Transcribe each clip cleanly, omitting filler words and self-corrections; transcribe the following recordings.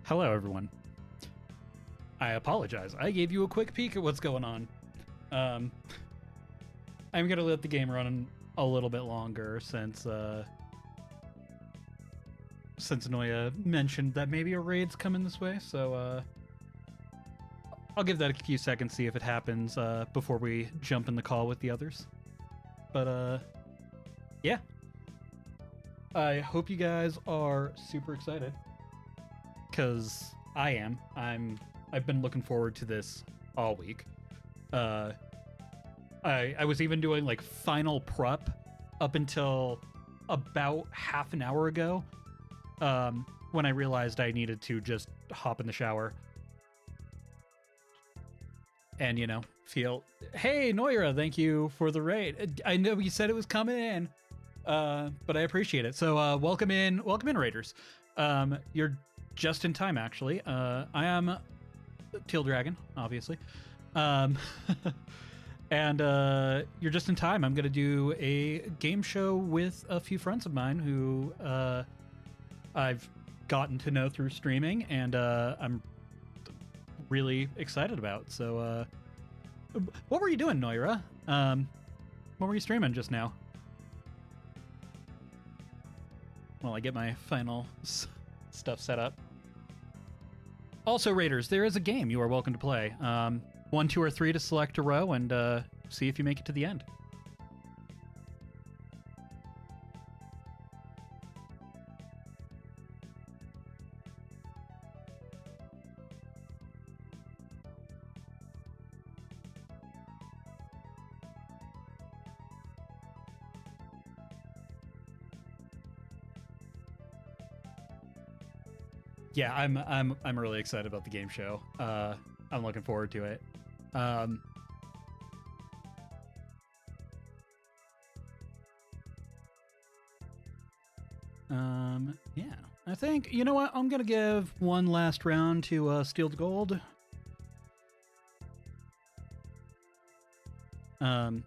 Hello, everyone. I apologize. I gave you a quick peek at what's going on. I'm gonna let the game run a little bit longer since Noya mentioned that maybe a raid's coming this way. So I'll give that a few seconds, see if it happens before we jump in the call with the others. But yeah. I hope you guys are super excited, because I am. I've been looking forward to this all week. I was even doing like final prep up until about half an hour ago, when I realized I needed to just hop in the shower and, you know, feel, hey, Noira, thank you for the raid. I know you said it was coming in, but I appreciate it. So welcome in, Raiders. You're just in time, actually. I am Teal Dragon, obviously. And you're just in time. I'm going to do a game show with a few friends of mine who I've gotten to know through streaming, and I'm really excited about. So what were you doing, Noira? What were you streaming just now? While I get my final stuff set up. Also, Raiders, there is a game you are welcome to play. 1, 2, or 3 to select a row and see if you make it to the end. Yeah, I'm really excited about the game show. I'm looking forward to it. Yeah, I think, you know what? I'm gonna give one last round to Steel Gold. And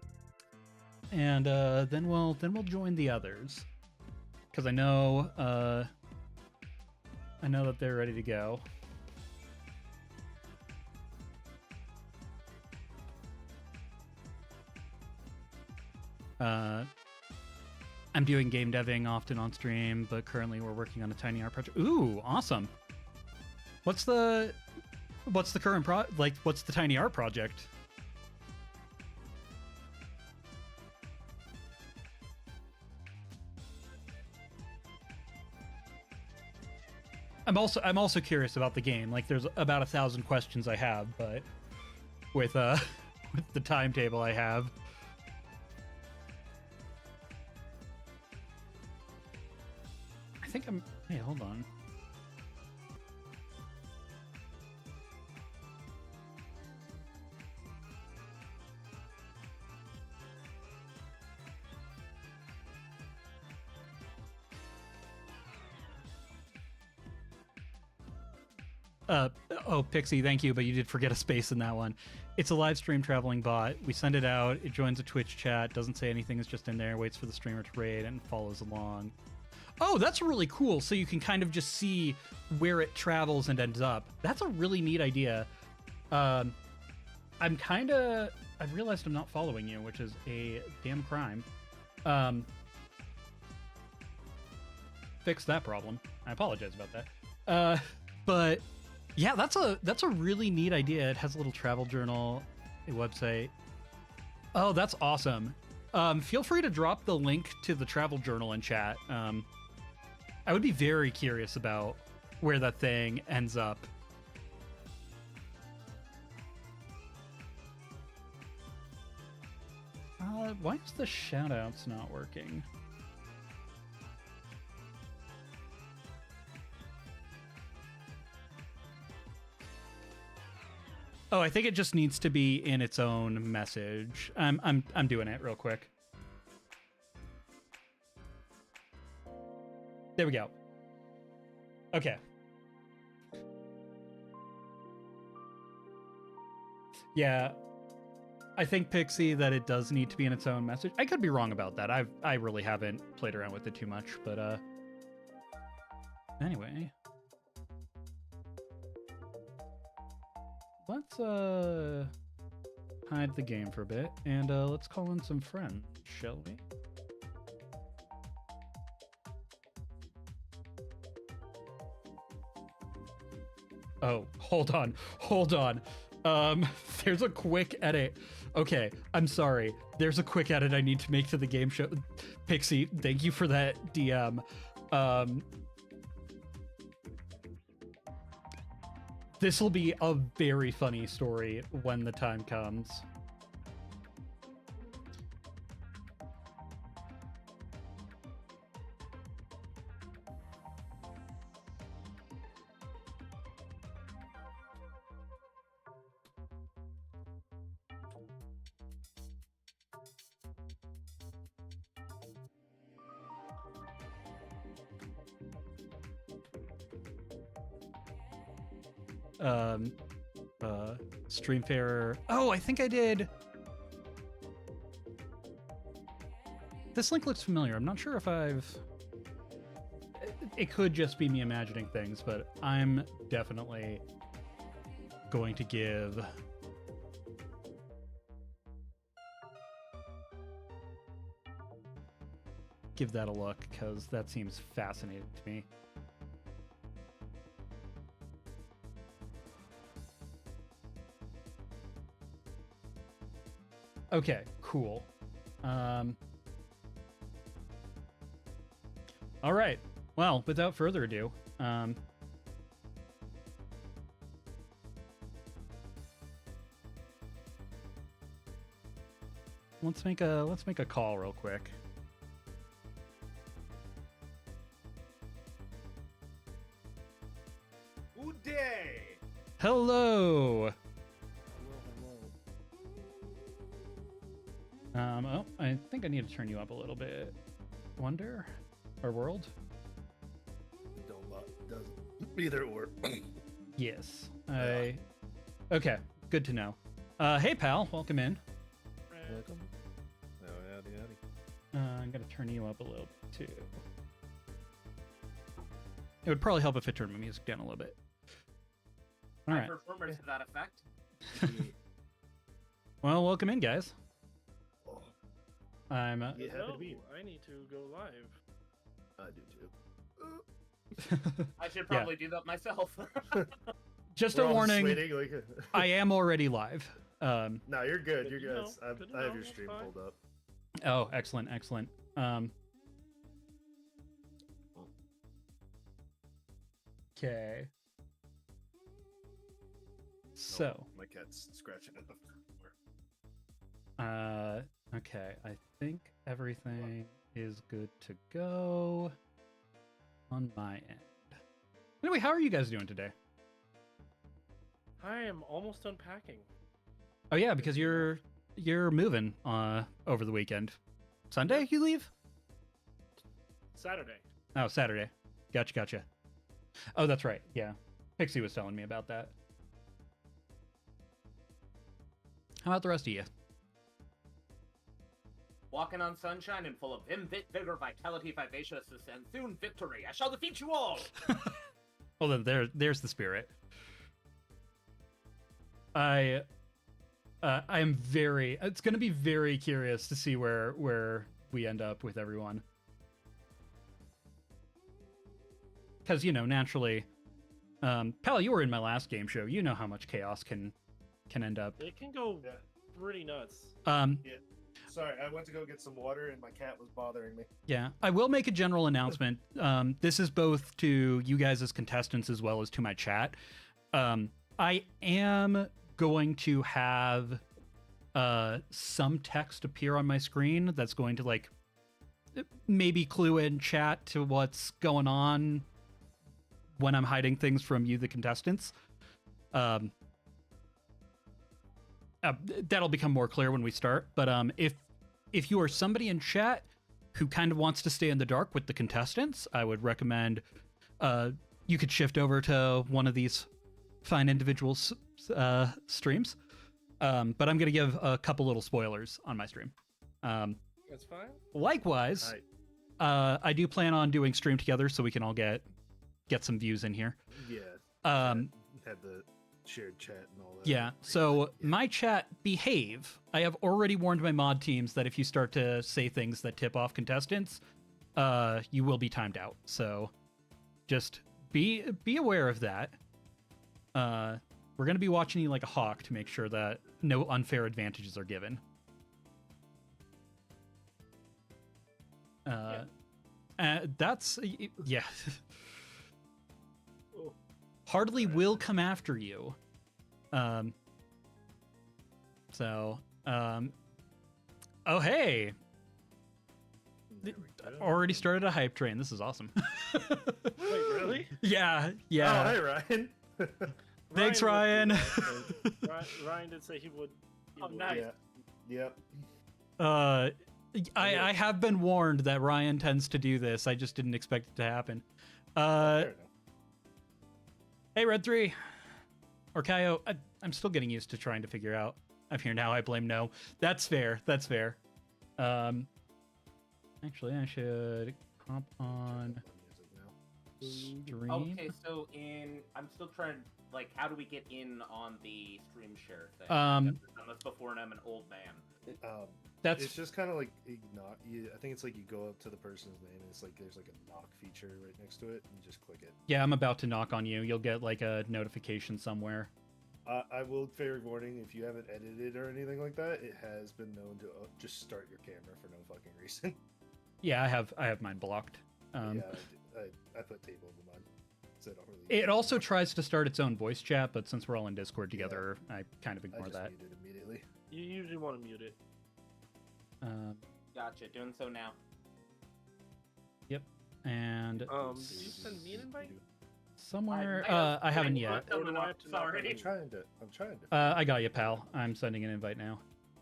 then we'll join the others, because I know that they're ready to go. I'm doing game deving often on stream, but currently we're working on a tiny art project. Ooh, awesome. What's the current what's the tiny art project? I'm also curious about the game. Like, there's about 1,000 questions I have, but with with the timetable I have. I think I'm... Hey, hold on. Oh, Pixie, thank you, but you did forget a space in that one. It's a live stream traveling bot. We send it out, it joins a Twitch chat, doesn't say anything, it's just in there, waits for the streamer to raid, and follows along. Oh, that's really cool. So you can kind of just see where it travels and ends up. That's a really neat idea. I've realized I'm not following you, which is a damn crime. Fix that problem. I apologize about that. But yeah, that's a really neat idea. It has a little travel journal, a website. Oh, that's awesome. Feel free to drop the link to the travel journal in chat. I would be very curious about where that thing ends up. Why is the shoutouts not working? Oh, I think it just needs to be in its own message. I'm doing it real quick. There we go. Okay. Yeah, I think, Pixie, that it does need to be in its own message. I could be wrong about that. I really haven't played around with it too much, but anyway. let's hide the game for a bit, and let's call in some friends, shall we? Oh, hold on. There's a quick edit. Okay, I'm sorry. There's a quick edit I need to make to the game show. Pixie, thank you for that DM. This will be a very funny story when the time comes. Streamfarer. Oh, I think I did. This link looks familiar. I'm not sure if I've... It could just be me imagining things, but I'm definitely going to give... give that a look, because that seems fascinating to me. Okay, cool. All right. Well, without further ado, let's make a call real quick. Good day. Hello. Oh, I think I need to turn you up a little bit. Wonder? Or World? Doesn't either or. Yes. Okay, good to know. Hey, pal, welcome in. Welcome. Oh, howdy. I'm gonna turn you up a little bit, too. It would probably help if I turned my music down a little bit. All right. Performers to that effect. Well, welcome in, guys. I'm Yeah, happy to be here. I need to go live. I do too. I should probably do that myself. just We're a all warning. sweating, like... I am already live. No, you're good. You're Good to good. know. Good to I have know. your That's stream fine. pulled up. Oh, excellent. Okay. So, Oh, my cat's scratching at the floor. okay, I think everything is good to go on my end. Anyway, how are you guys doing today? I am almost done packing. Oh yeah, because you're moving over the weekend. Sunday you leave? Saturday. Oh, Saturday. Gotcha. Oh, that's right. Yeah. Pixie was telling me about that. How about the rest of you? Walking on sunshine and full of vim, vit, vigor, vitality, vivaciousness, and soon victory. I shall defeat you all. Well, then there's the spirit. I am very. It's going to be very curious to see where we end up with everyone. Because naturally, Pal, you were in my last game show. You know how much chaos can end up. It can go Yeah. pretty nuts. Sorry, I went to go get some water and my cat was bothering me. Yeah, I will make a general announcement. This is both to you guys as contestants as well as to my chat. I am going to have some text appear on my screen that's going to maybe clue in chat to what's going on when I'm hiding things from you, the contestants. That'll become more clear when we start. But if you are somebody in chat who kind of wants to stay in the dark with the contestants, I would recommend you could shift over to one of these fine individuals' streams. But I'm going to give a couple little spoilers on my stream. That's fine. Likewise, I do plan on doing stream together so we can all get some views in here. Yeah. Um, Had the shared chat and all that. Yeah, so my chat, behave. I have already warned my mod teams that if you start to say things that tip off contestants, you will be timed out. So just be aware of that. We're going to be watching you like a hawk to make sure that no unfair advantages are given. That's yeah. Hardly will come after you. So, oh hey, There we go. already started a hype train. This is awesome. Wait, really? Yeah, Oh, yeah. hey, Ryan. Thanks, Ryan Ryan. would do that, but Ryan did say he would. Oh, nice. Yeah. Yep. I have been warned that Ryan tends to do this. I just didn't expect it to happen. Fair enough. Hey, Red 3. Or Kaio, I'm still getting used to trying to figure out. I'm here now, I blame no. That's fair, that's fair. Actually, I should hop on stream. Okay, so I'm still trying. Like, how do we get in on the stream share thing? Um, I've done this before, and I'm an old man. That's It's just kind of like I think it's like you go up to the person's name and it's like there's like a knock feature right next to it and you just click it. yeah, I'm about to knock on you. You'll get like a notification somewhere. I will fair warning, if you haven't edited or anything like that, it has been known to just start your camera for no fucking reason. Yeah, I have mine blocked. Yeah, I put table of them on, so I don't really. It also tries to start its own voice chat, but since we're all in Discord together, I kind of I ignore just that. muted immediately. You usually want to mute it. Gotcha, doing so now. Yep. And Did you send me an invite? somewhere, I I haven't I- yet. Or do I have to knock on Sorry. you? I'm trying to. I got you, pal. I'm sending an invite now.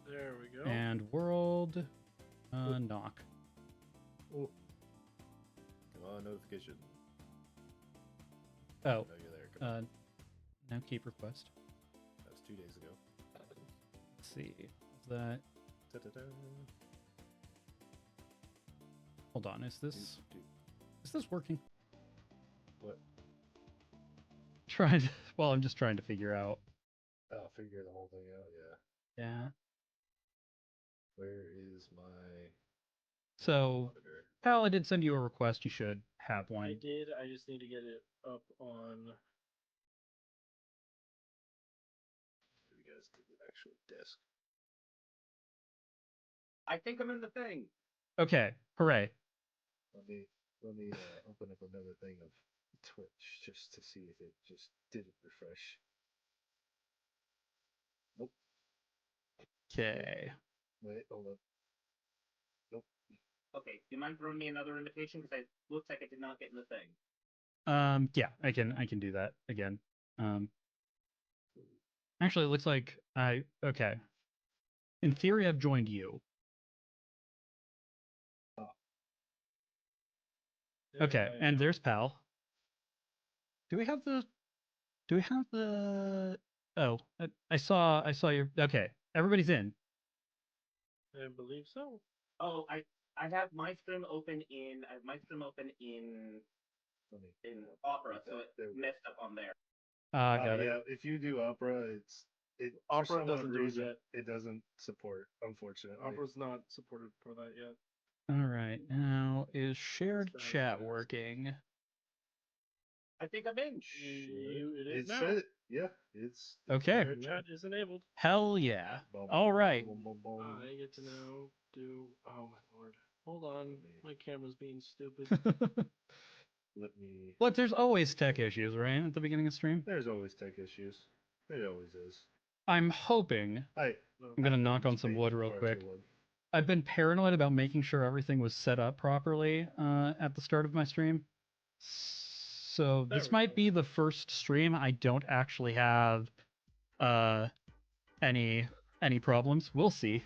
There we go. And world knock. Come on, notification. Oh, No, you're there. Come on. no keep request. That was 2 days ago. Let's see. Is that? Ta-ta-ta. Hold on. Is this Dude. is this working? What? Trying. Well, I'm just trying to figure out. Oh, figure the whole thing out. Yeah. Yeah. Where is my So, monitor? pal, I did send you a request. You should have one. I did. I just need to get it up on. You guys to the actual desk. I think I'm in the thing. Okay. Hooray. Let me open up another thing of Twitch just to see if it just didn't refresh. Nope. Okay. Wait, hold up. Nope. Okay, do you mind throwing me another invitation? Because it looks like I did not get in the thing. Yeah, I can do that again. Actually, it looks like okay. In theory, I've joined you. Okay, and there's pal. Do we have the? Oh, I saw your. Okay, everybody's in. I believe so. Oh, I have my stream open in Opera, so There it we go. messed up on there. Got it. Yeah, if you do Opera, for Opera some doesn't do it reason, yet. it doesn't support, unfortunately. Opera's not supported for that yet. All right. Now, is shared Sounds chat nice. working? I think I'm in. It is It now. said, yeah, it's Okay. Your chat is enabled. Hell yeah. Boom, All right. boom, boom, boom. I get to now do. Oh my lord! Hold on, my camera's being stupid. Let me. Look, there's always tech issues, right? At the beginning of stream. There's always tech issues. It always is. I'm hoping. Hi. I'm gonna knock on some wood real quick. I've been paranoid about making sure everything was set up properly at the start of my stream. So There this we might go. be the first stream I don't actually have any problems. We'll see.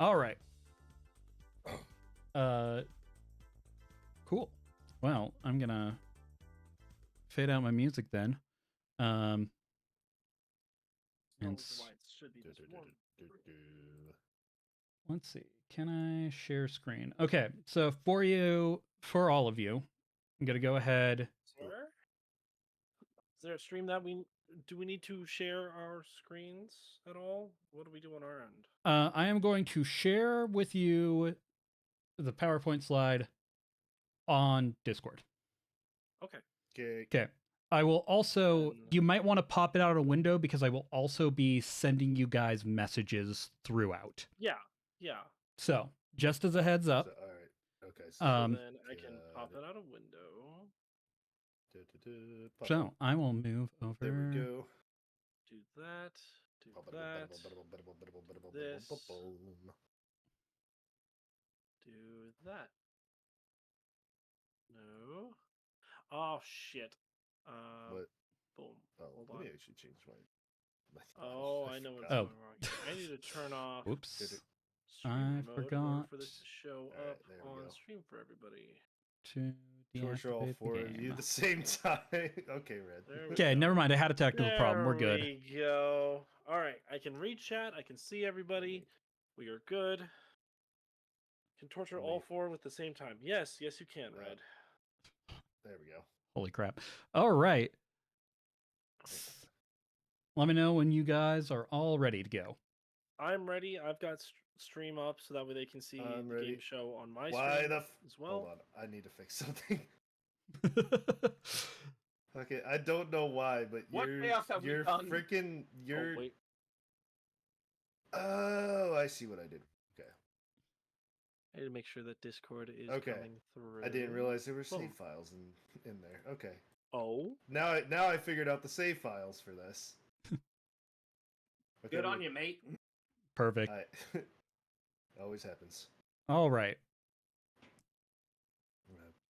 All right. Cool. Well, I'm gonna fade out my music then. And Knows why it should be this one. let's see. Can I share screen? Okay, so for all of you, I'm gonna go ahead. Sir? Is there a stream that do we need to share our screens at all? What do we do on our end? I am going to share with you the PowerPoint slide on Discord. Okay. Okay. I will also, Then- you might want to pop it out a window because I will also be sending you guys messages throughout. Yeah. So, just as a heads up, So, all right. Okay. So then I can pop it out a window. Pop so up. I will move over. There we go. Do that. Do that. This. Do that. No. Oh shit. What? Boom. Oh, Hold let on. me actually change my Oh, I know what's forgot. going wrong here. I need to turn off Oops. stream I mode in order forgot for this to show Alright, up there we on go. stream for everybody. To Torture all deactivate four the of you game. at the same time. Okay, Red. There we Okay, go. never mind. I had a technical problem. We're There good. we go. All right, I can read chat. I can see everybody. We are good. Can torture all four at the same time. Yes, you can, Yeah. Red. There we go. Holy crap. All right. Let me know when you guys are all ready to go. I'm ready. I've got stream up so that way they can see I'm the ready. game show on my Why stream the as well. Hold on. I need to fix something. Okay, I don't know why, but What chaos have we you're done? freaking you're. Oh, wait. Oh, I see what I did. Okay. I need to make sure that Discord is Okay. coming through. I didn't realize there were Boom. save files in there. Okay. Oh. Now I figured out the save files for this. Okay, Good on you, mate. Perfect. Always happens. All right.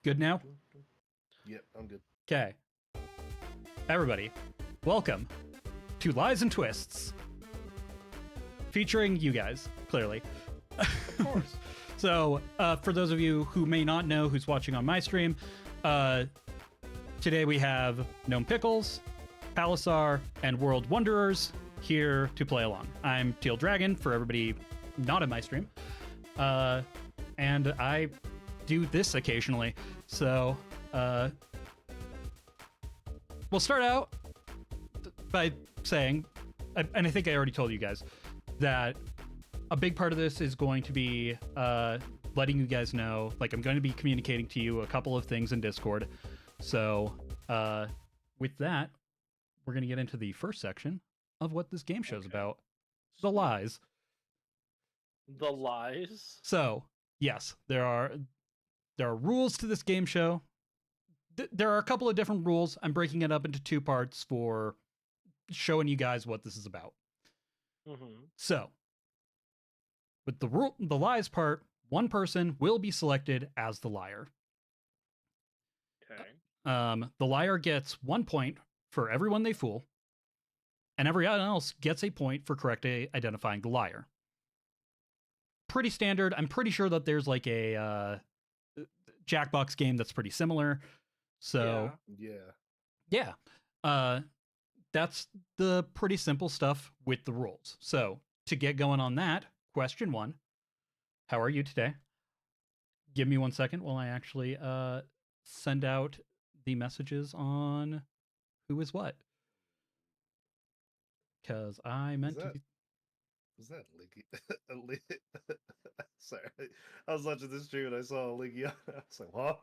Good now? Yep, I'm good. Okay. Everybody, welcome to Lies and Twists. Featuring you guys, clearly. Of course. So, for those of you who may not know who's watching on my stream, today we have Gnome Pickles, Palisar, and World Wanderers here to play along. I'm Teal Dragon, for everybody not in my stream. And I do this occasionally. So, we'll start out by saying, and I think I already told you guys, that a big part of this is going to be letting you guys know, like, I'm going to be communicating to you a couple of things in Discord. So, with that, we're going to get into the first section of what this game show's about. The lies. The lies? So, yes, there are rules to this game show. There are a couple of different rules. I'm breaking it up into two parts for showing you guys what this is about. Mm-hmm. So, with the lies part, one person will be selected as the liar. Okay. The liar gets 1 point for everyone they fool, and everyone else gets a point for correctly identifying the liar. Pretty standard. I'm pretty sure that there's like a Jackbox game that's pretty similar. So yeah, that's the pretty simple stuff with the rules. So to get going on that, question 1: how are you today? Give me 1 second while I actually send out the messages on who is what, because I meant to be. Was that Liggy? Sorry, I was watching this stream and I saw Ligia. I was like, what?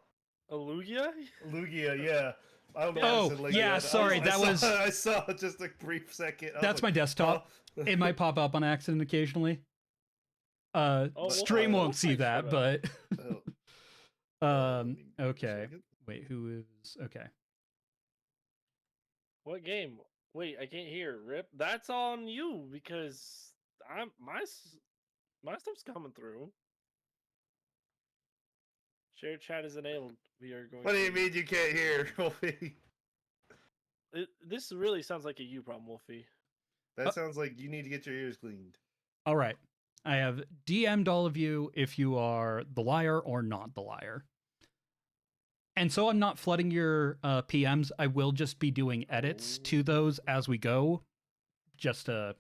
Alugia? Lugia, yeah. I don't know. Oh, why I said Ligia. yeah, sorry, I saw just a brief second. That's my desktop. Oh. It might pop up on accident occasionally. Stream won't see that, but okay. Wait, who is okay? What game? Wait, I can't hear. Rip. That's on you because my stuff's coming through. Share chat is enabled. We are going. What do you mean you can't hear, Wolfie? This really sounds like a you problem, Wolfie. That sounds like you need to get your ears cleaned. All right. I have DM'd all of you if you are the liar or not the liar. And so I'm not flooding your PMs. I will just be doing edits to those as we go, just to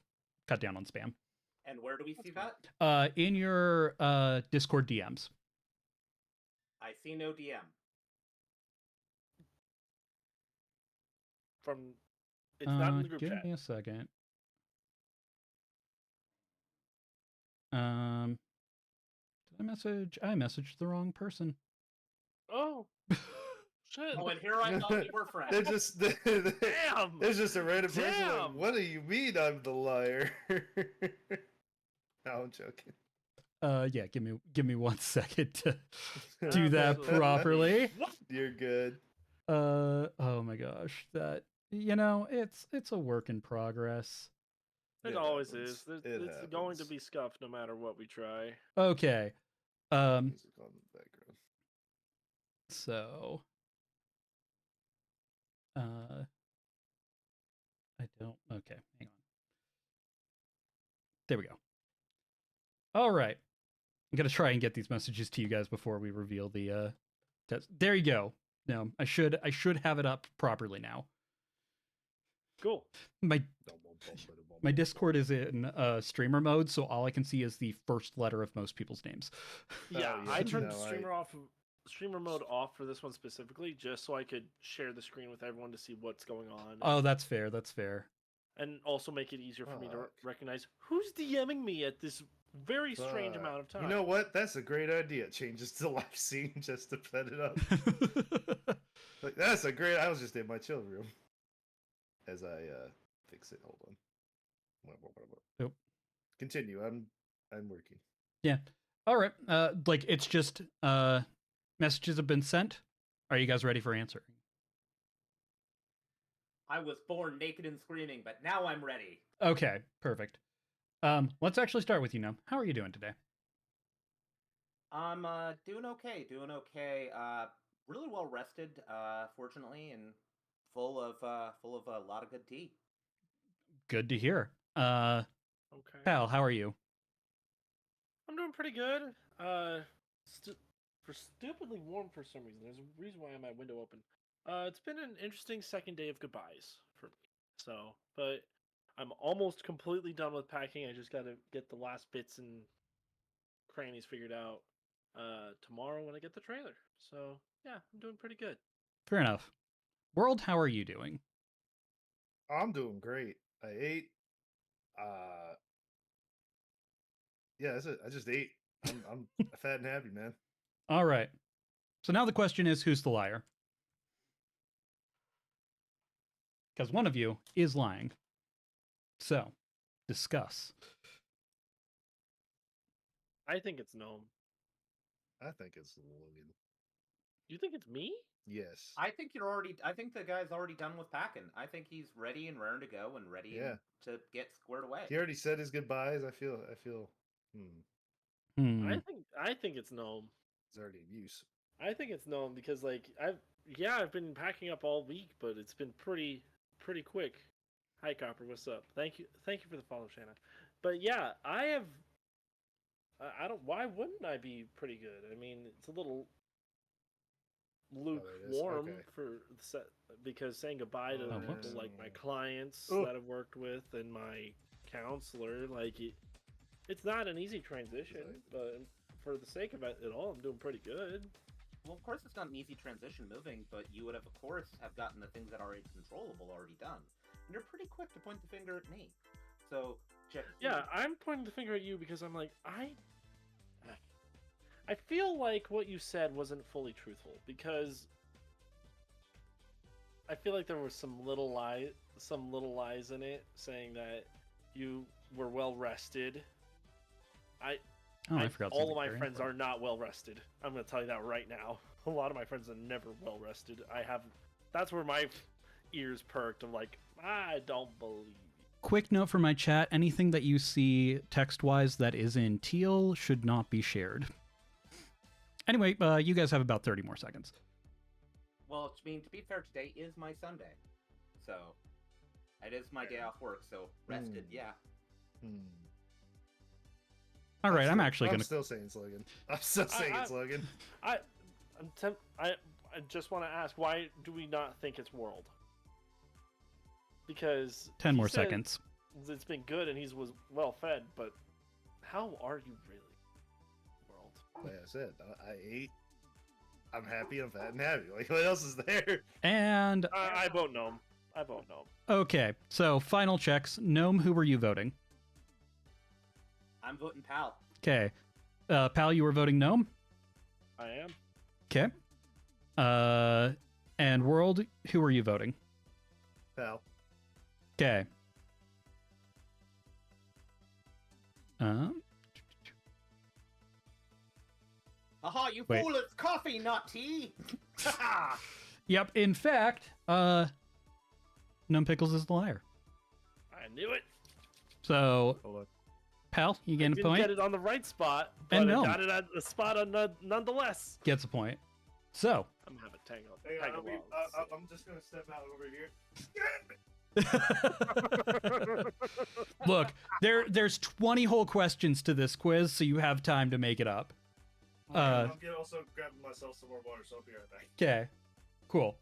cut down on spam. And where do we see that? In your Discord DMs. I see no DM. from. It's not in the group Give chat. me a second. Did I message? I messaged the wrong person. Oh, shit. Oh, and here I thought we were friends. They're just Damn! There's just a random person like, Damn! what do you mean I'm the liar? No, I'm joking. Yeah, give me 1 second to do that Absolutely. properly. What? You're good. Oh my gosh, that it's a work in progress. It It always happens. is. It It's going to happens. be scuffed no matter what we try. Okay. Music on the background. So I don't. Okay, hang on. There we go. All right. I'm gonna try and get these messages to you guys before we reveal the test. There you go. No, I should have it up properly now. Cool. My Discord is in streamer mode, so all I can see is the first letter of most people's names. Yeah, yeah, I turned no, streamer mode off for this one specifically, just so I could share the screen with everyone to see what's going on. Oh, that's fair. That's fair. And also make it easier for me to Fuck. recognize who's DMing me at this very strange amount of time. You know what? That's a great idea. Changes to live scene just to set it up. Like, that's a great. I was just in my chill room as I fix it. Hold on. Nope. Continue. I'm working. Yeah. All right. Like it's just messages have been sent. Are you guys ready for answering? I was born naked and screaming, but now I'm ready. Okay, perfect. Let's actually start with you now. How are you doing today? I'm doing okay. Really well rested, fortunately, and full of a lot of good tea. Good to hear. Okay. Pal, how are you? I'm doing pretty good. For stupidly warm for some reason. There's a reason why I have my window open. It's been an interesting second day of goodbyes for me. So, but I'm almost completely done with packing. I just got to get the last bits and crannies figured out tomorrow when I get the trailer. So, yeah, I'm doing pretty good. Fair enough. World, how are you doing? I'm doing great. I ate. Yeah, that's it. I just ate. I'm fat and happy, man. All right. So now the question is, who's the liar? Because one of you is lying. So, discuss. I think it's Gnome. I think it's Logan. You think it's me? Yes. I think the guy's already done with packing. I think he's ready and raring to go and ready Yeah. to get squared away. He already said his goodbyes. I feel. I think it's Gnome. It's already in use. I think it's Gnome because I've been packing up all week, but it's been pretty quick. Hi Copper, what's up? Thank you for the follow, Shanna. But yeah, I don't. Why wouldn't I be pretty good? I mean, it's a little lukewarm because saying goodbye to people like my clients that I've worked with and my counselor, it's not an easy transition, but for the sake of it all, I'm doing pretty good. Well, of course it's not an easy transition moving, but you would have, of course, have gotten the things that are already controllable already done. And you're pretty quick to point the finger at me. So, yeah, I'm pointing the finger at you because I'm like, I feel like what you said wasn't fully truthful because I feel like there were some little lies in it saying that you were well rested. I forgot. All of my friends are not well rested. I'm going to tell you that right now. A lot of my friends are never well rested. That's where my ears perked. I'm like, I don't believe you. Quick note for my chat: anything that you see text-wise that is in teal should not be shared. Anyway, you guys have about 30 more seconds. Well, I mean, to be fair, today is my Sunday, so it is my day off work. So rested, yeah. All right, I'm still saying it's Logan. I'm still saying it's Logan. I just want to ask, why do we not think it's World? Because 10 more seconds. It's been good and was well fed, but how are you really, World? Like I said, I ate. I'm happy. I'm fat and happy. Like, what else is there? And I vote Gnome. I vote no. Okay, so final checks. Gnome, who were you voting? I'm voting Pal. Okay. Pal, you were voting Gnome? I am. Okay. And World, who are you voting? Pal. Okay. Aha, you Wait. fool, it's coffee, not tea! Yep, in fact, Gnome Pickles is the liar. I knew it. So, Hold on. Pal, you I gain a didn't point. get it on the right spot, but And I no. got it at the spot nonetheless. Gets a point. So, I'm gonna have a tangle. Hey, tangle I'm just gonna step out over here. look, there's 20 whole questions to this quiz, so you have time to make it up. I'm gonna also grabbing myself some more water, so I'll be right back. Okay, cool.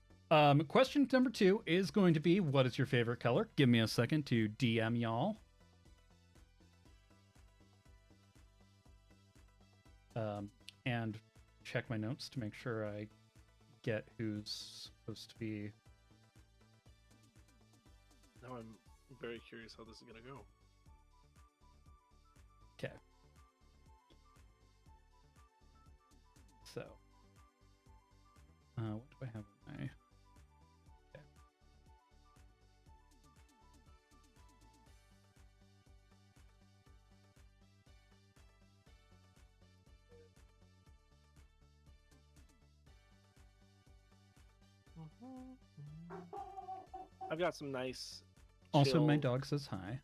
Question number 2 is going to be, what is your favorite color? Give me a second to DM y'all. And check my notes to make sure I get who's supposed to be. Now I'm very curious how this is gonna go. Okay. So, what do I have in my? Okay. I've got some nice. Also, my chill- dog says hi.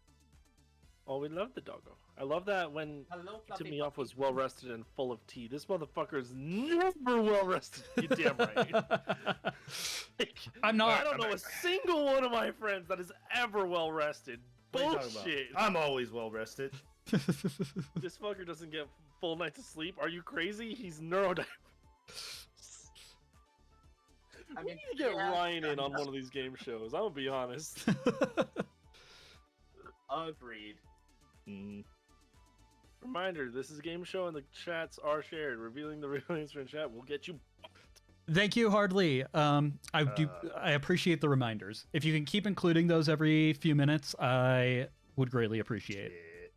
Oh, we love the doggo. I love that when Hello, he Fluffy took me off Puppy. was well rested and full of tea. This motherfucker is never well rested. You damn right. Like, I'm I not. don't know a single one of my friends that is ever well rested. What are you talking Bullshit. about? I'm always well rested. This fucker doesn't get full nights of sleep. Are you crazy? He's neurodivergent. I We mean, need to get yeah, Ryan in on one of these game shows. I'm gonna be honest. Agreed. Reminder: this is a game show, and the chats are shared. Revealing the real answer in chat will get you. Thank you, Hardly. I appreciate the reminders. If you can keep including those every few minutes, I would greatly appreciate. Shit.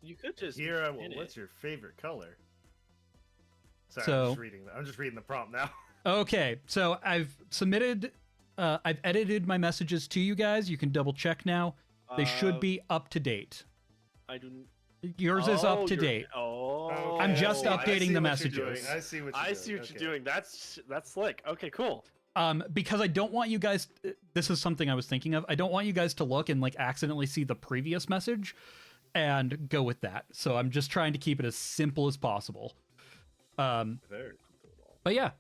You could just Here, pin what's it. your favorite color? Sorry, So- I'm just reading the prompt now. Okay, so I've submitted, I've edited my messages to you guys. You can double check now. They should be up to date. I do. Yours is up to date. Oh, I'm just I updating see the what you're doing. messages. I see what you're I doing. see what Okay. you're doing. That's slick. Okay, cool. Because I don't want you guys. This is something I was thinking of. I don't want you guys to look and like accidentally see the previous message, and go with that. So I'm just trying to keep it as simple as possible. Very cool. But yeah.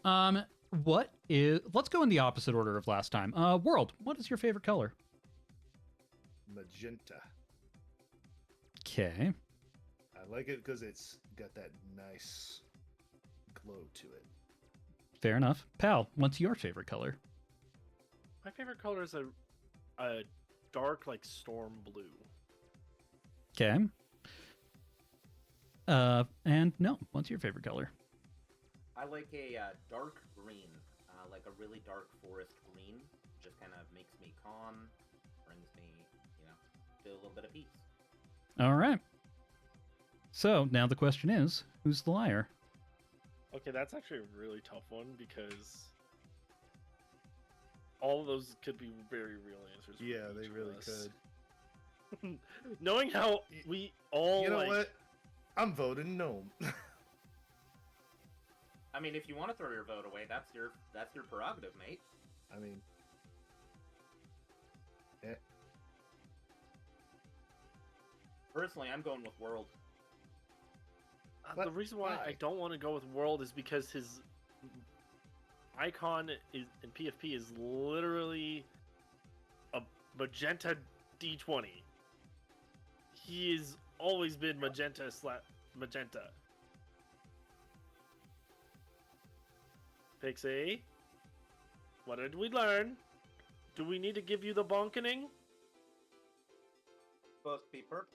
What is? Let's go in the opposite order of last time. World. What is your favorite color? Magenta. Okay. I like it because it's got that nice glow to it. Fair enough. Pal, what's your favorite color? My favorite color is a dark like storm blue. Okay. And no, what's your favorite color? I like a dark green, like a really dark forest green. Just kind of makes me calm, brings me, to a little bit of peace. All right. So now the question is, who's the liar? Okay, that's actually a really tough one because all of those could be very real answers. for Yeah, they each of really us. could. Knowing how we all You know like, what? I'm voting gnome. I mean, if you want to throw your vote away, that's your prerogative, mate. I mean, Personally, I'm going with World. What? the reason why I Why? don't want to go with World is because his icon is in PFP is literally a magenta D20. He has always been magenta. Pixie, what did we learn? Do we need to give you the bonkening? Supposed to be purple.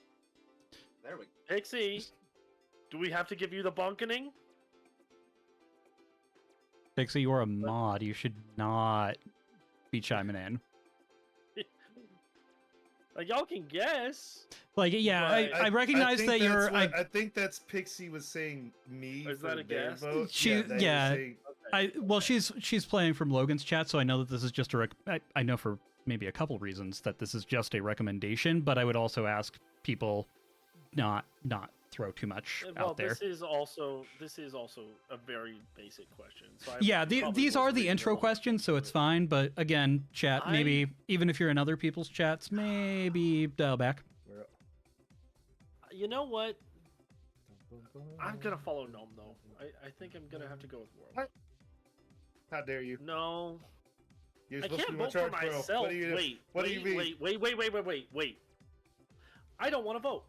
There we go. Pixie, do we have to give you the bonkening? Pixie, you're a mod. You should not be chiming in. Like y'all can guess. Like, yeah, Right. I recognize think that that's you're. I think that's Pixie was saying me Is for that a their guess? vote. She- they were yeah. saying- Well, she's playing from Logan's chat, so I know that this is just a. I know for maybe a couple reasons that this is just a recommendation, but I would also ask people not throw too much Well, out there. this is also a very basic question. So I Yeah, probably these was are the reading intro along. questions, so it's fine. But again, chat, maybe even if you're in other people's chats, maybe dial back. We're- You know what? I'm gonna follow Gnome though. I think I'm gonna have to go with World. What? How dare you? No, You're I supposed to can't be my vote for charge bro. myself. What do you? Wait, what do you mean? wait. I don't want to vote.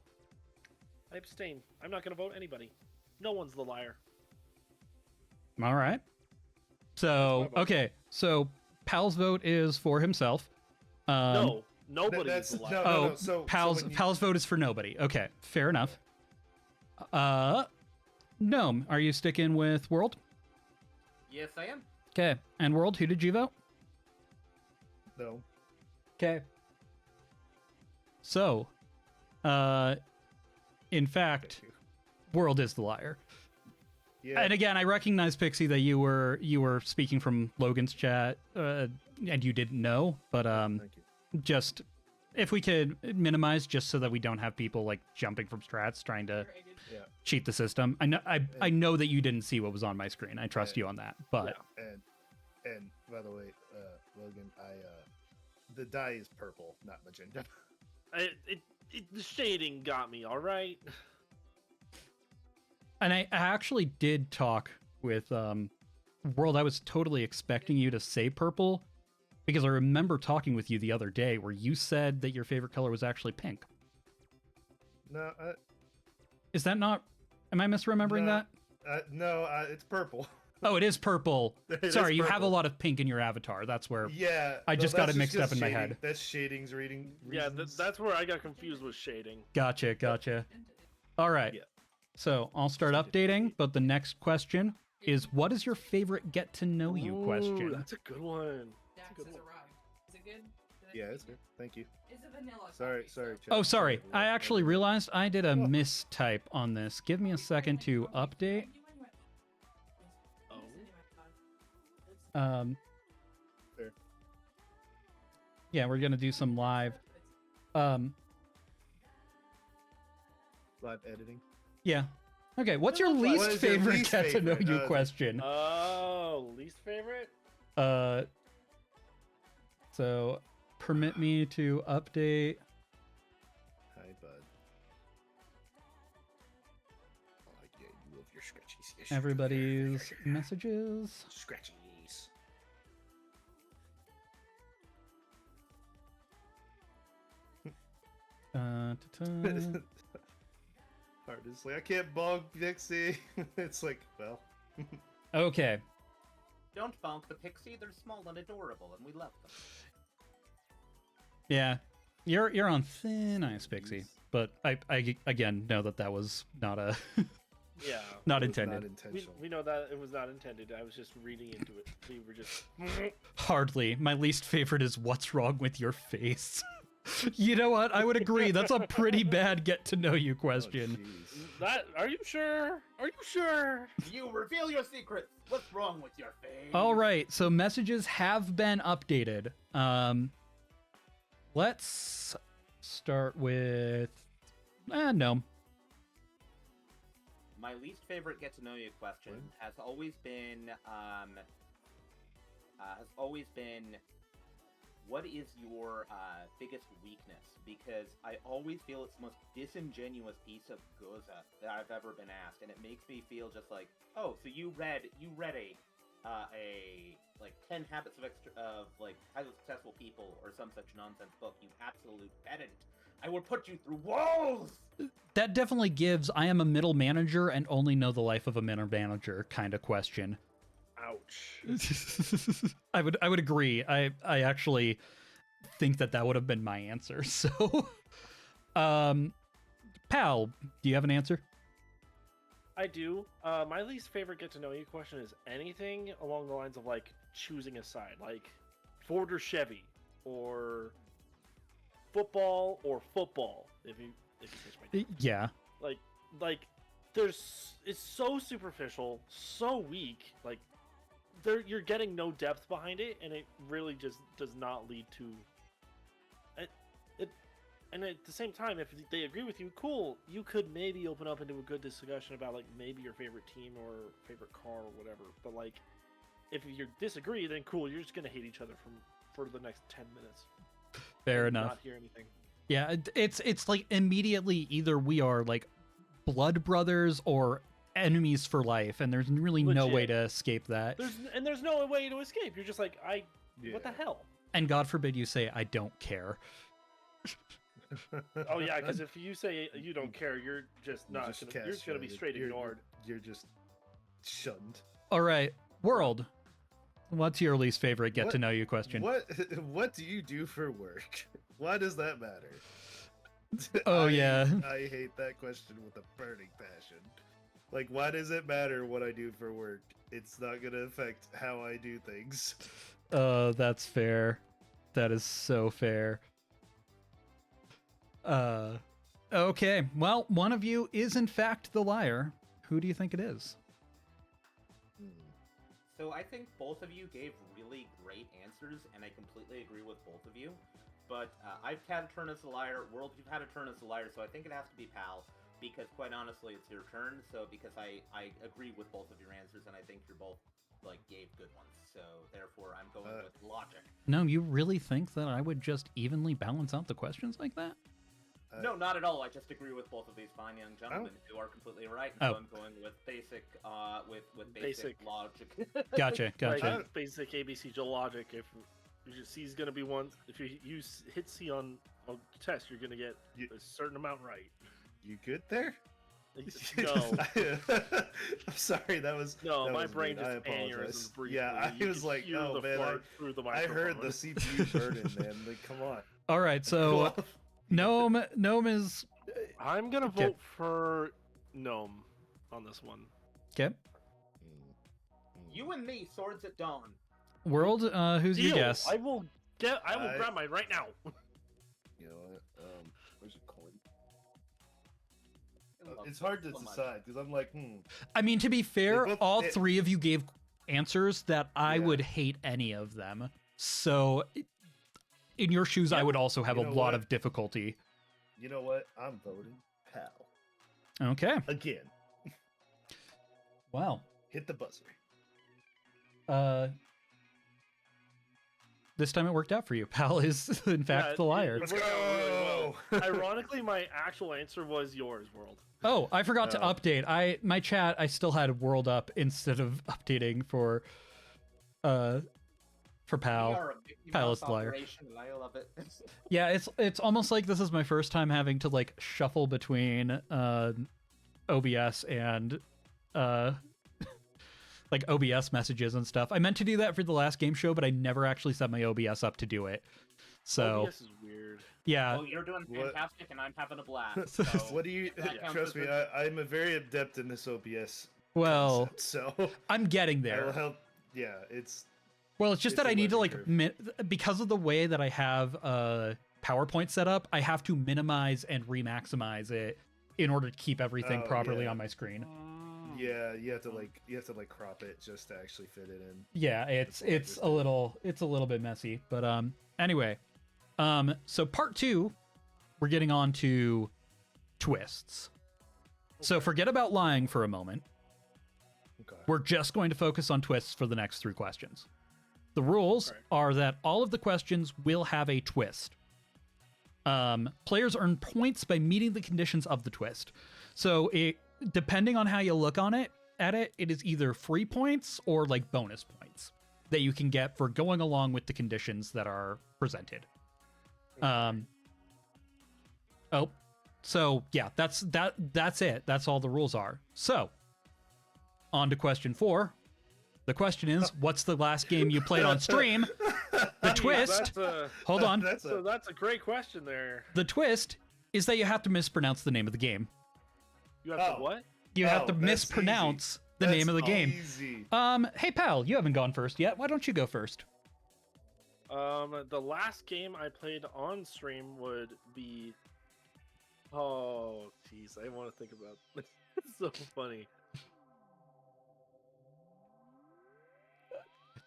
I abstain. I'm not gonna vote anybody. No one's the liar. All right. So That's my vote. okay, so Pal's vote is for himself. No, nobody that's- is the liar. no, Oh, so Pal's when you- Pal's vote is for nobody. Okay, fair enough. Gnome, are you sticking with World? Yes, I am. Okay, and World, who did you vote? No. Okay. So, in fact, Thank you. World is the liar. Yeah. And again, I recognize, Pixie, that you were speaking from Logan's chat, and you didn't know, but Thank you. just if we could minimize, just so that we don't have people like jumping from strats trying to Yeah. cheat the system. I know that you didn't see what was on my screen. I trust you on that. But And by the way, Logan, the dye is purple, not magenta. The shading got me. All right. and I actually did talk with World. I was totally expecting you to say purple because I remember talking with you the other day where you said that your favorite color was actually pink. No, Is that not? Am I misremembering No. that? no, it's purple. Oh, it is purple. It is Sorry, you have a purple. lot of pink in your avatar. That's where. Yeah, I no, just got that's it mixed up in my shading. head. That's shading's reading. Yeah, reasons. that's where I got confused with shading. Gotcha. All right. Yeah. So I'll start updating, but the next question is, what is your favorite get to know you Ooh, question? That's a good one. Dax good is one. arrived. Is it good? Yeah, it's good. Thank you. Is it vanilla? Sorry. coffee, Chat. Oh, sorry. I actually Whatever. realized I did a Oh. mistype on this. Give me a second to update. Oh. Fair. Yeah, we're gonna do some live. Live editing. Yeah. Okay. What's your What least is your favorite least get to know favorite? you question? Oh, least favorite? So permit me to update. Hi, bud. Oh, yeah, you love your scratchies. Yes, you do. Everybody's messages. Scratchies. Ta-ta. Hard is like I can't bug Pixie. It's like, well, Okay. Don't bonk the pixie. They're small and adorable, and we love them. Yeah. You're on thin ice, Pixie. But I again know that was not a Yeah. not it was intended. Not intentional. We know that it was not intended. I was just reading into it. We were just. Hardly. My least favorite is what's wrong with your face. You know what? I would agree. That's a pretty bad get to know you Oh, question. jeez. That? Are you sure? Are you sure? You reveal your secrets. What's wrong with your face? All right. So messages have been updated. Let's start with no. My least favorite get to know you question has always been what is your biggest weakness? Because I always feel it's the most disingenuous piece of goza that I've ever been asked, and it makes me feel just like, oh, so you read a like 10 habits of like highly successful people or some such nonsense book, you absolute pedant. I will put you through walls. That definitely gives I am a middle manager and only know the life of a middle manager kind of question. Ouch. I would agree. I actually think that would have been my answer. So Pal, do you have an answer? I do. My least favorite get to know you question is anything along the lines of like choosing a side, like Ford or Chevy, or football or football. If you catch my drift. Yeah. Like it's so superficial, so weak. Like you're getting no depth behind it, and it really just does not lead to it. And at the same time, if they agree with you, cool. You could maybe open up into a good discussion about like maybe your favorite team or favorite car or whatever. But like, if you disagree, then cool. You're just gonna hate each other for the next 10 minutes. Fair and enough. Not hear anything. Yeah, it's like immediately either we are like blood brothers or enemies for life, and there's really no way Legit. to escape that. There's no way to escape. You're just like what the Yeah. hell? And God forbid you say I don't care. Oh yeah, because if you say you don't care, you're just not. You're just gonna be straight ignored. You're just shunned. All right, World. What's your least favorite get to know you question? What do you do for work? Why does that matter? Oh, yeah. I hate that question with a burning passion. Like, why does it matter what I do for work? It's not gonna affect how I do things. That's fair. That is so fair. Okay. Well, one of you is in fact the liar. Who do you think it is? So I think both of you gave really great answers, and I completely agree with both of you. But I've had a turn as a liar. World, you've had a turn as a liar, so I think it has to be Pal. Because quite honestly, it's your turn. So because I agree with both of your answers, and I think you're both like gave good ones. So therefore, I'm going with logic. No, you really think that I would just evenly balance out the questions like that? No, not at all. I just agree with both of these fine young gentlemen who are completely right. And so I'm going with basic, with basic logic. Gotcha. Like basic ABC logic. If C's gonna be one, if you hit C on a test, you're gonna get a certain amount right. You good there? No. I'm sorry. That was my was brain mean. I just apologize. aneurysms briefly. Yeah, You I was could like, hear oh the man, fart through the I heard the microphone. CPU burning, man. Like, come on. All right, so Gnome is I'm gonna vote for Gnome on this one. okay. You and me, swords at dawn. World, who's your Deal. guess? I will grab mine right now. You know what? Where's your coin? It's hard to decide because I'm like, I mean, to be fair, both- all three of you gave answers that I Yeah. would hate any of them. So, in your shoes, I would also have You a know lot what? of difficulty. You know what? I'm voting Pal Okay. again. Wow. Hit the buzzer. This time it worked out for you. Pal is, in fact, the liar. Let's worked out really go. Ironically, my actual answer was yours, World. Oh, I forgot to Oh. update. My chat, I still had World up instead of updating for Pal. We are a Mickey Pal Mouse is the liar. operation, and I love it. Yeah, it's almost like this is my first time having to like shuffle between OBS and like OBS messages and stuff. I meant to do that for the last game show, but I never actually set my OBS up to do it. So OBS is weird. yeah, Oh, you're doing What- fantastic, and I'm having a blast. So What do you that counts trust as me? a- I'm a very adept in this OBS. well, concept, so I'm getting I will there. help. Yeah, it's Well, it's just it's that a I need to learning like because of the way that I have PowerPoint set up, I have to minimize and remaximize it in order to keep everything Oh, properly yeah. on my screen. yeah. You have to like crop it just to actually fit it in. Yeah, it's what I it's just a did. little bit messy, but anyway, so part 2, we're getting on to twists. So forget about lying for a moment. Okay. We're just going to focus on twists for the next 3 questions. The rules are that all of the questions will have a twist. Players earn points by meeting the conditions of the twist. So depending on how you look on it, it is either free points or like bonus points that you can get for going along with the conditions that are presented. So yeah, that's it. That's all the rules are. So, on to question 4. The question is, what's the last game you played on stream? The twist. Hold on. That's That's a great question there. The twist is that you have to mispronounce the name of the game. You have Oh. to what? You have to that's mispronounce the name of the game. Easy. Hey pal, you haven't gone first yet. Why don't you go first? The last game I played on stream would be. Oh, jeez, I want to think about. It's so funny.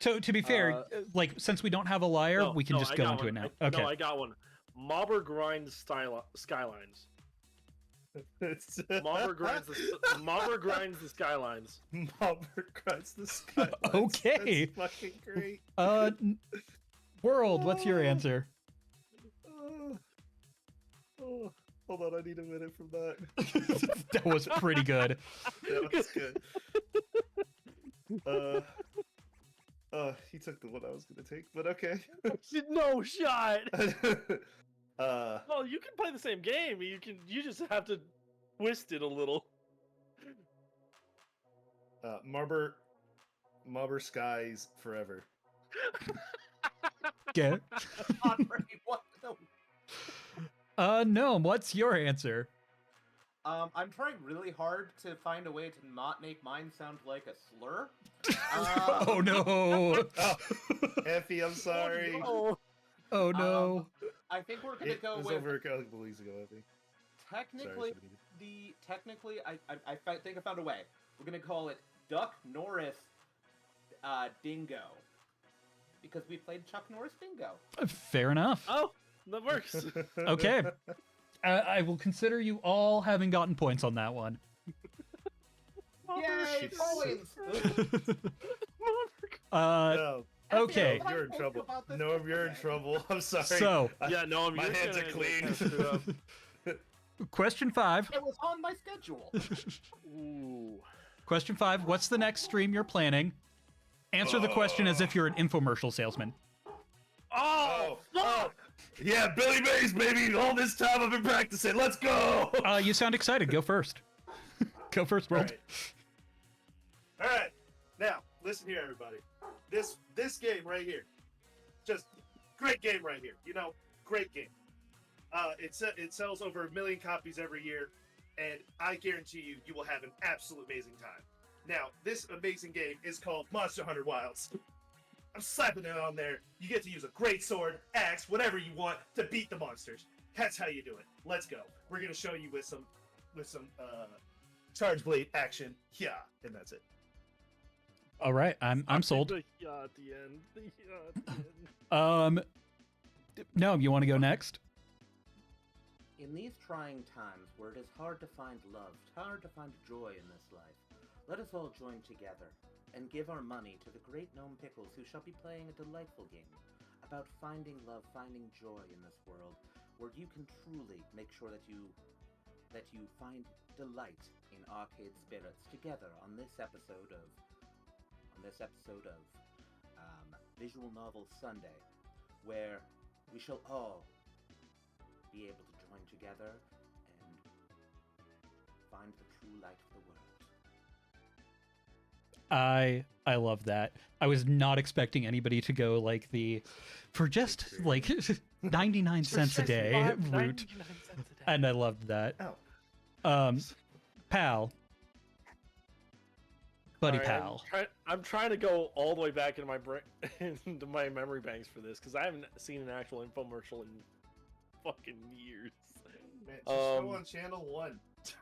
To be fair, like since we don't have a liar, we can just go into it now. Okay. No, I got one. Mobber grinds skylines. Mobber grinds the skylines. Mobber grinds the skylines. Okay. That's fucking great. World, what's your answer? Hold on, I need a minute from that. That was pretty good. That was good. He took the one I was gonna take, but okay. No shot. Well, Well, you can play the same game. You just have to twist it a little. Mobber skies forever. Okay. Andre, what the... No, what's your answer? I'm trying really hard to find a way to not make mine sound like a slur. Oh no. Oh, Effie, I'm sorry. Oh no. I think we're gonna go It was with over a couple weeks ago, Effie. technically I think I found a way. We're gonna call it Duck Norris Dingo. Because we played Chuck Norris Bingo. Fair enough. Oh, that works. Okay. I will consider you all having gotten points on that one. Yay, points! No, Okay. you're in trouble. No, you're in trouble. I'm sorry. So, Yeah, no, My hands are clean. question 5. It was on my schedule. Ooh. Question 5. What's the next stream you're planning? Answer the question as if you're an infomercial salesman. Oh, fuck! Yeah, Billy Mays, baby. All this time I've been practicing. Let's go. You sound excited. Go first. Go first, World. All right. Now, listen here, everybody. This game right here, just great game right here. You know, great game. It sells over 1 million copies every year, and I guarantee you will have an absolute amazing time. Now, this amazing game is called Monster Hunter Wilds. I'm slapping it on there. You get to use a great sword, axe, whatever you want to beat the monsters. That's how you do it. Let's go. We're gonna show you with some charge blade action. Yeah, and that's it. All right. I'm sold. Yeah, at the end. Yeah, at the end. No, you want to go next? In these trying times where it is hard to find love, hard to find joy in this life, let us all join together and give our money to the great gnome Pickles, who shall be playing a delightful game about finding love, finding joy in this world, where you can truly make sure that you find delight in arcade spirits together on this episode of Visual Novel Sunday, where we shall all be able to join together and find the true light of the world. I love that. I was not expecting anybody to go like for just like 99 cents a day route. 99 cents a day. And I loved that. Oh. Pal. Buddy All right, pal. I'm trying to go all the way back into my brain, into my memory banks for this, because I haven't seen an actual infomercial in fucking years. Man, just go on channel 1.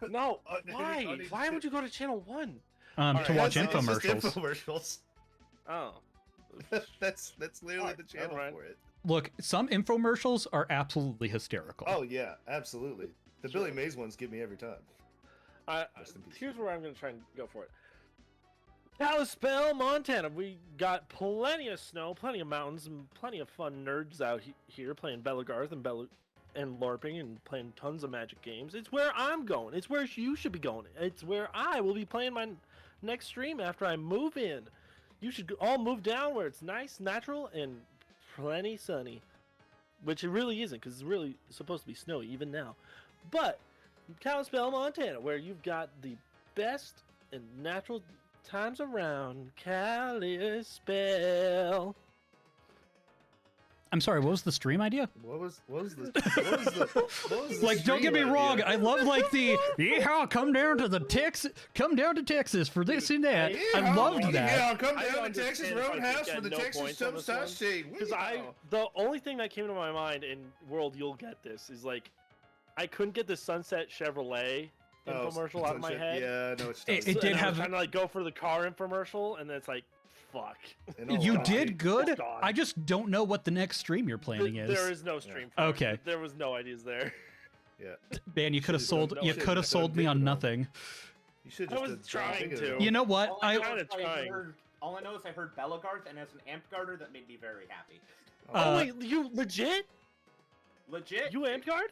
No, why? Why would you go to channel 1? To watch It's just infomercials. infomercials. Oh. that's literally the channel alright. for it. Look, some infomercials are absolutely hysterical. Oh yeah, absolutely. The Billy Mays ones get me every time. Rest in peace. Here's where I'm going to try and go for it. Kalispell, Montana. We got plenty of snow, plenty of mountains, and plenty of fun nerds out here playing Bellagarth and LARPing and playing tons of Magic games. It's where I'm going. It's where you should be going. It's where I will be playing my next stream after I move in. You should all move down where it's nice, natural, and plenty sunny. Which it really isn't, because it's really supposed to be snowy even now. But Kalispell, Montana, where you've got the best and natural times around. Kalispell. I'm sorry. What was the stream idea? What was the Like, don't get me stream wrong. idea? I love like the come down to Texas for this and that. I loved that. Yeah, come I down to understand Texas if I could Roadhouse get for the no Texas points on this one. Toast Shake. Because the only thing that came to my mind in World, you'll get this, is like, I couldn't get the Sunset Chevrolet infomercial out of my head. Yeah, no, It So- did and I have- was trying to like go for the car infomercial, and then it's like, fuck. You did good. It's gone. I just don't know what the next stream you're planning is. There is no stream. For Okay. it. There was no ideas there. Yeah. Man, you could have sold. no, You should've could have done sold me on digital. nothing. You should I just was did trying bigger to. though. You know what? All I know kinda is I trying. all I know is I heard Bellagarth, and as an amp guarder, that made me very happy. Oh wait, you legit? Legit. You amp guard?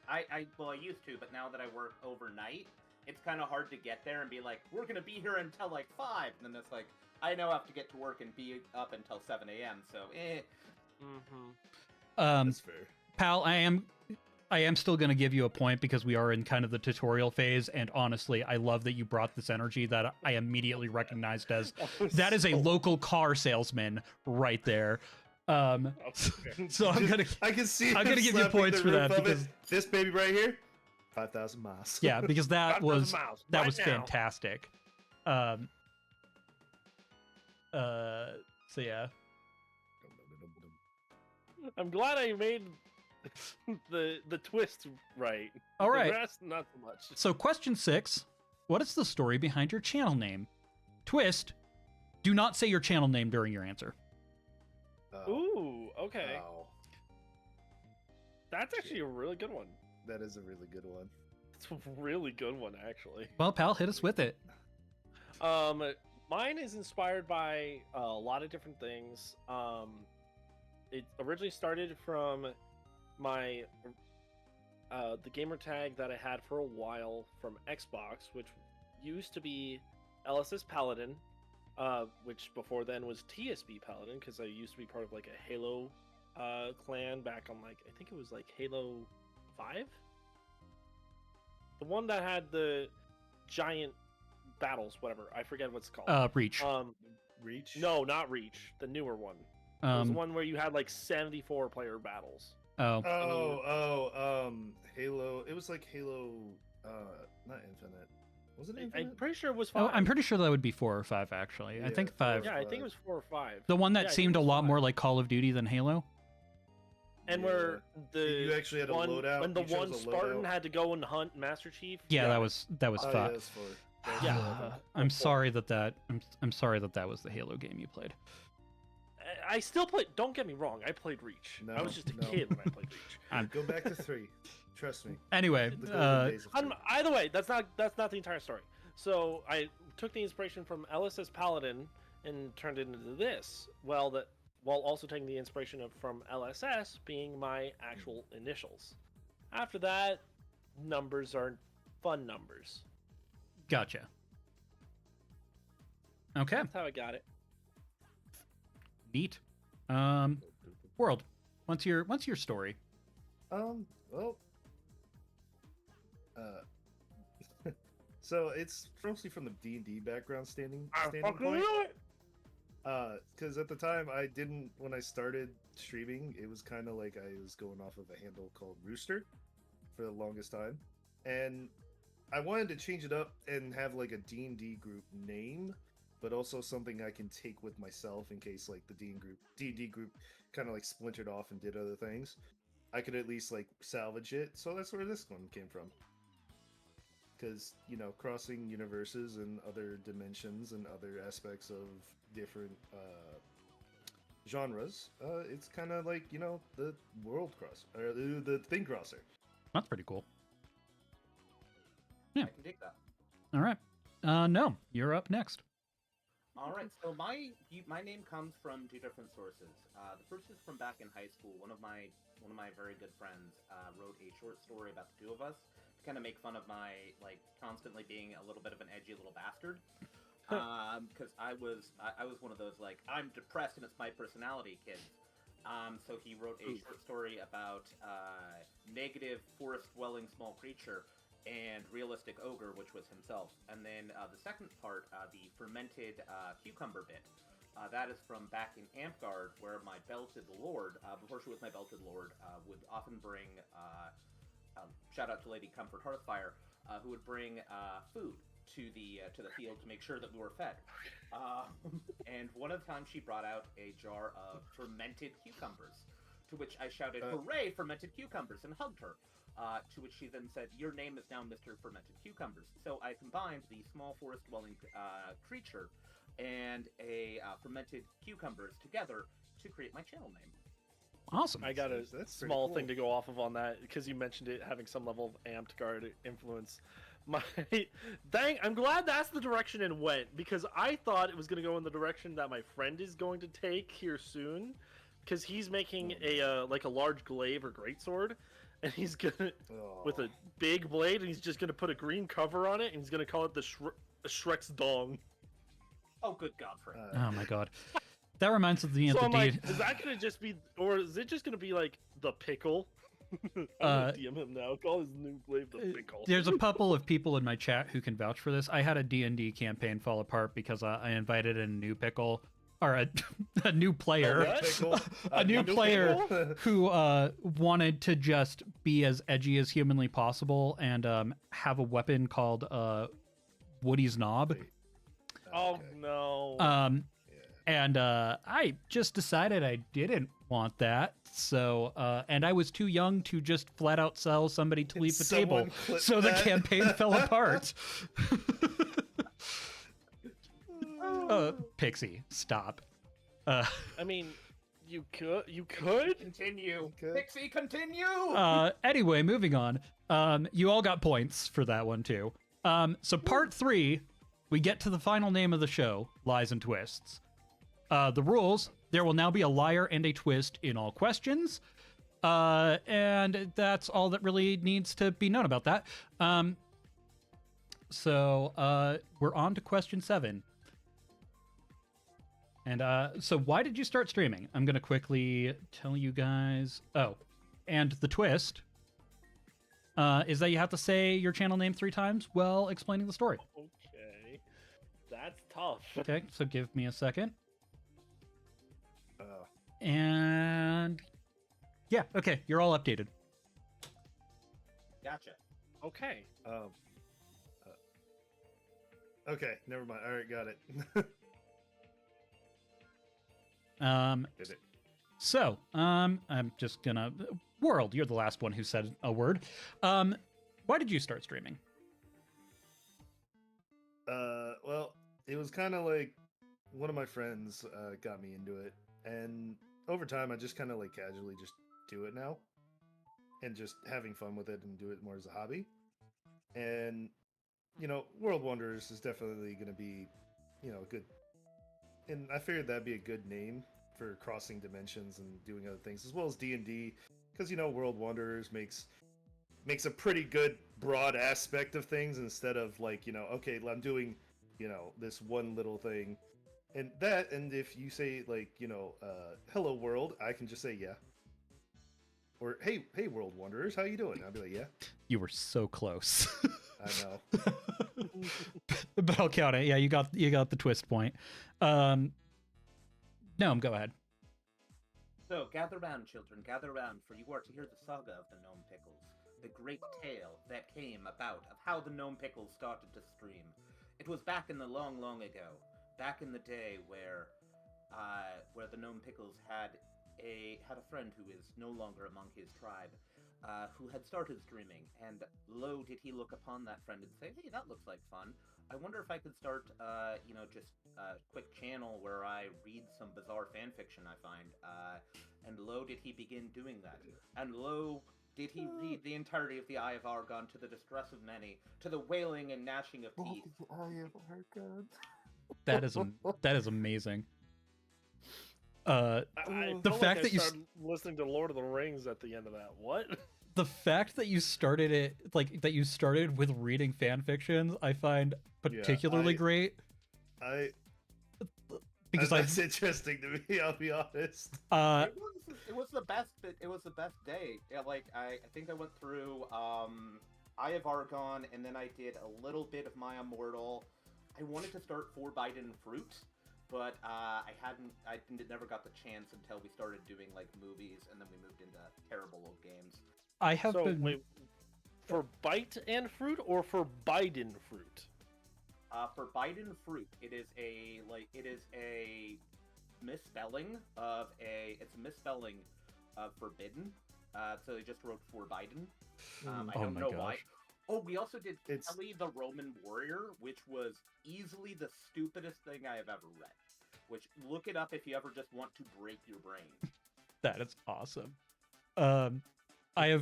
I used to, but now that I work overnight, it's kind of hard to get there and be like, we're gonna be here until like 5, and then it's like, I now have to get to work and be up until 7 a.m. So, Mm-hmm. That's fair. Pal, I am still going to give you a point because we are in kind of the tutorial phase, and honestly, I love that you brought this energy that I immediately recognized as that is a local car salesman right there. So I'm gonna I can see. I'm him gonna give you slapping points the for that roof of it. because This baby right here, 5,000 miles. yeah, because that 5,000 was miles, that right was now. fantastic. So yeah. I'm glad I made the twist right. All right. The rest, not so much. So question 6, what is the story behind your channel name? Twist, do not say your channel name during your answer. Ooh, okay. Oh, That's actually a really good one. that is a really good one. It's a really good one, actually. Well, pal, hit us with it. Mine is inspired by a lot of different things. It originally started from my the gamer tag that I had for a while from Xbox, which used to be LSS Paladin, which before then was TSB Paladin, because I used to be part of like a Halo clan back on like I think it was like Halo 5, the one that had the giant battles, whatever. I forget what's called. Reach. Reach. No, not Reach. The newer one. It was the Um, one where you had like 74 player battles. oh, Halo. It was like Halo. Not Infinite. Was it Infinite? I'm pretty sure it was oh, 5. I'm pretty sure that would be 4 or 5 actually. I Yeah, think 4 or 5. Yeah, I think it was 4 or 5. The one Yeah, I that think seemed it a was lot 5. more like Call of Duty than Halo. And Yeah. where the You actually had a one, loadout, when the you chose one a Spartan loadout. had to go and hunt Master Chief. Yeah, that was Oh, 5. yeah, that's 4. Yeah. I'm sorry that I'm sorry that was the Halo game you played. I still played. Don't get me wrong. I played Reach. I No, was just a no. kid when I played Reach. Go back to 3. Trust me. Anyway, The golden days of 3. Either way, that's not the entire story. So I took the inspiration from LSS Paladin and turned it into this. While also taking the inspiration from LSS being my actual initials. After that, numbers are fun numbers. gotcha. Okay, That's how I got it. neat. World, what's your story? Well, so it's mostly from the D&D background standing point. knew it. Because at the time when I started streaming, it was kind of like I was going off of a handle called Rooster for the longest time, and I wanted to change it up and have like a D&D group name, but also something I can take with myself in case like the D&D group kind of like splintered off and did other things. I could at least like salvage it, so that's where this one came from. Because, you know, crossing universes and other dimensions and other aspects of different genres, it's kind of like, you know, the world cross or the thing crosser. That's pretty cool. I can dig that. All right. No, you're up next. All right, so my name comes from 2 different sources. The first is from back in high school. One of my very good friends wrote a short story about the 2 of us to kind of make fun of my like constantly being a little bit of an edgy little bastard. Because I was one of those like I'm depressed and it's my personality kids. So he wrote a short story about negative forest dwelling small creature and realistic ogre, which was himself. And then the second part, the fermented cucumber bit, That is from back in Amtgard, where my belted lord, before she was my belted lord, would often bring. Shout out to Lady Comfort Hearthfire, who would bring food to the field to make sure that we were fed. And one of the times she brought out a jar of fermented cucumbers, to which I shouted, "Hooray, fermented cucumbers!" and hugged her. To which she then said, "Your name is now Mr. Fermented Cucumbers." So I combined the small forest-dwelling creature and a fermented cucumbers together to create my channel name. Awesome. I got a That's pretty small cool. thing to go off of on that because you mentioned it having some level of amped guard influence. I'm glad that's the direction it went, because I thought it was going to go in the direction that my friend is going to take here soon, because he's making a large glaive or greatsword, and he's gonna with a big blade, and he's just gonna put a green cover on it, and he's gonna call it the Shrek's Dong. Oh, good God, Frank. Oh my god. That reminds me of So the I'm like, is that gonna just be, or is it just gonna be like the pickle? I'm gonna DM him now. Call his new glaive the pickle. There's a couple of people in my chat who can vouch for this. I had a D&D campaign fall apart because I invited a new pickle, or a new player, a new player who wanted to just be as edgy as humanly possible and have a weapon called Woody's Knob. Oh no. And I just decided I didn't want that. So, and I was too young to just flat out sell somebody to leave the table. So the campaign fell apart. Pixie, stop. I mean, you could. Continue. Okay. Pixie, continue! Anyway, moving on. You all got points for that one too. So part 3, we get to the final name of the show, Lies and Twists. The rules: there will now be a liar and a twist in all questions. And that's all that really needs to be known about that. So we're on to question 7. And so why did you start streaming? I'm going to quickly tell you guys. Oh, and the twist is that you have to say your channel name 3 times while explaining the story. Okay. That's tough. Okay, so give me a second. And yeah, okay, you're all updated. Gotcha. Okay. Okay, never mind. All right, got it. Did it. So, I'm just gonna... World, you're the last one who said a word. Why did you start streaming? Well, it was kind of like one of my friends got me into it, and over time, I just kind of like casually just do it now, and just having fun with it and do it more as a hobby. And World Wonders is definitely going to be, good. And I figured that'd be a good name for crossing dimensions and doing other things, as well as D&D, because World Wonders makes a pretty good broad aspect of things instead of like, okay, I'm doing, this one little thing. And if you say like, hello world, I can just say yeah. Or hey World Wanderers, how you doing? I'll be like, yeah. You were so close. I know. But I'll count it. Yeah, you got the twist point. No, go ahead. So, gather round, children, gather round, for you are to hear the saga of the Gnome Pickles, the great tale that came about of how the Gnome Pickles started to stream. It was back in the long, long ago, back in the day where the Gnome Pickles had a friend who is no longer among his tribe, who had started streaming, and lo, did he look upon that friend and say, "Hey, that looks like fun. I wonder if I could start, just a quick channel where I read some bizarre fan fiction I find." And lo, did he begin doing that. And lo, did he read the entirety of the Eye of Argon to the distress of many, to the wailing and gnashing of teeth. That is amazing. I The felt fact like that you started listening to Lord of the Rings at the end of that. What? The fact that you started it, like that you started with reading fan fictions, I find particularly great. Because that's interesting to me. I'll be honest. It was the best. It was the best day. Yeah, like I think I went through Eye of Argon, and then I did a little bit of My Immortal. I wanted to start Forbidden Fruit, but never got the chance until we started doing like movies, and then we moved into terrible old games. I have So been. wait, for bite and fruit or for Biden fruit? For Biden fruit, it is a misspelling of forbidden. So they just wrote for Biden. I Oh don't my know gosh. why. Oh, we also did It's- Kelly the Roman Warrior, which was easily the stupidest thing I have ever read. Which, look it up if you ever just want to break your brain. That is awesome. I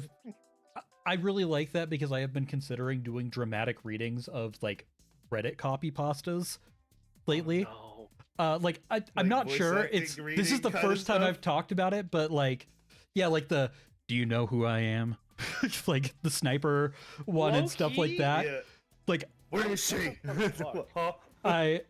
really like that because I have been considering doing dramatic readings of like Reddit copy pastas lately. Oh, I'm Like not voice sure. acting, This is reading the kind of first time stuff? I've talked about it, but like, yeah, like the "Do you know who I am?" like the sniper one and stuff like Low-key? that. Yeah. Like Where is she? Fuck. Huh? I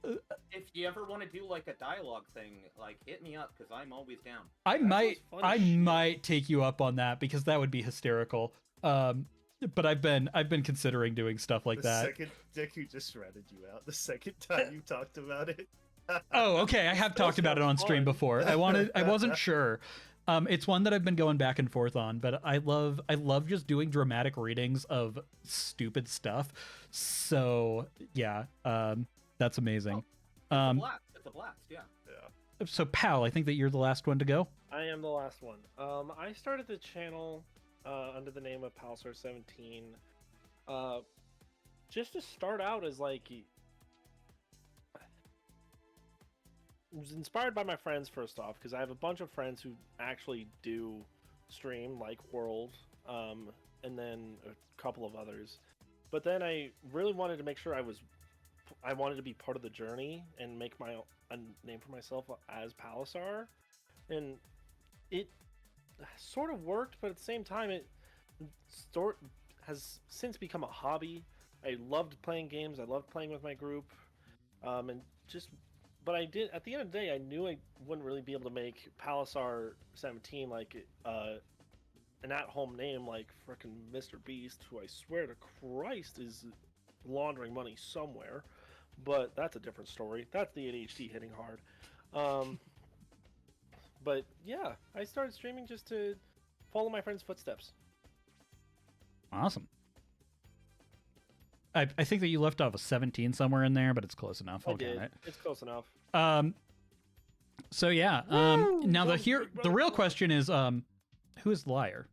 If you ever want to do like a dialogue thing, like hit me up because I'm always down. That sounds fun as shit. might take you up on that because that would be hysterical. But I've been considering doing stuff like The that. second Deku just ratted you out. The second time you talked about it. Oh, okay. I have talked about it on stream fun. before. I wasn't sure. It's one that I've been going back and forth on, but I love just doing dramatic readings of stupid stuff. So yeah, that's amazing. It's a blast. It's a blast. Yeah. So Pal, I think that you're the last one to go. I am the last one. I started the channel under the name of Palsar17, just to start out as like. It was inspired by my friends first off, because I have a bunch of friends who actually do stream, like World, and then a couple of others. But then I really wanted to make sure I wanted to be part of the journey and make a name for myself as Palisar, and it sort of worked, but at the same time, it has since become a hobby. I loved playing games. I loved playing with my group, and just. But I did. At the end of the day, I knew I wouldn't really be able to make Palisar 17 like an at-home name like frickin' Mr. Beast, who I swear to Christ is laundering money somewhere. But that's a different story. That's the ADHD hitting hard. But yeah, I started streaming just to follow my friend's footsteps. Awesome. I think that you left off a 17 somewhere in there, but it's close enough. I I'll did. count it. It's close enough. So yeah. Woo! Now Don't the Big Brother real Club. question is who is the liar?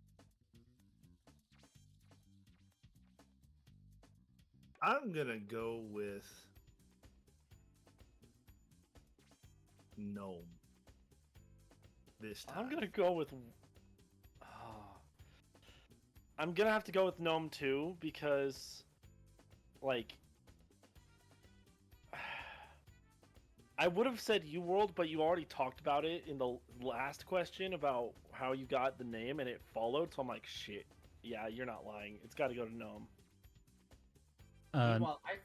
I'm gonna go with Gnome. This time. I'm gonna go with. I'm gonna have to go with Gnome too because, like, I would have said U World, but you already talked about it in the last question about how you got the name and it followed. So I'm like, shit. Yeah, you're not lying. It's got to go to Gnome. Meanwhile, I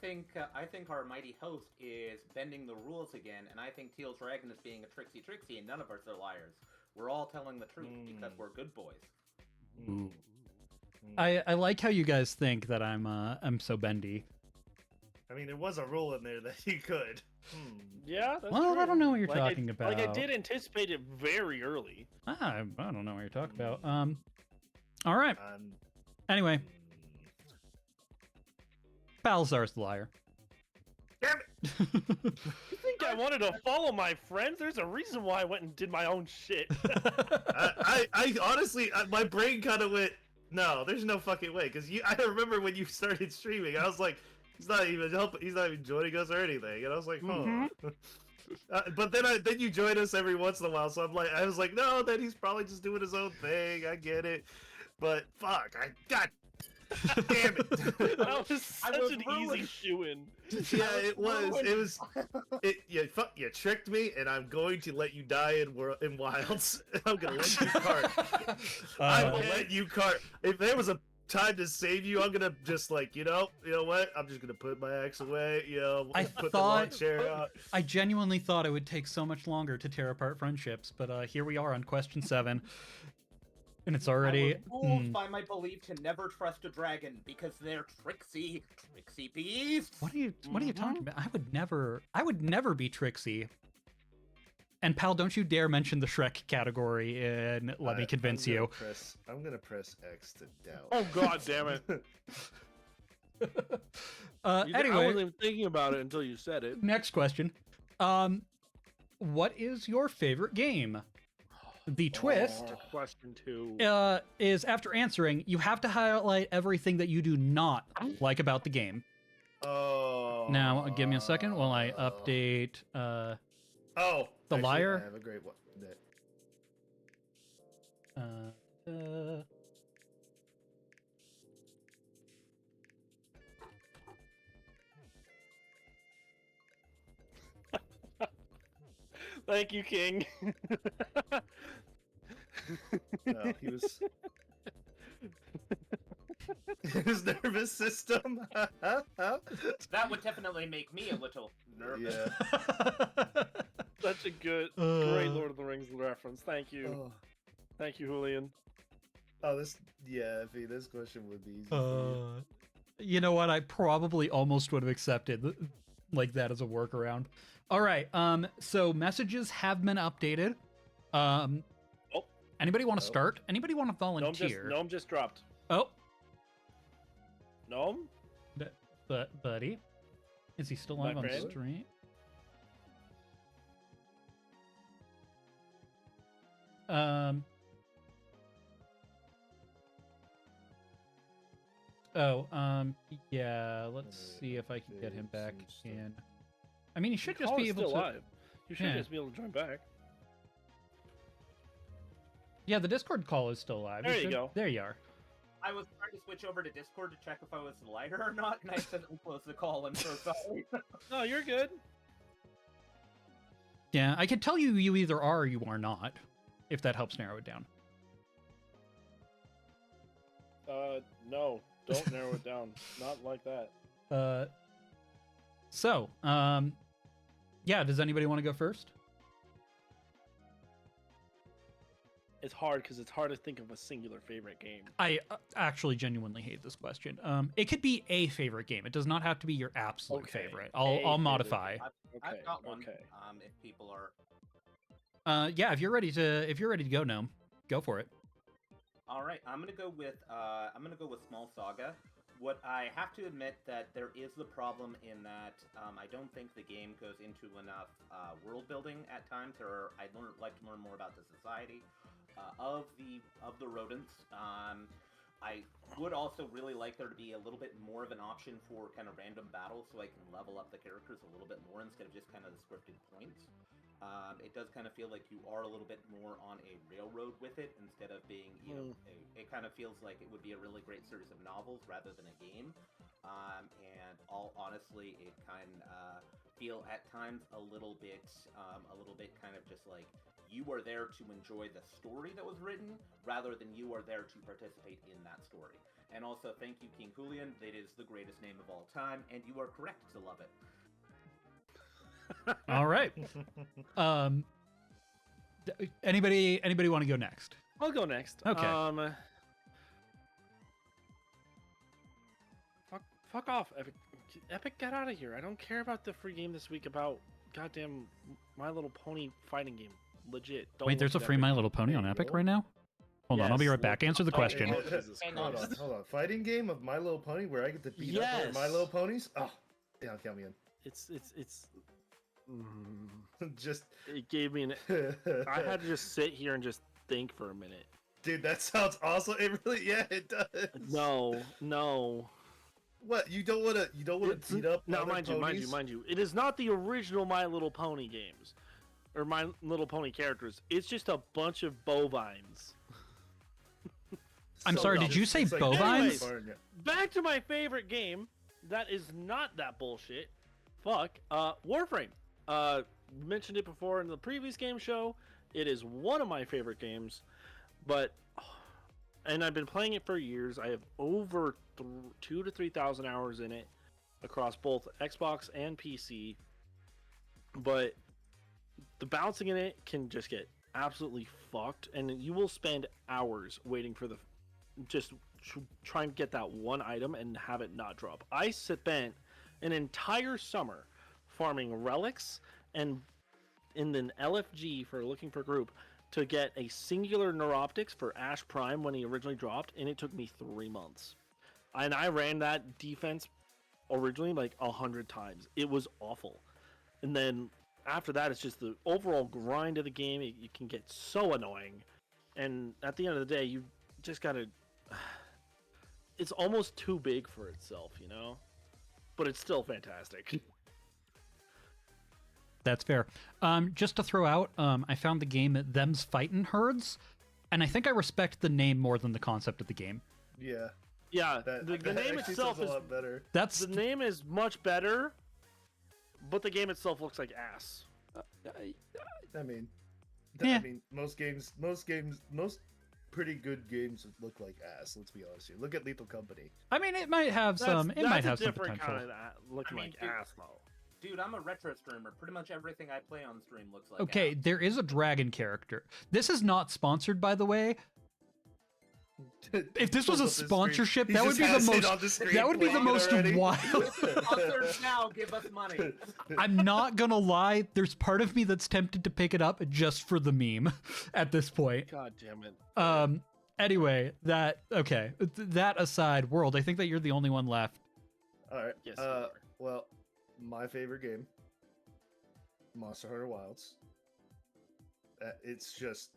think our mighty host is bending the rules again, and I think Teal Dragon is being a Trixie, and none of us are liars. We're all telling the truth because we're good boys. Ooh. I like how you guys think that I'm so bendy. I mean, there was a rule in there that you could. Yeah, that's Well, true. I don't know what you're Like talking Like about. I did anticipate it very early. I don't know what you're talking about. All right. Um, Anyway, Palisar's the liar. damn it! You think I wanted to follow my friends? There's a reason why I went and did my own shit. I honestly, my brain kind of went, no, there's no fucking way. Because I remember when you started streaming, I was like, he's not even helping, he's not even joining us or anything. And I was like, oh. But then you join us every once in a while, so I was like, no, then he's probably just doing his own thing. I get it. But fuck, God damn it. That was such was an really- easy shoe-in. Yeah, it was. You tricked me, and I'm going to let you die in wilds. I'm gonna let you cart. I will let you cart. If there was a time to save you, I'm gonna just like you know what? I'm just gonna put my axe away. I put the lawn thought- chair out. I genuinely thought it would take so much longer to tear apart friendships, but here we are on question 7, and it's already. I was fooled by my belief to never trust a dragon because they're tricksy beasts. What are you talking about? I would never be Trixie. And pal, don't you dare mention the Shrek category and let me convince you. I'm gonna press X to doubt. Oh god damn it! I Anyway, wasn't even thinking about it until you said it. next question. What is your favorite game? The twist Question 2. is after answering, you have to highlight everything that you do not like about the game. Oh. Now, give me a second while I update. The actually, liar. I have a great one. Thank you, King. No, he was. His nervous system. That would definitely make me a little nervous. Yeah. Such a good, great Lord of the Rings reference. Thank you. Thank you, Julian. Oh, this question would be easy. For You know what? I probably almost would have accepted like that as a workaround. All right. So messages have been updated. Anybody want to start? Anybody want to volunteer? Gnome just dropped. Oh. Gnome? But buddy, is he still live on friend? stream? Yeah, let's see if I can get him back in. I mean, he should just be able to. Live. You should just be able to join back. Yeah, the Discord call is still live. There you go. There you are. I was trying to switch over to Discord to check if I was the lighter or not, and I accidentally closed the call. I'm so sorry. No, you're good. Yeah, I can tell you either are or you are not, if that helps narrow it down. No, don't narrow it down. Not like that. Yeah, does anybody want to go first? It's hard because it's hard to think of a singular favorite game. I actually genuinely hate this question. It could be a favorite game. It does not have to be your absolute favorite. I'll modify. I've got one. Okay. If people are. Yeah, if you're ready to go, Gnome, go for it. All right, I'm gonna go with Small Saga. What I have to admit that there is the problem in that I don't think the game goes into enough world building at times, or I'd like to learn more about the society of the rodents. I would also really like there to be a little bit more of an option for kind of random battles, so I can level up the characters a little bit more instead of just kind of the scripted points. It does kind of feel like you are a little bit more on a railroad with it instead of being, it kind of feels like it would be a really great series of novels rather than a game. And all honestly, it kind of feel at times a little bit kind of just like you are there to enjoy the story that was written rather than you are there to participate in that story. And also, thank you, King Julian. It is the greatest name of all time, and you are correct to love it. All right. Anybody want to go next? I'll go next. Okay. Fuck off, Epic. Epic, get out of here. I don't care about the free game this week about goddamn My Little Pony fighting game. Legit. Don't Wait, there's a free My Little Pony on Epic right now? Hold on, I'll be right back. Answer the question. Hold on. Fighting game of My Little Pony where I get to beat up My Little Ponies? Oh, yeah, count me in. It's just it gave me an I had to just sit here and just think for a minute. Dude, that sounds awesome. It really, yeah, it does. No. What, you don't want to beat up now, mind you, it is not the original My Little Pony games or My Little Pony characters. It's just a bunch of bovines. I'm sorry, did you say bovines? Anyways, back to my favorite game that is not that bullshit. Fuck. Warframe. Mentioned it before in the previous game show. It is one of my favorite games, and I've been playing it for years. I have over 2,000 to 3,000 hours in it across both Xbox and PC. But the bouncing in it can just get absolutely fucked, and you will spend hours waiting for just trying to get that one item and have it not drop. I spent an entire summer farming relics and in an LFG for looking for group to get a singular Neuroptics for Ash Prime when he originally dropped, and it took me 3 months. And I ran that defense originally like 100 times. It was awful. And then after that, it's just the overall grind of the game. It can get so annoying. And at the end of the day, you just gotta... It's almost too big for itself, you know? But it's still fantastic. That's fair. Just to throw out, I found the game Them's Fightin' Herds, and I think I respect the name more than the concept of the game. Yeah. Yeah, That, the that name actually itself sounds is... a lot better. That's The name is much better, but the game itself looks like ass. I mean, Yeah. I mean, most pretty good games look like ass. Let's be honest here. Look at Lethal Company. I mean, it might have some. It might have some potential. Kind of looking I mean, like dude, ass though. Dude, I'm a retro streamer. Pretty much everything I play on stream looks like Okay, ass. there is a dragon character. This is not sponsored, by the way. If this was a sponsorship, that would be the most. That would be the most wild. Sponsors now, give us money. I'm not gonna lie. There's part of me that's tempted to pick it up just for the meme at this point. God damn it. Anyway, that aside, World, I think that you're the only one left. All right. Yes, you are. Well, my favorite game, Monster Hunter Wilds. It's just,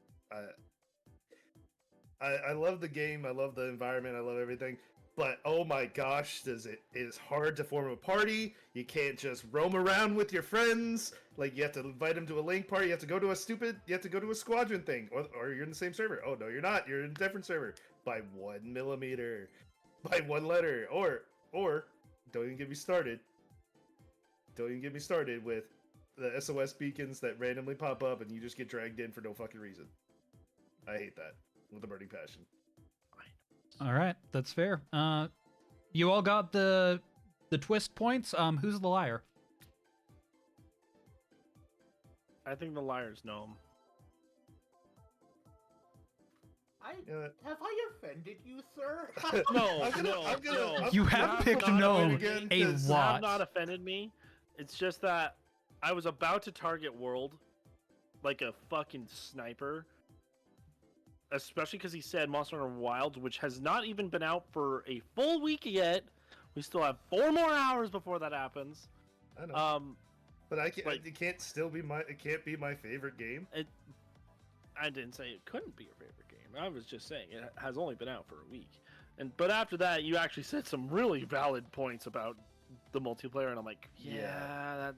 I love the game. I love the environment. I love everything. But oh my gosh, it is hard to form a party. You can't just roam around with your friends. Like, you have to invite them to a link party. You have to go to a squadron thing, or you're in the same server. Oh no, you're not. You're in a different server by 1 millimeter, by 1 letter, or don't even get me started. Don't even get me started with the SOS beacons that randomly pop up and you just get dragged in for no fucking reason. I hate that with a burning passion. All right, that's fair. You all got the twist points. Who's the liar? I think the liar's Gnome. Have I offended you, sir? No, You have picked Gnome a Have lot. not offended me. It's just that I was about to target World like a fucking sniper. Especially because he said Monster Hunter Wilds, which has not even been out for a full week yet. We still have 4 more hours before that happens. I know. But I can't. like- It can't still be my. It can't be my favorite game. I didn't say it couldn't be your favorite game. I was just saying it has only been out for a week. But after that, you actually said some really valid points about the multiplayer, and I'm like, that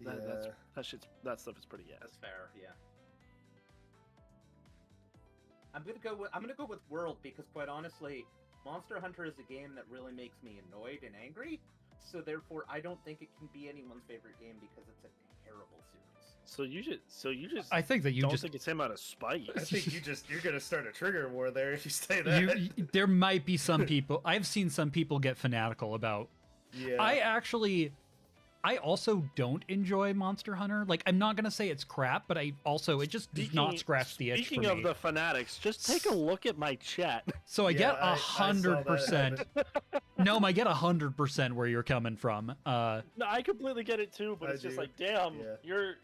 stuff is pretty yes. That's fair, yeah. I'm gonna go with World because, quite honestly, Monster Hunter is a game that really makes me annoyed and angry. So therefore, I don't think it can be anyone's favorite game because it's a terrible series. So you just. I think that you don't just think it's him out of spite. I think you're gonna start a trigger war there if you say that. there might be some people. I've seen some people get fanatical about. Yeah. I also don't enjoy Monster Hunter. Like, I'm not gonna say it's crap, but it just does not scratch the itch for me. Speaking of the fanatics, just take a look at my chat. So I Yeah, get I saw that 100%. No, I get 100% where you're coming from. No, I completely get it too, but I it's just do. like, damn, Yeah.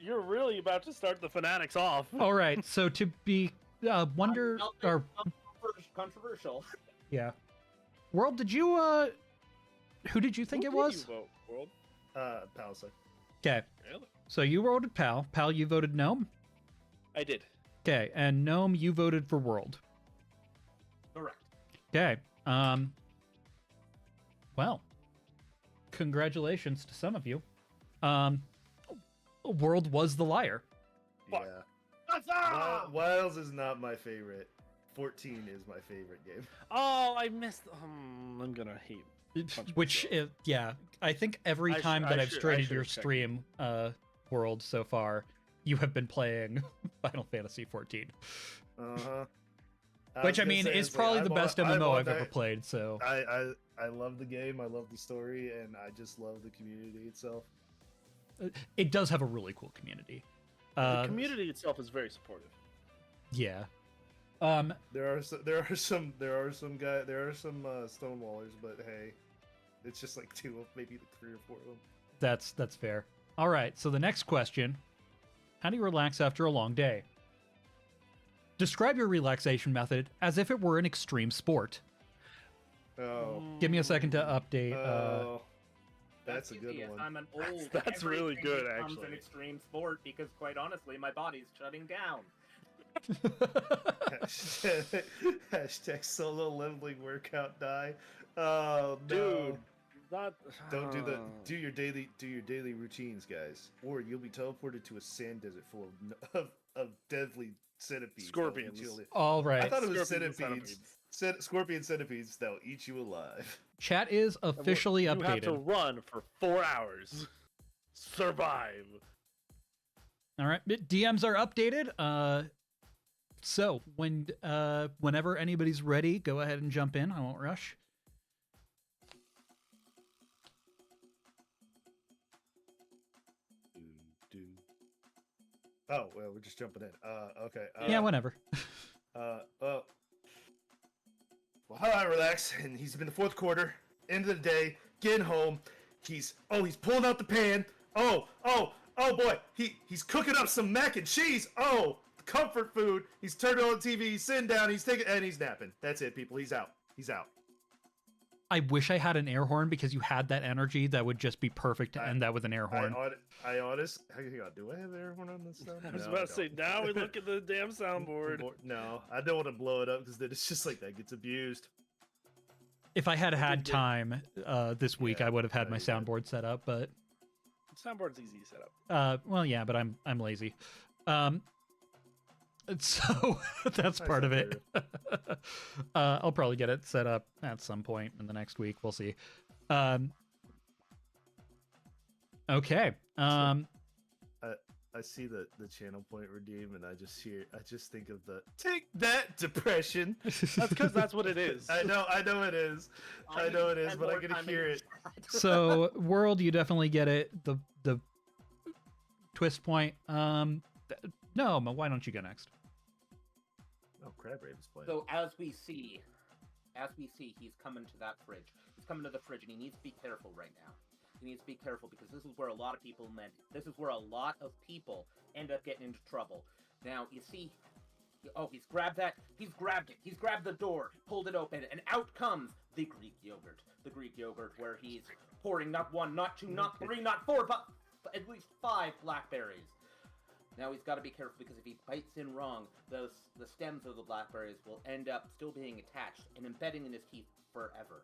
you're really about to start the fanatics off. All right, so to be wonder or Controversial. yeah, World, did you who did you think Who it did was? you vote, World? Palisa. Okay, Really? so you voted Pal. Pal, you voted Gnome. I did. Okay, and Gnome, you voted for World. Correct. Okay. Well, congratulations to some of you. World was the liar. Yeah. Wilds is not my favorite. 14 is my favorite game. Oh, I missed. I'm gonna hate. Which, yeah, I think every I time that I've should strained your have checked. stream, World, so far, you have been playing Final Fantasy 14. Uh-huh. Which, I mean, is probably the best MMO I've ever played, so... I love the game, I love the story, and I just love the community itself. It does have a really cool community. The community itself is very supportive. Yeah. There are some stonewallers, but hey, it's just like 2 of maybe 3 or 4 of them. That's fair. All right, so the next question How do you relax after a long day? Describe your relaxation method as if it were an extreme sport. Oh, Give me a second to update. oh, that's a good easy, as one. I'm an old. That's really everything good, becomes an actually. extreme sport because, quite honestly, my body's shutting down. Hashtag solo leveling workout die. Oh no. Dude, not. Don't do your daily routines, guys, or you'll be teleported to a sand desert full of deadly centipedes. that'll eat Scorpions. you alive. All right. I thought it was Scorpions and centipedes. Scorpion centipedes that'll eat you alive. Chat is officially You have updated. to run for 4 hours. Survive. All right, DMs are updated. So whenever anybody's ready, go ahead and jump in. I won't rush. Oh well, we're just jumping in. Okay. Yeah, whenever. Well, hi, relax. And he's been the fourth quarter. End of the day, getting home. He's pulling out the pan. Oh boy, he's cooking up some mac and cheese. Oh, comfort food. He's turning on the TV. He's sitting down. He's napping. That's it, people. He's out. I wish I had an air horn because you had that energy that would just be perfect to end that with an air horn. Hang on, do I have air horn on this stuff? I was No, about to I say, don't. now we look at the damn soundboard. No, I don't want to blow it up because then it's just like that gets abused. If I had time this week, Yeah, I would have had my you did. soundboard set up, but Soundboard's easy to set up. well, yeah, but I'm lazy. So that's Nice part of idea. it. I'll probably get it set up at some point in the next week. We'll see. Okay. I see the channel point redeem, and I just think of the take that depression. That's because that's what it is. I know it is. I know it is, but I can hear it. So world, you definitely get it. The twist point. No, why don't you go next? Oh, Crab Rave is playing. So as we see, he's coming to that fridge. He's coming to the fridge, and he needs to be careful right now. He needs to be careful because this is where a lot of people end up getting into trouble. Now you see, he's grabbed it. He's grabbed the door, pulled it open, and out comes the Greek yogurt. The Greek yogurt, where he's pouring not one, not two, not three, not four, but at least 5 blackberries. Now he's got to be careful because if he bites in wrong, the stems of the blackberries will end up still being attached and embedding in his teeth forever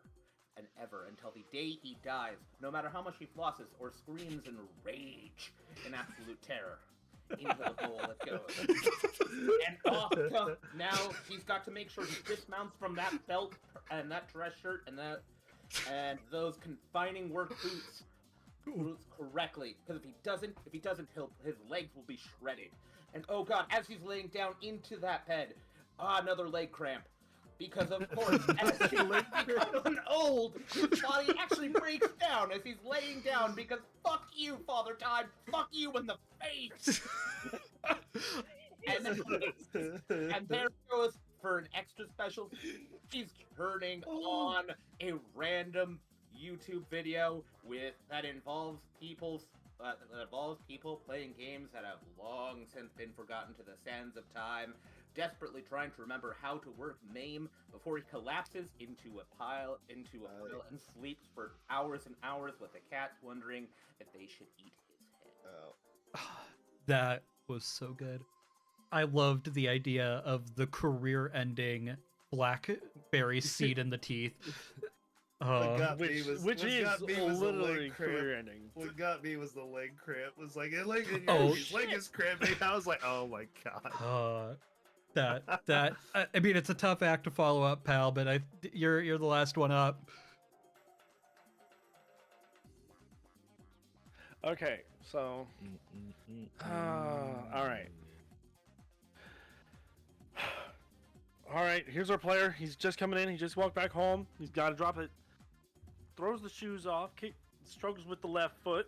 and ever until the day he dies, no matter how much he flosses or screams in rage in absolute terror. Into the bowl it goes. And off comes. Now he's got to make sure he dismounts from that belt and that dress shirt and those confining work boots correctly, because if he doesn't, his legs will be shredded. And oh god, as he's laying down into that bed, another leg cramp. Because of course, as he becomes old, his body actually breaks down as he's laying down because fuck you, Father Time, fuck you in the face. and there goes for an extra special. She's turning on a random YouTube video that involves people playing games that have long since been forgotten to the sands of time, desperately trying to remember how to work MAME before he collapses into a pile and sleeps for hours and hours with the cats wondering if they should eat his head. That was so good. I loved the idea of the career-ending blackberry seed in the teeth. Which is literally career ending. What got me was the leg cramp. Was like his leg is cramping. I was like, oh my god. I mean, it's a tough act to follow up, pal. But you're the last one up. Okay, so all right. All right, here's our player. He's just coming in. He just walked back home. He's got to drop it. Throws the shoes off. Struggles with the left foot.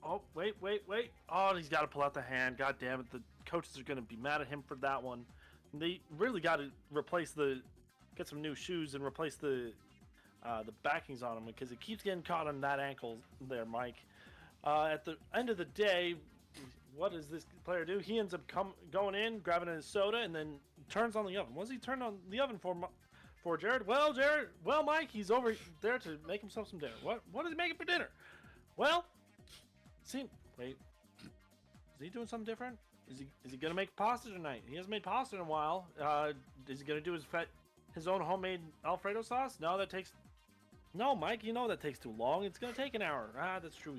Oh, wait. Oh, he's got to pull out the hand. God damn it. The coaches are going to be mad at him for that one. They really got to get some new shoes and replace the backings on him because it keeps getting caught on that ankle there, Mike. At the end of the day, what does this player do? He ends up going in, grabbing his soda, and then turns on the oven. What does he turn on the oven for Jared? Well, Mike, he's over there to make himself some dinner. What is he making for dinner? Well, wait, is he doing something different? Is he gonna make pasta tonight? He hasn't made pasta in a while. Is he gonna do his own homemade Alfredo sauce? No, Mike, you know that takes too long. It's gonna take an hour. That's true.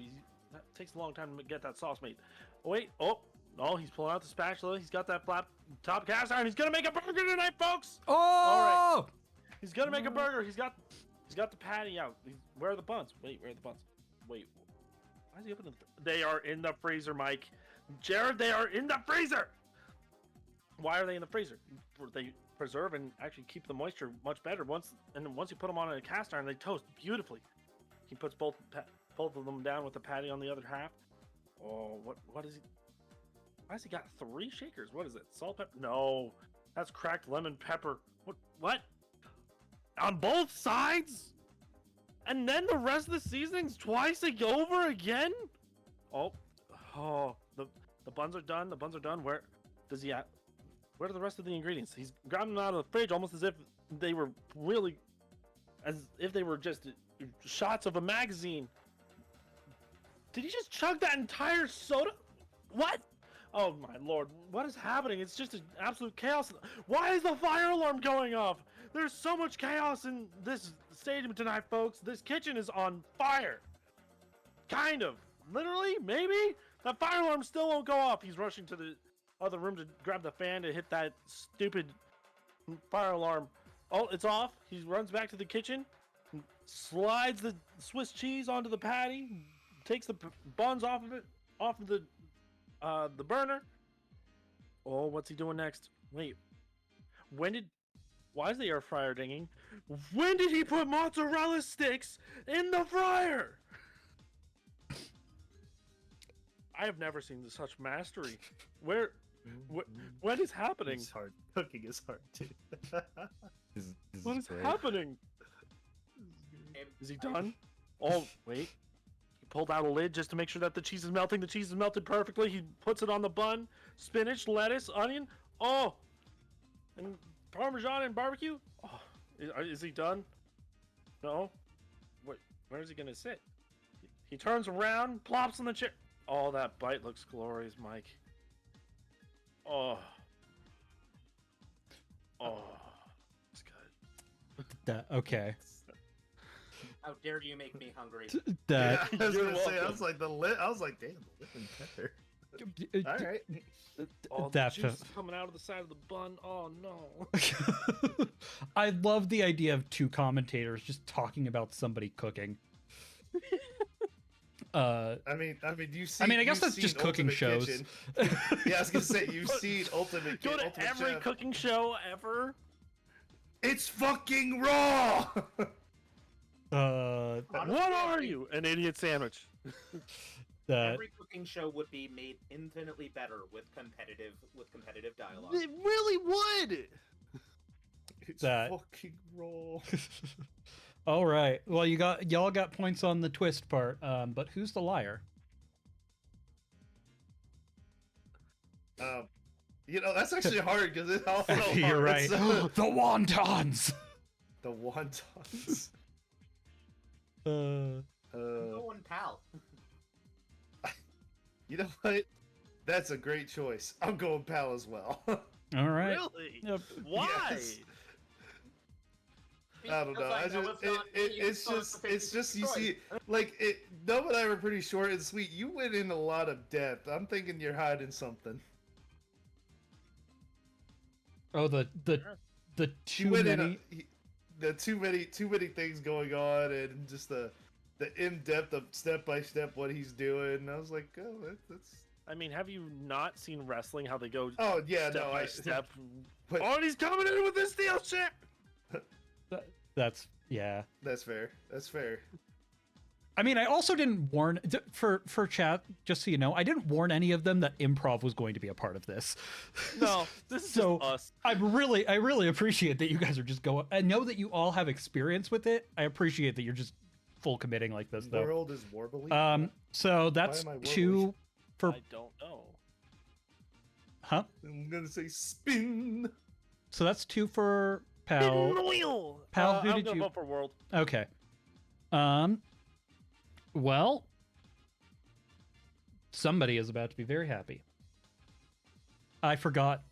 That takes a long time to get that sauce made. Wait, no, he's pulling out the spatula. He's got that flat top cast iron. He's gonna make a burger tonight, folks. Oh! All right. He's gonna make a burger. He's got the patty out. Where are the buns? Wait, where are the buns? Wait, why is he opening they are in the freezer, Mike. Jared, they are in the freezer. Why are they in the freezer? They preserve and actually keep the moisture much better. Once you put them on a cast iron, they toast beautifully. He puts both of them down with the patty on the other half. Oh, what is he? Why has he got 3 shakers? What is it? Salt, pepper? No, that's cracked lemon pepper. What? On both sides? And then the rest of the seasonings twice over again? Oh, the buns are done. The buns are done. Where does he at? Where are the rest of the ingredients? He's grabbing them out of the fridge almost as if they were just shots of a magazine. Did he just chug that entire soda? What? Oh my lord, what is happening? It's just an absolute chaos. Why is the fire alarm going off? There's so much chaos in this stadium tonight, folks. This kitchen is on fire. Kind of. Literally, maybe? That fire alarm still won't go off. He's rushing to the other room to grab the fan to hit that stupid fire alarm. Oh, it's off. He runs back to the kitchen, slides the Swiss cheese onto the patty, takes the buns off of the burner. Oh, what's he doing next? Wait, why is the air fryer dinging? When did he put mozzarella sticks in the fryer? I have never seen such mastery. What is happening? It's hard. Cooking is hard too. What is happening? Is he done? Oh, wait. He pulled out a lid just to make sure that the cheese is melting. The cheese is melted perfectly. He puts it on the bun. Spinach, lettuce, onion. Oh! And Parmesan and barbecue? Oh, is he done? No? Wait, where is he going to sit? He turns around, plops on the chair. Oh, that bite looks glorious, Mike. Oh. It's good. Okay. How dare you make me hungry? That Yeah, I was You're gonna say, I welcome. was like damn, the lemon pepper. All right. Oh, the that juice is coming out of the side of the bun. Oh, no. I love the idea of 2 commentators just talking about somebody cooking. I mean, you see. I guess that's just cooking shows. Kitchen. Yeah, I was gonna say you've seen Ultimate. Go to Ultimate every Chef. cooking show ever. It's fucking raw. What are you? An idiot sandwich. That Every cooking show would be made infinitely better with competitive dialogue. It really would. It's That- fucking raw. all right. Well, y'all got points on the twist part. But who's the liar? That's actually hard because it's also hard. You're right. So- The wontons. the wontons. Go on, pal. You know what? That's a great choice. I'm going pal as well. All right. Really? Yep. Why? Yes. I don't know. It's just you see, like Dove and I were pretty short and sweet. You went in a lot of depth. I'm thinking you're hiding something. Oh, the You too went many. the too many things going on and just the in depth of step by step what he's doing. And I was like, oh, that's. I mean, have you not seen wrestling? How they go Oh yeah, step no, by step. But- Oh, and he's coming in with this steel shit. That's yeah. That's fair. That's fair. I mean, I also didn't warn for chat. Just so you know, I didn't warn any of them that improv was going to be a part of this. No, this is So, just us. I really appreciate that you guys are just going. I know that you all have experience with it. I appreciate that you're just full committing like this, though. World is warbly. So that's am I warbly? 2 for I don't know. Huh? I'm gonna say spin. So that's 2 for Pal. Spin the wheel. Pal, who I'm did gonna you? vote for World. Okay. Well, somebody is about to be very happy. I forgot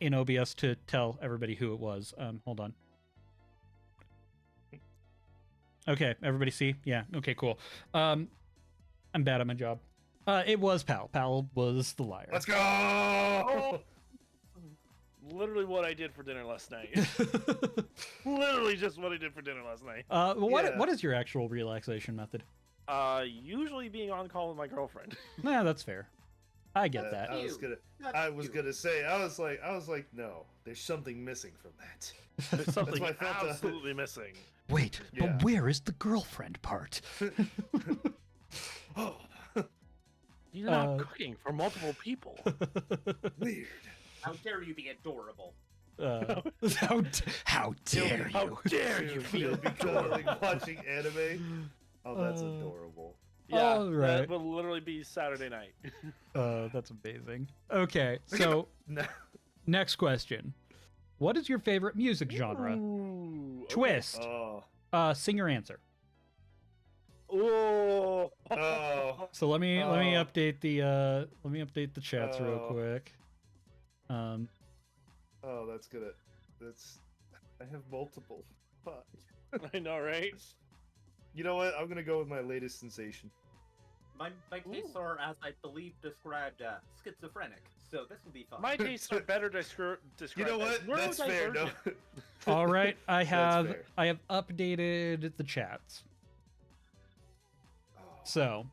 in OBS to tell everybody who it was. Hold on. Okay, everybody see? Yeah. Okay, cool. I'm bad at my job. It was Pal. Pal was the liar. Let's go. Oh! Literally what I did for dinner last night. Literally just what I did for dinner last night. Well, Yeah. what is your actual relaxation method? Usually being on call with my girlfriend. Nah, that's fair. I get that. I was Ew. That's cute. gonna say. I was like, no. There's something missing from that. There's something why I felt that- absolutely missing. Wait, Yeah. but where is the girlfriend part? Oh, You're not cooking for multiple people. weird. How dare you be adorable? How dare you? How dare you be You'll be adorable? cuddling watching anime. Oh, that's adorable. Yeah, All right. that will literally be Saturday night. That's amazing. Okay, so No. next question. What is your favorite music genre? Ooh, okay. Twist. Sing your answer. Oh. Oh. So let me Oh. update the chats real Oh. quick. Oh, that's good. I have multiple. Fuck. I know, right? You know what? I'm gonna go with my latest sensation. My tastes are, as I believe, described schizophrenic. So this will be fun. My tastes are better described. You know what? That's fair. No. All right, I have fair. updated the chats. Oh. So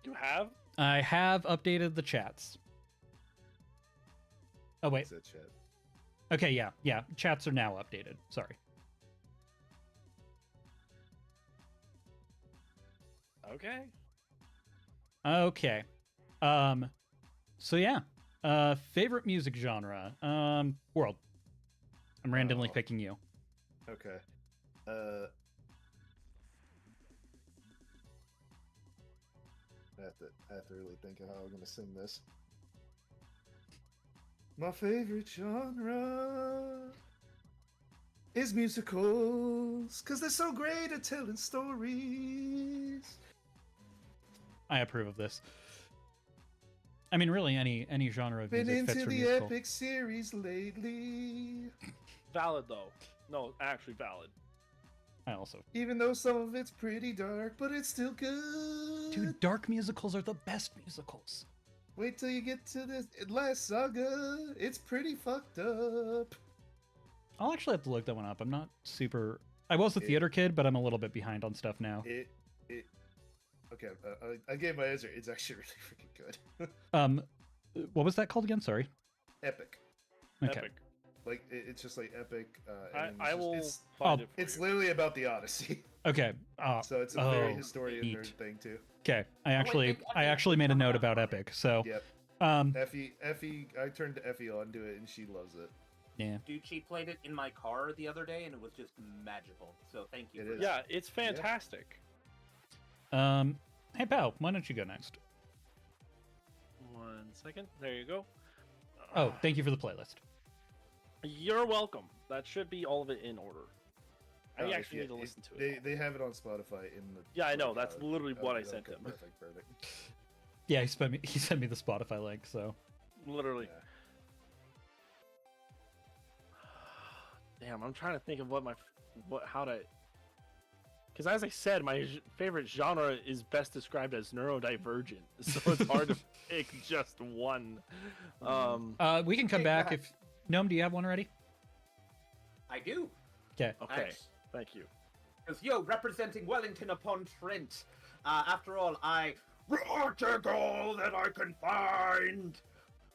You have? I have updated the chats. Oh wait. What's that chat? Okay, yeah. Chats are now updated. Sorry. Okay. Okay. So yeah. Favorite music genre. World. I'm randomly Oh. picking you. Okay. I have to really think of how I'm gonna sing this. My favorite genre is musicals, cause they're so great at telling stories. I approve of this. I mean, really, any genre of Been music fits into for the musical. epic series lately. Valid though. No, actually valid. I also, Even though some of it's pretty dark, but it's still good. dude, dark musicals are the best musicals. Wait till you get to this last saga. It's pretty fucked up. I'll actually have to look that one up. I'm not super. I was a It- theater kid, but I'm a little bit behind on stuff now. Okay, I gave my answer. It's actually really freaking good. What was that called again? Sorry. Epic. Okay. Epic. Like it's just like epic. And I will It's, find it for it's you. literally about the Odyssey, Okay. so it's a very Oh, historian neat. nerd thing too. Okay. I actually Effie made a talked note about about it. Epic. So, Yep. um, Effie, I turned Effie onto it and she loves it. yeah. Dude, she played it in my car the other day, and it was just magical. So thank you. It for is. that. Yeah, it's fantastic. Hey, pal, why don't you go next? 1 second. There you go. Oh, thank you for the playlist. You're welcome. That should be all of it in order. I If actually you- need to if- listen to it. They have it on Spotify in the. Yeah, I know, that's literally what I sent okay, him. Perfect. Yeah, he sent me the Spotify link. So, Literally. Yeah. Damn, I'm trying to think of how to. Because as I said, my favorite genre is best described as neurodivergent, so it's hard to pick just one. we can come Hey, back go if. Gnome, do you have one already? I do. Okay. Okay, thank you. Because, yo, representing Wellington upon Trent. After all, I take all that I can find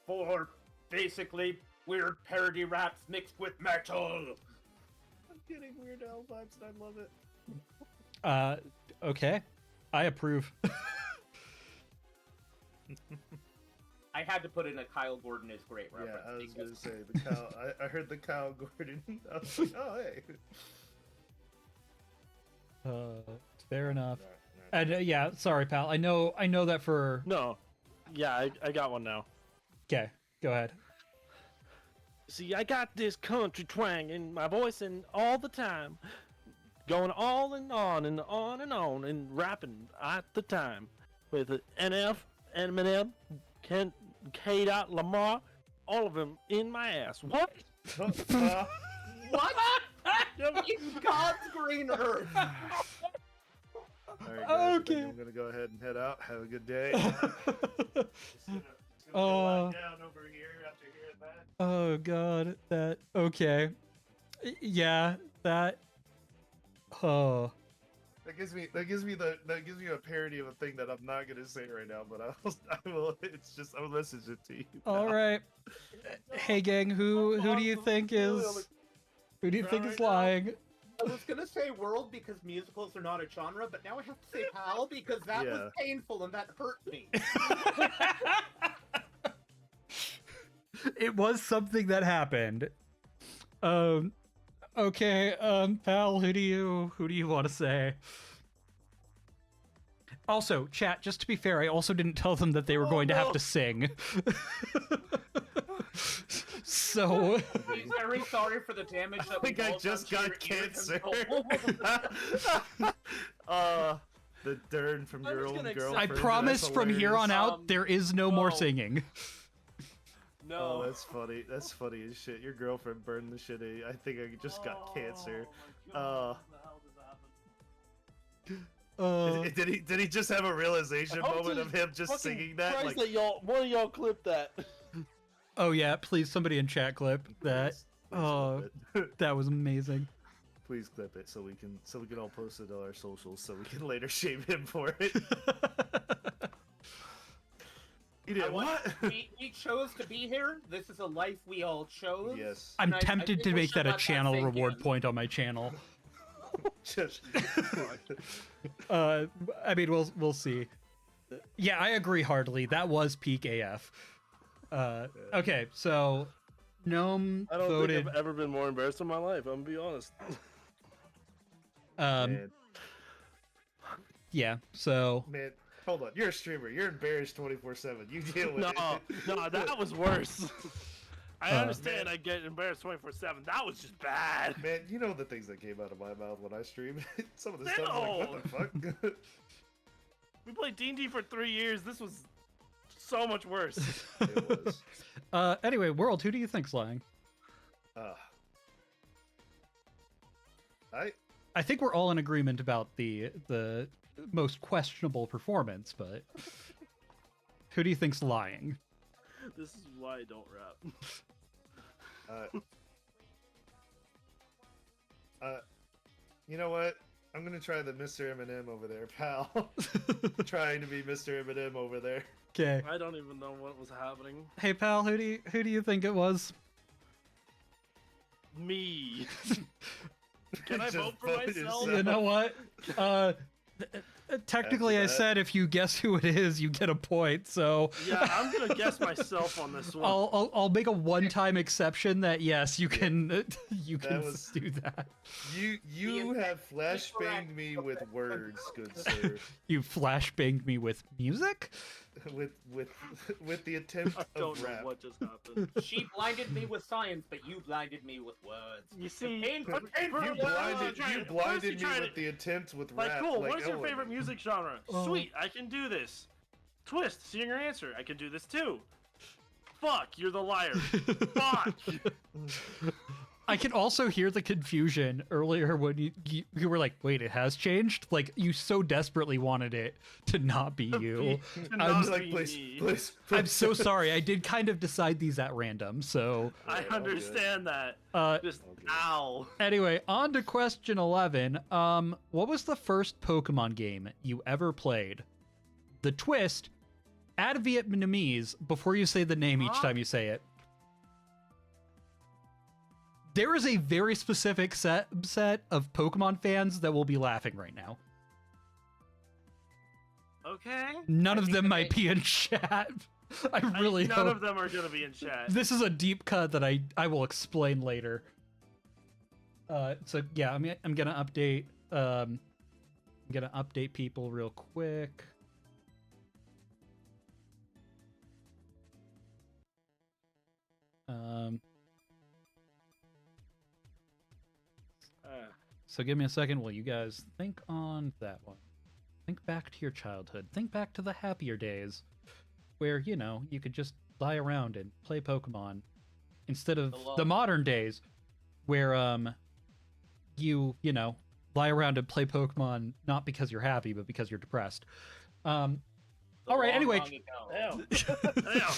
for basically weird parody raps mixed with metal. I'm getting Weird Al vibes and I love it. Okay. I approve. I had to put in a Kyle Gordon is great Yeah, reference. I was because- gonna say the Kyle. I heard the Kyle Gordon. I was like, oh hey. Fair enough. Right. And yeah, sorry, pal. I know that for. No, yeah, I got one now. Okay, go ahead. See, I got this country twang in my voice and all the time. Going on and on and on and on and rapping at the time. With NF, Eminem, K. Lamar, all of them in my ass. What? What? In God's green earth. All right, guys, I Okay. think I'm gonna go ahead and head out. Have a good day. Just gonna lie down over here after hearing that. Oh god, that okay. Yeah, that oh. That gives me a parody of a thing that I'm not gonna say right now, but I will. It's just I'll message it to you. All right. Hey gang, who do you think is lying? I was gonna say world because musicals are not a genre, but now I have to say pal because that was painful and that hurt me. It was something that happened. Okay, pal, who do you want to say? Also, chat, just to be fair, I also didn't tell them that they were going to have to sing. So He's very sorry for the damage that I think I just got cancer. The dirt from your old girlfriend. I promise from here on out, there is no more singing. No. Oh, that's funny. That's funny as shit. Your girlfriend burned the shit in. I think I just got cancer. Did he just have a realization moment of him just singing that? Christ, Like, that one of y'all clip that. Oh yeah, please somebody in chat clip that. please Oh, clip it. that was amazing. Please clip it so we can all post it on our socials so we can later shame him for it. You did what? We chose to be here. This is a life we all chose. Yes. I'm I tempted think to we make should that a let that channel sink reward in. point on my channel. Just- I mean, we'll see. Yeah, I agree heartily. That was peak AF. Okay, so Gnome I don't voted. think I've ever been more embarrassed in my life. I'm gonna be honest. man, Yeah. So man, hold on. You're a streamer. You're embarrassed 24/7. You deal with No, it. no, that was worse. I understand. Man. I get embarrassed 24/7. That was just bad. Man, you know the things that came out of my mouth when I streamed. Some of the stuff, No. like, what the fuck? We played D&D for 3 years. This was so much worse. It was. anyway, World, who do you think's lying? I think we're all in agreement about the most questionable performance, but who do you think's lying? This is why I don't rap. You know what? I'm gonna try the Mr. Eminem over there, pal. Trying to be Mr. Eminem over there. Okay. I don't even know what was happening. Hey, pal, who do you think it was? Me. Can I Just vote for vote myself? yourself. You know what? Technically, I After that. said if you guess who it is, you get a point. So Yeah, I'm gonna guess myself on this one. I'll make a one-time exception that yes, you can you can was- do that. You have flashbanged me with words, good sir. You flashbanged me with music. with the attempt I don't of know rap. what just happened. She blinded me with science, but you blinded me with words. You see, Painful, You blinded me with the attempt with Like, rap. cool. Like, What is your Ellen. favorite music genre? Oh. Sweet, I can do this. Twist, seeing your answer. I can do this too. Fuck, you're the liar. Fuck. I can also hear the confusion earlier when you were like, "Wait, it has changed." Like you so desperately wanted it to not be you. To I'm not Like, be please, me. please, I'm please. so sorry. I did kind of decide these at random. So I Alright, all good. understand that. Just Okay. ow. anyway, on to question 11. What was the first Pokemon game you ever played? The twist: add Vietnamese before you say the name each time you say it. There is a very specific set of Pokemon fans that will be laughing right now. Okay. None of think them that might be in chat. I really None hope. of them are gonna be in chat. This is a deep cut that I will explain later. So yeah, I'm gonna update people real quick. So give me a second while you guys think on that one. Think back to your childhood. Think back to the happier days where, you know, you could just lie around and play Pokemon instead of the modern days where you know, lie around and play Pokemon not because you're happy but because you're depressed. All right, anyway. Damn. Damn.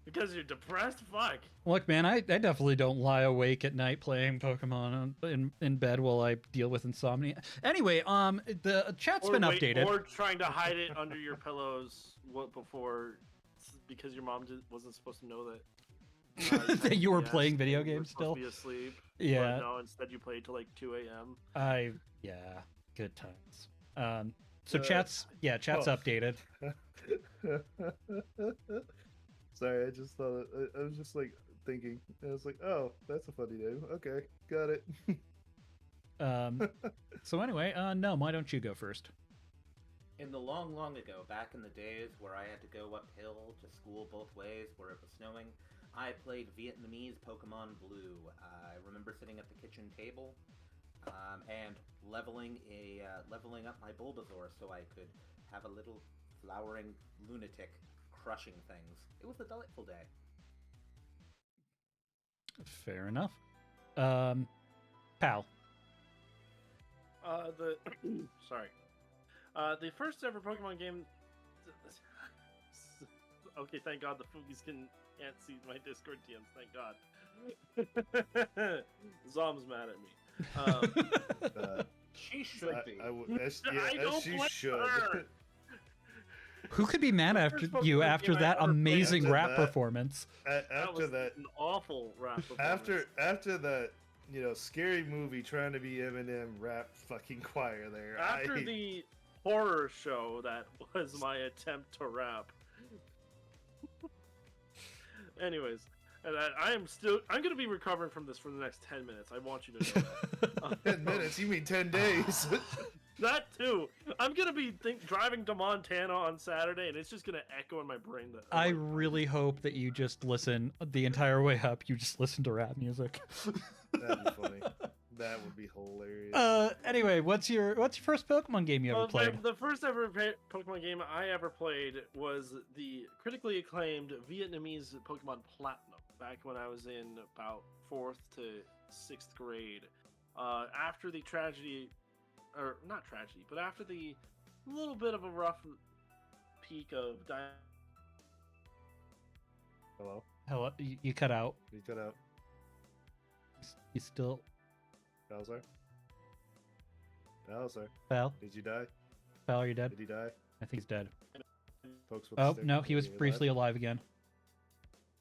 Because you're depressed? Fuck. Look, man, I definitely don't lie awake at night playing Pokemon in bed while I deal with insomnia. Anyway, the chat's been updated. Or trying to hide it under your pillows before, because your mom wasn't supposed to know that. That you were playing video games still? Be asleep. Yeah. But no, instead you played till like 2 a.m. Yeah, good times. So chat's updated. Sorry, I just thought I was just like thinking. I was like, oh, that's a funny name. Okay, got it. So anyway, Gnome, why don't you go first? In the long, long ago, back in the days where I had to go uphill to school both ways, where it was snowing, I played Vietnamese Pokemon Blue. I remember sitting at the kitchen table and leveling up my Bulbasaur so I could have a little flowering lunatic crushing things. It was a delightful day. Fair enough. Pal. Sorry. The first ever Pokemon game. Okay, thank God the Foogies can't see my Discord DMs. Thank God. Zom's mad at me. She should be. I don't she play should. her. Who could be mad after you after that amazing rap performance? After that, an awful rap performance. After that, you know, scary movie trying to be Eminem rap fucking choir there. After the horror show that was my attempt to rap. Anyways, and I'm gonna be recovering from this for the next 10 minutes. I want you to know that. 10 minutes? You mean 10 days? That too. I'm gonna be driving to Montana on Saturday, and it's just gonna echo in my brain. I really hope that you just listen the entire way up. You just listen to rap music. That'd be funny. That would be hilarious. Anyway, what's your first Pokemon game you ever played? The first ever Pokemon game I ever played was the critically acclaimed Vietnamese Pokemon Platinum. Back when I was in about 4th to 6th grade, after the tragedy. Or not tragedy, but after the little bit of a rough peak of Hello? You cut out. You cut out. You still... Bowser? Bowser? Pal? Did you die? Pal, are you dead? Did he die? I think he's dead. Folks with the Oh, stick, no, he was is briefly alive again.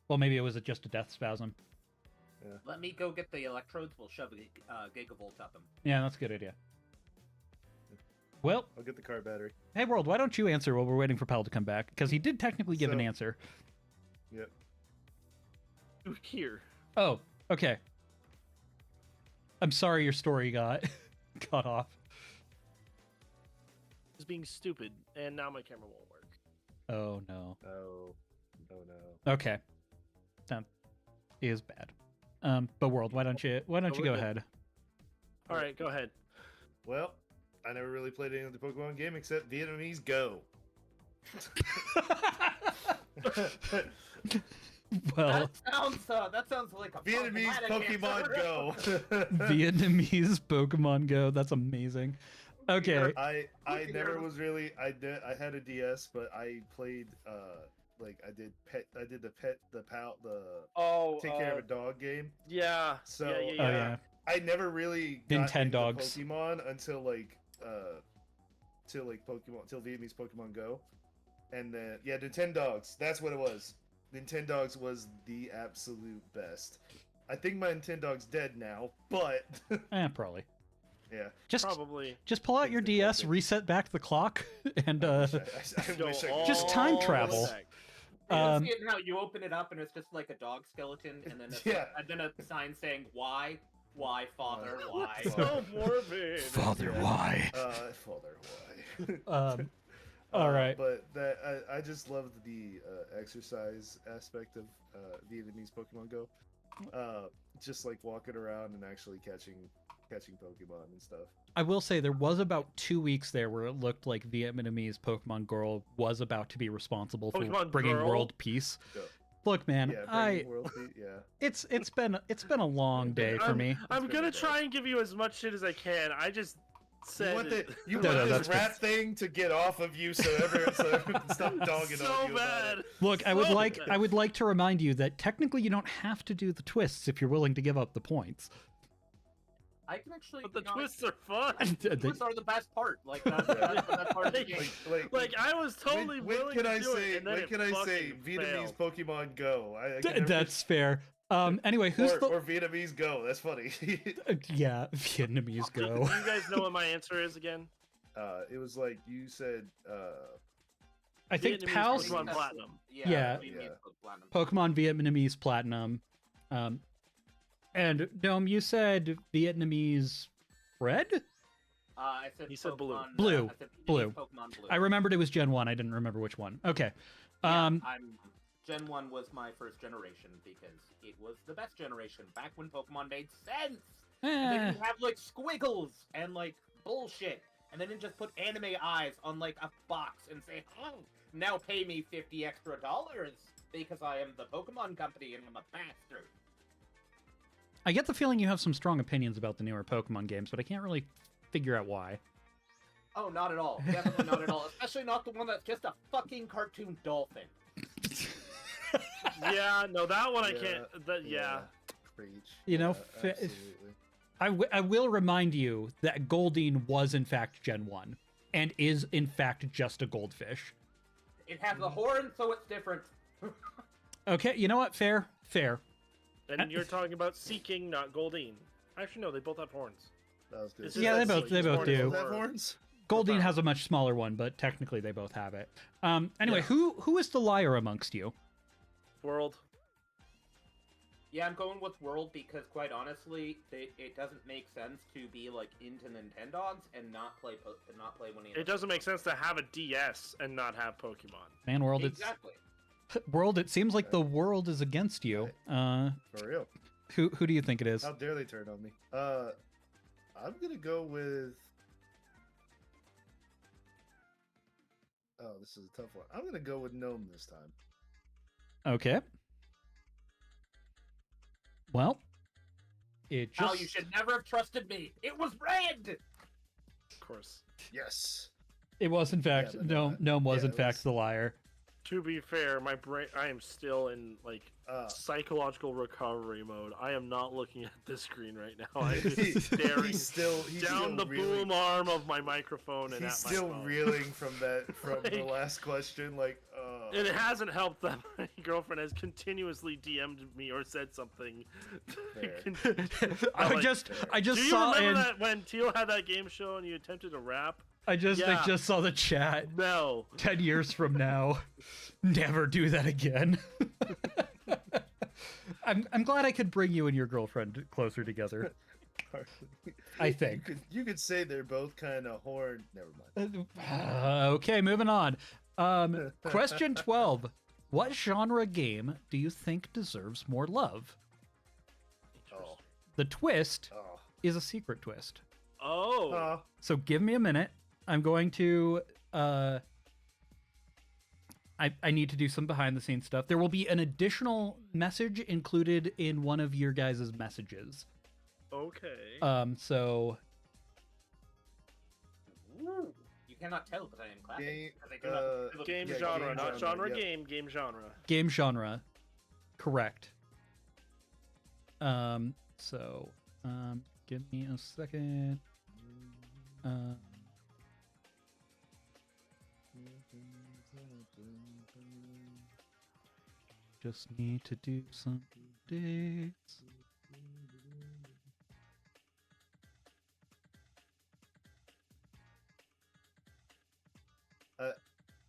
Well, maybe it was just a death spasm. Yeah. Let me go get the electrodes. We'll shove a Gigavolt up him. Yeah, that's a good idea. Well, I'll get the car battery. hey, World, why don't you answer while we're waiting for Pal to come back? Because he did technically give an answer. Yep. here. Oh, okay. I'm sorry your story got cut off. It's being stupid, and now my camera won't work. Oh, no. Oh no. Okay. That is bad. But World, why don't you go ahead? All right, go ahead. Well, I never really played any other Pokemon game except Vietnamese Go. Well, that sounds like a Vietnamese Pokemon Go. Vietnamese Pokemon Go. That's amazing. Okay. I never was really I had a DS, but I played I did take care of a dog game. Yeah. So yeah. I never really got into Nintendogs. Pokemon until Vietnamese Pokemon Go. And then Nintendogs, that's what it was. Nintendogs was the absolute best. I think my Nintendog's dead now, but Probably. yeah. Probably. Just pull out your DS, reset back the clock, and I wish I could. Just time travel. How you open it up and it's just like a dog skeleton, and then a sign saying why, father, why. So morbid. Father, why? Father, why? All right. But I just loved the exercise aspect of Vietnamese Pokemon Go. Just like walking around and actually catching catching Pokemon and stuff. I will say there was about 2 weeks there where it looked like Vietnamese Pokemon Girl was about to be responsible for Pokemon bringing Girl? world peace. Yeah. Look, man, Yeah, bringing World Peace, yeah. it's been a long day for me. I'm been gonna a day. try and give you as much shit as I can. I just said You want, you No, want no, this that's rat thing to get off of you so everyone can stop dogging so on you bad. about it. Look, I So would like to remind you that technically you don't have to do the twists if you're willing to give up the points. I can actually. But the you know, twists are fun. the twists are the best part. Like that's the best part of the game. Like I was totally when willing can to I do say? it, and then When it can I say? fucking Vietnamese failed. Pokemon Go. I can never- That's fair. Anyway, who's or Vietnamese Go. That's funny. yeah, Vietnamese Do go. you guys know what my answer is again? It was like you said. I think Vietnamese Pal's Pokemon Platinum. Yeah. Vietnamese Platinum. Pokemon Vietnamese Platinum. And Dome, you said Vietnamese Red? I said He said blue. Pokemon, Blue. I said Blue. Pokemon Blue. I remembered it was Gen 1. I didn't remember which one. Okay. Yeah, Gen 1 was my first generation because it was the best generation back when Pokemon made sense. And they eh, didn't have like squiggles and like bullshit. And they didn't just put anime eyes on like a box and say, oh, now pay me $50 extra because I am the Pokemon company and I'm a bastard. I get the feeling you have some strong opinions about the newer Pokemon games, but I can't really figure out why. Oh, not at all. Definitely not at all. Especially not the one that's just a fucking cartoon dolphin. Yeah, no, that one I can't. Yeah. Preach. You know, Yeah, absolutely. I will remind you that Goldeen was in fact Gen 1 and is in fact just a goldfish. It has a horn, so it's different. Okay, you know what? Fair. And you're talking about Seeking, not Goldeen. Actually, no, they both have horns. That was good. It's just Yeah, that they both Seeking's horn do. is Does that have more- horns? Goldeen has a much smaller one, but technically they both have it. Anyway, Yeah. who is the liar amongst you? World. Yeah, I'm going with World because, quite honestly, it doesn't make sense to be like into Nintendogs and not play one of the It doesn't make sense to have a DS and not have Pokemon. Man, World, Exactly. World. It seems like the world is against you. For real. Who do you think it is? How dare they turn on me? I'm gonna go with. Oh, this is a tough one. I'm gonna go with Gnome this time. Okay. Well, it How just you should never have trusted me. It was red. Of course. Yes. it was in fact but Gnome was yeah, in it fact was- the liar. To be fair, my brain, I am still in like psychological recovery mode. I am not looking at this screen right now. I'm just staring he's still down the reeling. boom arm of my microphone and He's at my still phone. reeling from the Like- last question. Like, And it hasn't helped that my girlfriend has continuously DM'd me or said something. Fair. I like, just Do you saw remember in that when Teal had that game show and you attempted to rap? I Yeah. just saw the chat. No. 10 years from now, never do that again. I'm glad I could bring you and your girlfriend closer together. I think. You could say they're both kind of horned. Never mind. Okay, moving on. Question 12. What genre game do you think deserves more love? Oh. The twist Oh. is a secret twist. Oh. Oh. So give me a minute. I'm going to I need to do some behind the scenes stuff. There will be an additional message included in one of your guys' messages. Okay. So Ooh, you cannot tell because I am clapping. Game- 'cause I do not feel the- Game yeah, genre, game not genre, genre, yep. game genre. game genre. Correct. So give me a second. Just need to do some dates.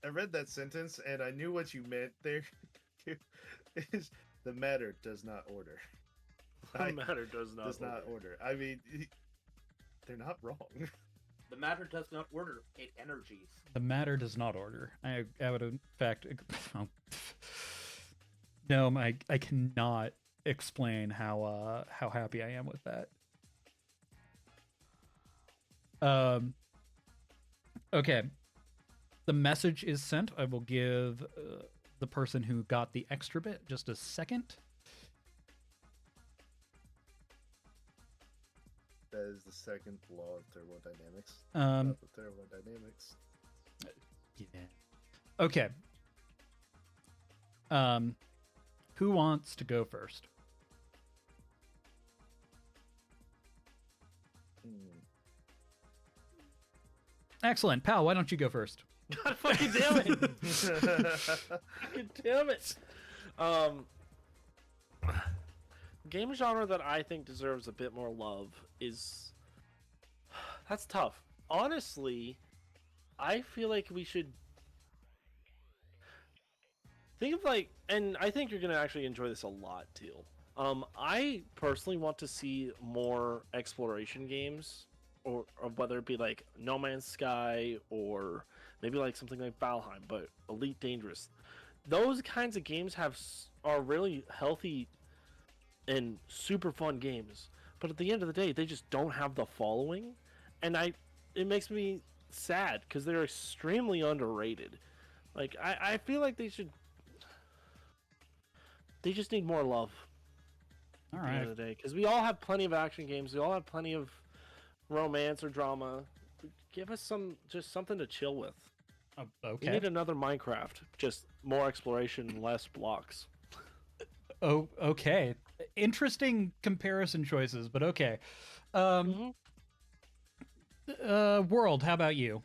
I read that sentence and I knew what you meant there. Is the matter does not order. The matter does not. Does not order. I mean, they're not wrong. The matter does not order, it energies. The matter does not order. I would in fact. No, I cannot explain how happy I am with that. Um, okay. The message is sent. I will give the person who got the extra bit just a second. That is the second law of thermodynamics. Um, Not the thermodynamics. yeah. Okay. Who wants to go first? Excellent. Pal, why don't you go first? God fucking damn it! Fucking damn it! Game genre that I think deserves a bit more love is... That's tough. Honestly, I feel like we should think of like, and I think you're gonna actually enjoy this a lot, Teal. I personally want to see more exploration games, or whether it be like No Man's Sky or maybe like something like Valheim, but Elite Dangerous. Those kinds of games are really healthy and super fun games, but at the end of the day, they just don't have the following, and it makes me sad because they're extremely underrated. Like I feel like they just need more love All at the end right. of the day, because we all have plenty of action games, we all have plenty of romance or drama. Give us just something to chill with. We Okay. need another Minecraft, just more exploration, less blocks. Oh, okay. Interesting comparison choices, but okay. Um, World, how about you?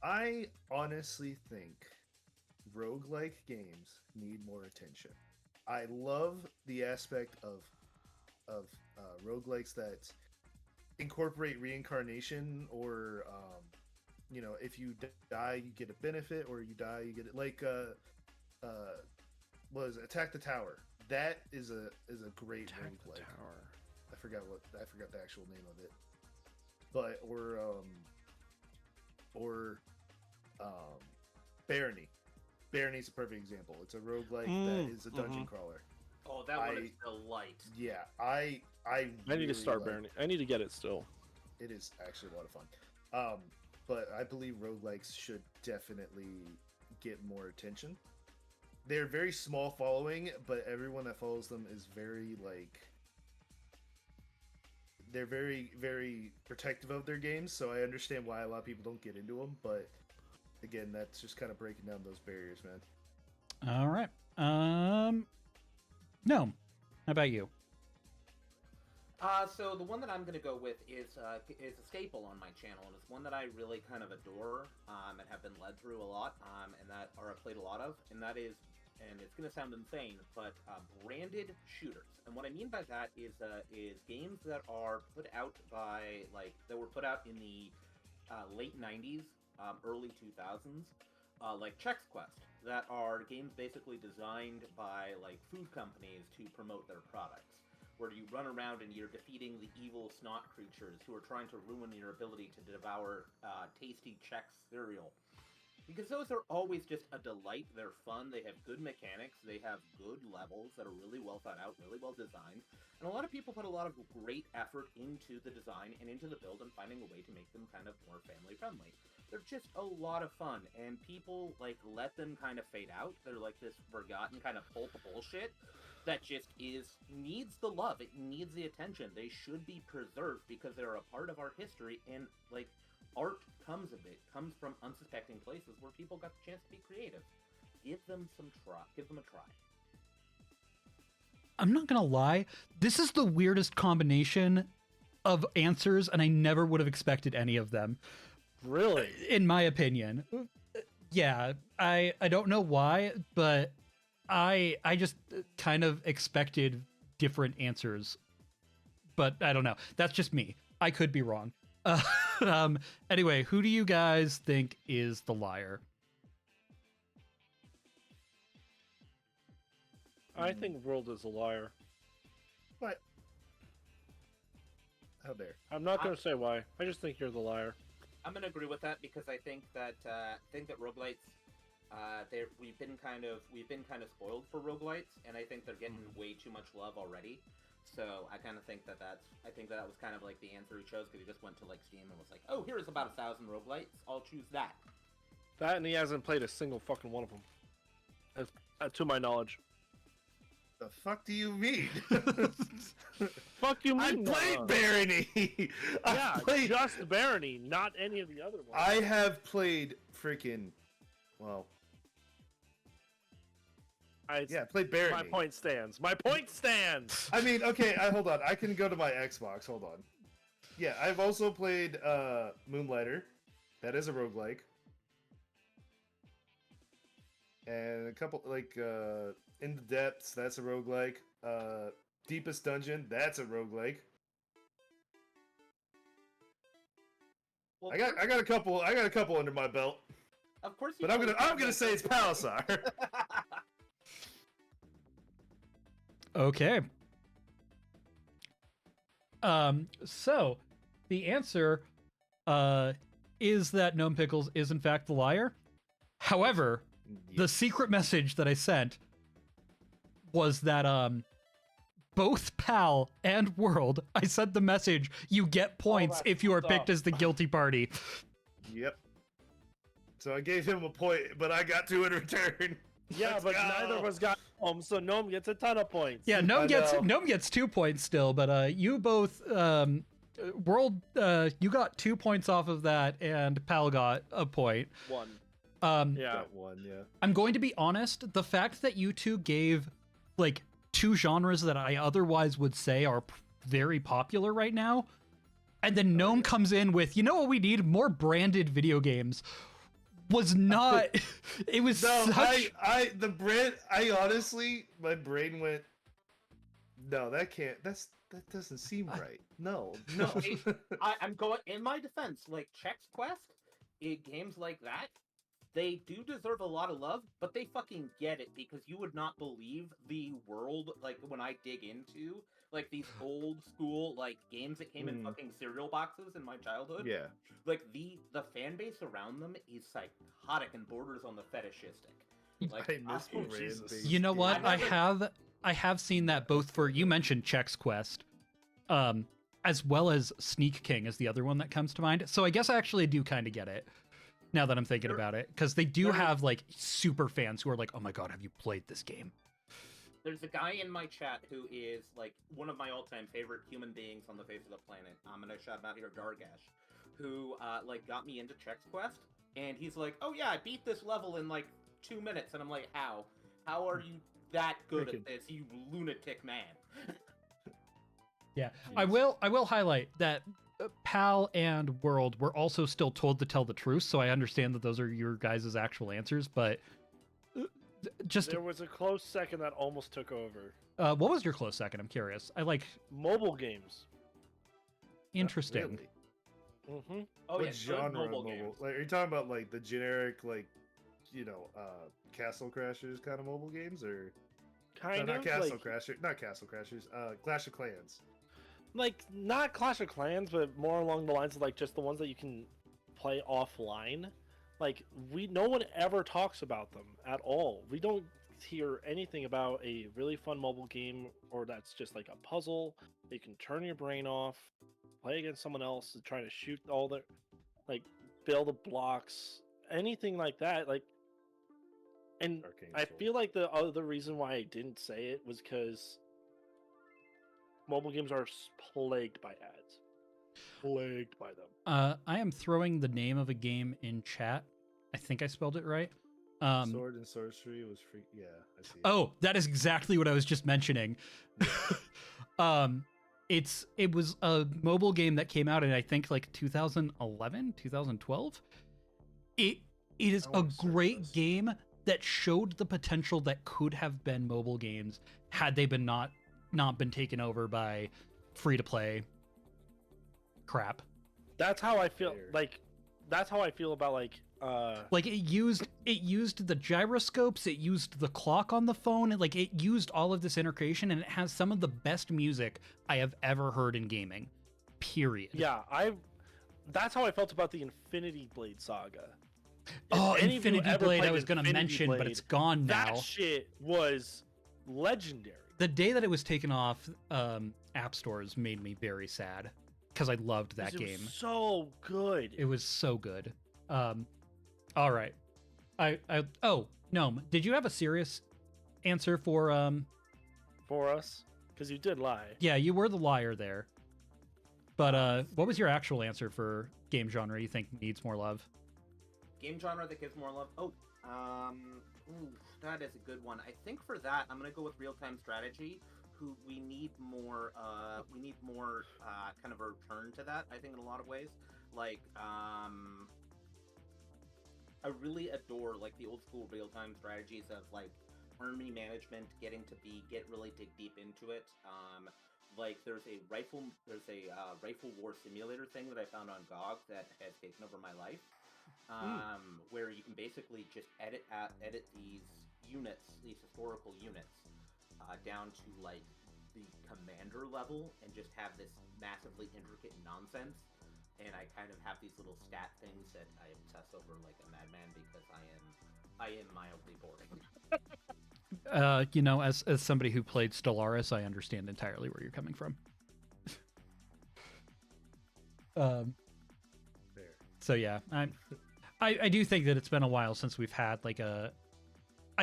I honestly think roguelike games need more attention. I love the aspect of roguelikes that incorporate reincarnation, or if you die you get a benefit, or you die you get it, like was Attack the Tower. That is a great Attack the roguelike. tower. I forgot the actual name of it, but or Barony. Barony's a perfect example. It's a roguelike that is a dungeon crawler. Oh, that one is delight. Yeah, I I need to start Barony. I need to get it still. It is actually a lot of fun. But I believe roguelikes should definitely get more attention. They're very small following, but everyone that follows them is very they're very, very protective of their games, so I understand why a lot of people don't get into them, but again, that's just kind of breaking down those barriers, man. All right. No. How about you? So the one that I'm going to go with is a staple on my channel, and it's one that I really kind of adore and have been led through a lot, or I've played a lot of, and that is, and it's going to sound insane, but branded shooters. And what I mean by that is games that are put out that were put out in the late 90s, early 2000s, like Chex Quest, that are games basically designed by like food companies to promote their products, where you run around and you're defeating the evil snot creatures who are trying to ruin your ability to devour tasty Chex cereal. Because those are always just a delight. They're fun. They have good mechanics. They have good levels that are really well thought out, really well designed. And a lot of people put a lot of great effort into the design and into the build and finding a way to make them kind of more family friendly. They're just a lot of fun, and people let them kind of fade out. They're like this forgotten kind of pulp bullshit that just needs the love. It needs the attention. They should be preserved because they're a part of our history, and art comes from unsuspecting places where people got the chance to be creative. Give them a try. I'm not gonna lie. This is the weirdest combination of answers, and I never would have expected any of them. Really? In my opinion. Yeah, I don't know why, but I just kind of expected different answers. But I don't know. That's just me. I could be wrong. Anyway, who do you guys think is the liar? I think World is a liar. What? How dare? I'm not going to say why. I just think you're the liar. I'm gonna agree with that because I think that roguelites, we've been kind of spoiled for roguelites, and I think they're getting way too much love already. So I kind of think that was kind of like the answer he chose because he just went to like Steam and was like, oh, here's about 1,000 roguelites. I'll choose that. That, and he hasn't played a single fucking one of them, to my knowledge. The fuck do you mean? Fuck you I mean? played Barony. Yeah, just Barony, not any of the other ones. I have played freaking, well, I played Barony. My point stands. My point stands. I mean, okay, hold on. I can go to my Xbox. Hold on. Yeah, I've also played Moonlighter. That is a roguelike. And a couple, like, In the Depths, that's a roguelike. Deepest Dungeon, that's a roguelike. Well, I got a couple under my belt. Of course. But I'm gonna say it's Palisar. Okay. So the answer is that Gnome Pickles is in fact the liar. However, the secret message that I sent was that both Pal and World, I sent the message, you get points if you are picked as the guilty party. Yep. So I gave him a point, but I got two in return. Yeah, Let's but go. neither of us got Gnome, so Gnome gets a ton of points. Yeah, Gnome gets 2 points still, but you both World you got 2 points off of that, and Pal got a point. One. Yeah. Got one, yeah. I'm going to be honest, the fact that you two gave like 2 genres that I otherwise would say are very popular right now, and then Gnome comes in with, you know what we need? More branded video games. Was not. It was no. such. I honestly, my brain went. No, that doesn't seem right. No. I'm going in my defense. Like Chex Quest, games like that, they do deserve a lot of love, but they fucking get it because you would not believe the world. Like when I dig into like these old school like games that came in fucking cereal boxes in my childhood. Yeah. Like the fan base around them is psychotic and borders on the fetishistic. Like I miss Jesus. You know what? I have seen that both for, you mentioned Chex Quest, as well as Sneak King is the other one that comes to mind. So I guess I actually do kind of get it now that I'm thinking about it, because they do have like super fans who are like, oh my god, have you played this game? There's a guy in my chat who is like one of my all-time favorite human beings on the face of the planet. I'm gonna shout him out here, Dargash, who like got me into Chex Quest, and he's like, "Oh yeah, I beat this level in like 2 minutes," and I'm like, "How? How are you that good at this, you lunatic man?" Yeah, I will highlight that Pal and World were also still told to tell the truth, so I understand that those are your guys' actual answers, but just there was a close second that almost took over. What was your close second? I'm curious. I like mobile games. Interesting. Really? Mm-hmm. Oh What yeah, genre of mobile mobile? games. Like, are you talking about like the generic, like, you know, Castle Crashers kind of mobile games, or Kind no, of not Castle like, Crashers, not Castle Crashers, Clash of Clans. like not Clash of Clans, but more along the lines of like just the ones that you can play offline. Like no one ever talks about them at all. We don't hear anything about a really fun mobile game, or that's just like a puzzle that you can turn your brain off, play against someone else, and try to shoot all the, like, build the blocks, anything like that. Like, and Arcane I Soul. feel like the other reason why I didn't say it was because mobile games are plagued by ads. Plagued by them. I am throwing the name of a game in chat. I think I spelled it right. Sword and Sorcery was free. Yeah, I see. Oh, that is exactly what I was just mentioning. It was a mobile game that came out in, I think, like 2011, 2012. It is I a wanna search great this. game that showed the potential that could have been mobile games had they been not been taken over by free to play crap. That's how I feel. Fair. Like, that's how I feel about like it used the gyroscopes, it used the clock on the phone, and like it used all of this integration, and it has some of the best music I have ever heard in gaming. Period. Yeah, that's how I felt about the Infinity Blade saga. Oh, If any of you Infinity ever Blade I played was going to Infinity mention, but Blade, it's gone now. That shit was legendary. the day that it was taken off app stores made me very sad because I loved that It game. was so good. It was so good. All right. Oh, Gnome, did you have a serious answer for For us, because you did lie. Yeah, you were the liar there. But what was your actual answer for game genre you think needs more love? Game genre that gives more love. Oh, that is a good one. I think for that, I'm gonna go with real-time strategy. We need more kind of a return to that. I think in a lot of ways, like I really adore like the old school real-time strategies of like army management, get really dig deep into it. Like there's a rifle war simulator thing that I found on GOG that has taken over my life. Where you can basically just edit these units, these historical units, down to like the commander level, and just have this massively intricate nonsense. And I kind of have these little stat things that I obsess over like a madman because I am mildly boring. You know, as somebody who played Stellaris, I understand entirely where you're coming from. Fair. So yeah, I do think that it's been a while since we've had like I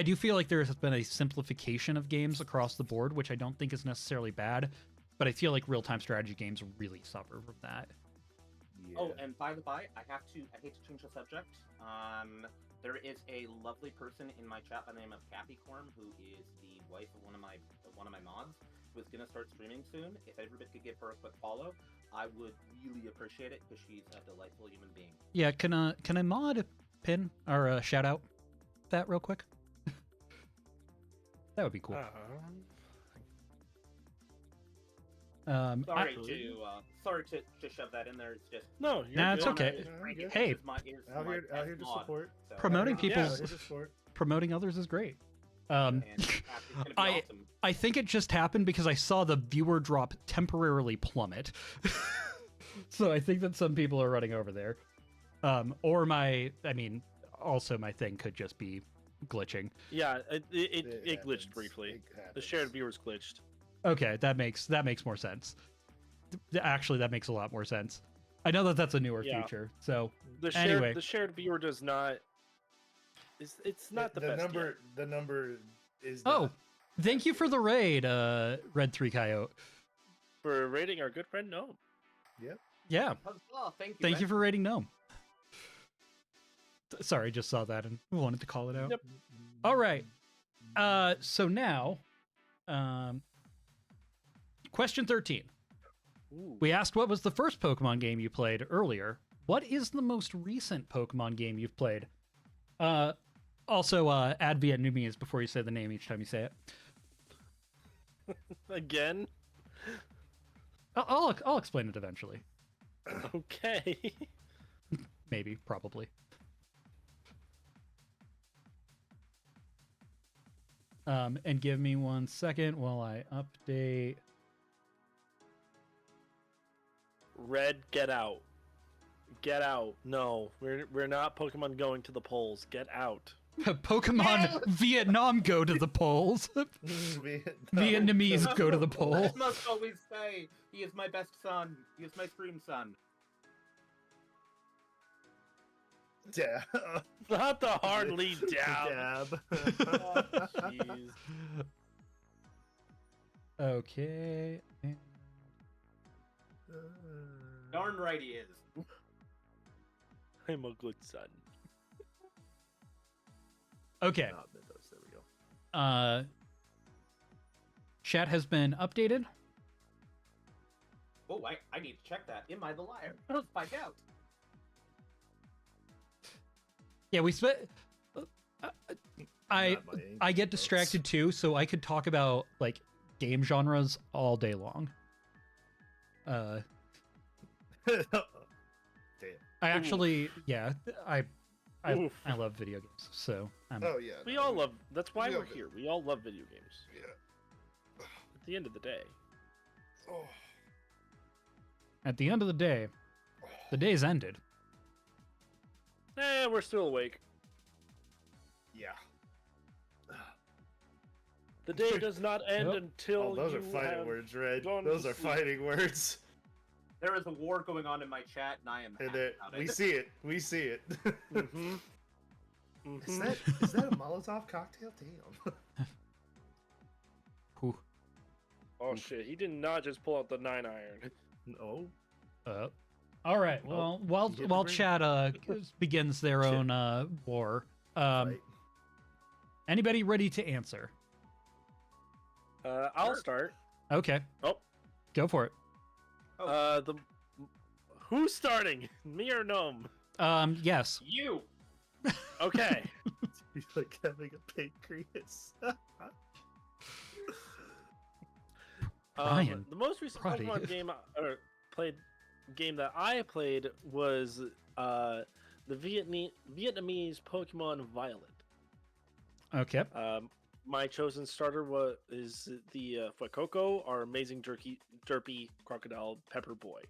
do feel like there has been a simplification of games across the board, which I don't think is necessarily bad, but I feel like real-time strategy games really suffer from that. Yeah. Oh, and by the by, I hate to change the subject. There is a lovely person in my chat by the name of Capricorn, who is the wife of one of my mods, who is gonna start streaming soon. If everybody could give her a quick follow, I would really appreciate it because she's a delightful human being. Yeah, can I mod pin or shout out that real quick? That would be cool. Sorry to shove that in there. It's just No, you're Nah, it's good. okay. Hey, Out here to support. So, promoting Yeah, people's out here to support. promoting others is great. and it's gonna be awesome. I think it just happened because I saw the viewer drop temporarily plummet. So I think that some people are running over there. Also my thing could just be glitching. Yeah, it happens. glitched briefly. It The happens. shared viewers glitched. Okay, that makes more sense. Actually, that makes a lot more sense. I know that that's a newer Yeah. feature. So The Anyway. shared viewer does not. It's not the best. number. Yet. The number is. Oh, not- thank you for the raid, Red 3 Coyote. For rating our good friend, no. Yeah, Oh, thank you. thank Red. you for raiding Gnome. Sorry, just saw that and wanted to call it out. Yep. All right. So now, question 13. Ooh. We asked what was the first Pokemon game you played earlier. What is the most recent Pokemon game you've played? Also, add Vietnamese before you say the name each time you say it. Again. I'll explain it eventually. Okay. Maybe, probably. And give me 1 second while I update. Red, get out. Get out. No, we're not Pokemon going to the polls. Get out. Pokemon Vietnam go to the polls. Vietnamese go to the poll. I must always say, he is my best son. He is my stream son. Yeah. Not the hard lead down. Dab. Oh, jeez. Okay. Darn right he is. I'm a good son. Okay. Not Mythos, there we go. Chat has been updated. Oh, I need to check that. Am I the liar? Let's find out. Yeah, we spent. I Not my I get ancient distracted too, so I could talk about like game genres all day long. Damn. I actually, yeah, I Oof. love video games, so Oh yeah. We no, all love. That's why we we're all do. here. We all love video games. Yeah. At the end of the day. Oh. at the end of the day, the day's ended. We're still awake. Yeah. The day does not end Yep. until Oh, those you are fighting have words, Red. gone Those to are sleep. fighting words. There is a war going on in my chat, and I am And happy about we it. see it. We see it. Mm-hmm. Is that a Molotov cocktail? Damn. Whew. Oh shit! He did not just pull out the 9-iron. No. All right. Oh, Well, you hit the while ring. chat begins their Shit. own war, Right. anybody ready to answer? I'll start. Okay. Oh. Go for it. Who's starting? Me or Gnome? Yes. You! Okay. He's like having a pancreas. Brian, The most recent proud of Pokemon you. game that I played was the Vietnamese Pokemon Violet. Okay. My chosen starter is the Fuecoco, our amazing derpy crocodile pepper boy.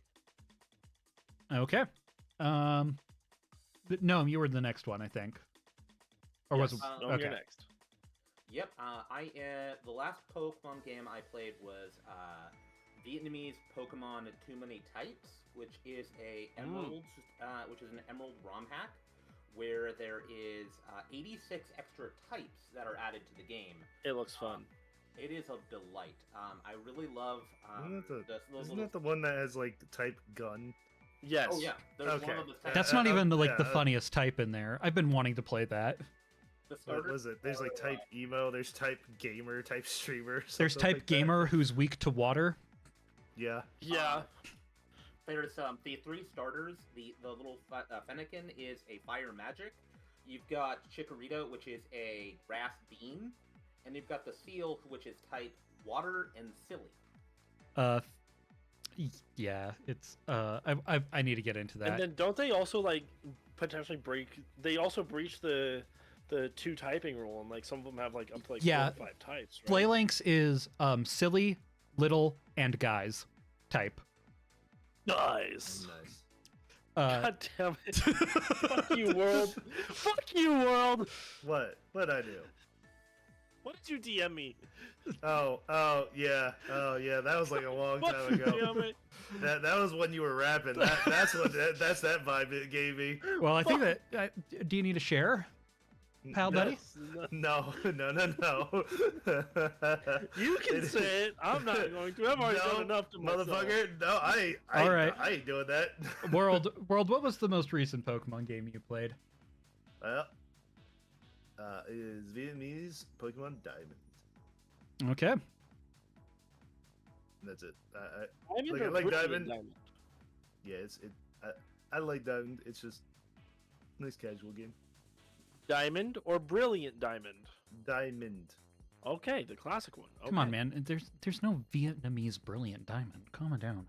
Okay. No, you were the next one, I think. Or was it? Yes. Gnome, Okay. you're next. Yep, the last Pokemon game I played was Vietnamese Pokemon Too Many Types, which is an emerald ROM hack, where there is 86 extra types that are added to the game. It looks fun. It is a delight. I really love Isn't that the one that has like the type gun? Yes. Oh yeah, there's Okay. one of the That's not even the yeah, funniest type in there. I've been wanting to play that. the What starter. was it? There's like type emo. There's type gamer. Type streamer. There's something type like that. gamer who's weak to water. Yeah. Yeah. There's the three starters. The little Fennekin is a fire magic. You've got Chikorita, which is a grass bean, and you've got the Seal, which is type water and silly. Yeah, it's I need to get into that. And then don't they also like potentially break? They also breach the two typing rule, and like some of them have like up to like Yeah. 4 or 5 types. Right? Flaylinks is silly, little, and guys type. Nice. Nice. God damn it! Fuck you, world! Fuck you, world! What? What'd I do? What did you DM me? Oh yeah. That was like a long Fuck time you, ago. damn it! That was when you were rapping. That's that vibe it gave me. Well, I think that. Do you need to share, pal, No. buddy? No. You can say it. I'm not going to. I've already done enough to myself. motherfucker. No, I All right. I ain't doing that. World, what was the most recent Pokemon game you played? Well, it is Vietnamese Pokemon Diamond. Okay. That's it. Diamond I or like Brilliant Diamond. Yeah, I like Diamond. It's just nice casual game. Diamond or Brilliant Diamond? Diamond. Okay, the classic one. Come on, Okay. man. There's no Vietnamese Brilliant Diamond. Calm it down.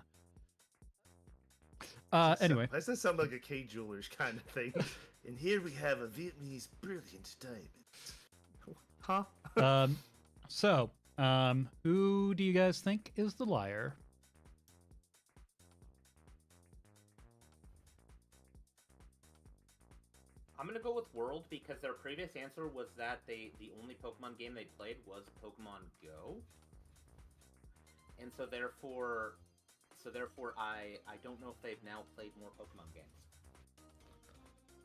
Anyway. That does sound like a K Jewelers kind of thing. And here we have a Vietnamese Brilliant Diamond. Huh? So, who do you guys think is the liar? I'm gonna go with World because their previous answer was that the only Pokemon game they played was Pokemon Go, and so therefore I don't know if they've now played more Pokemon games.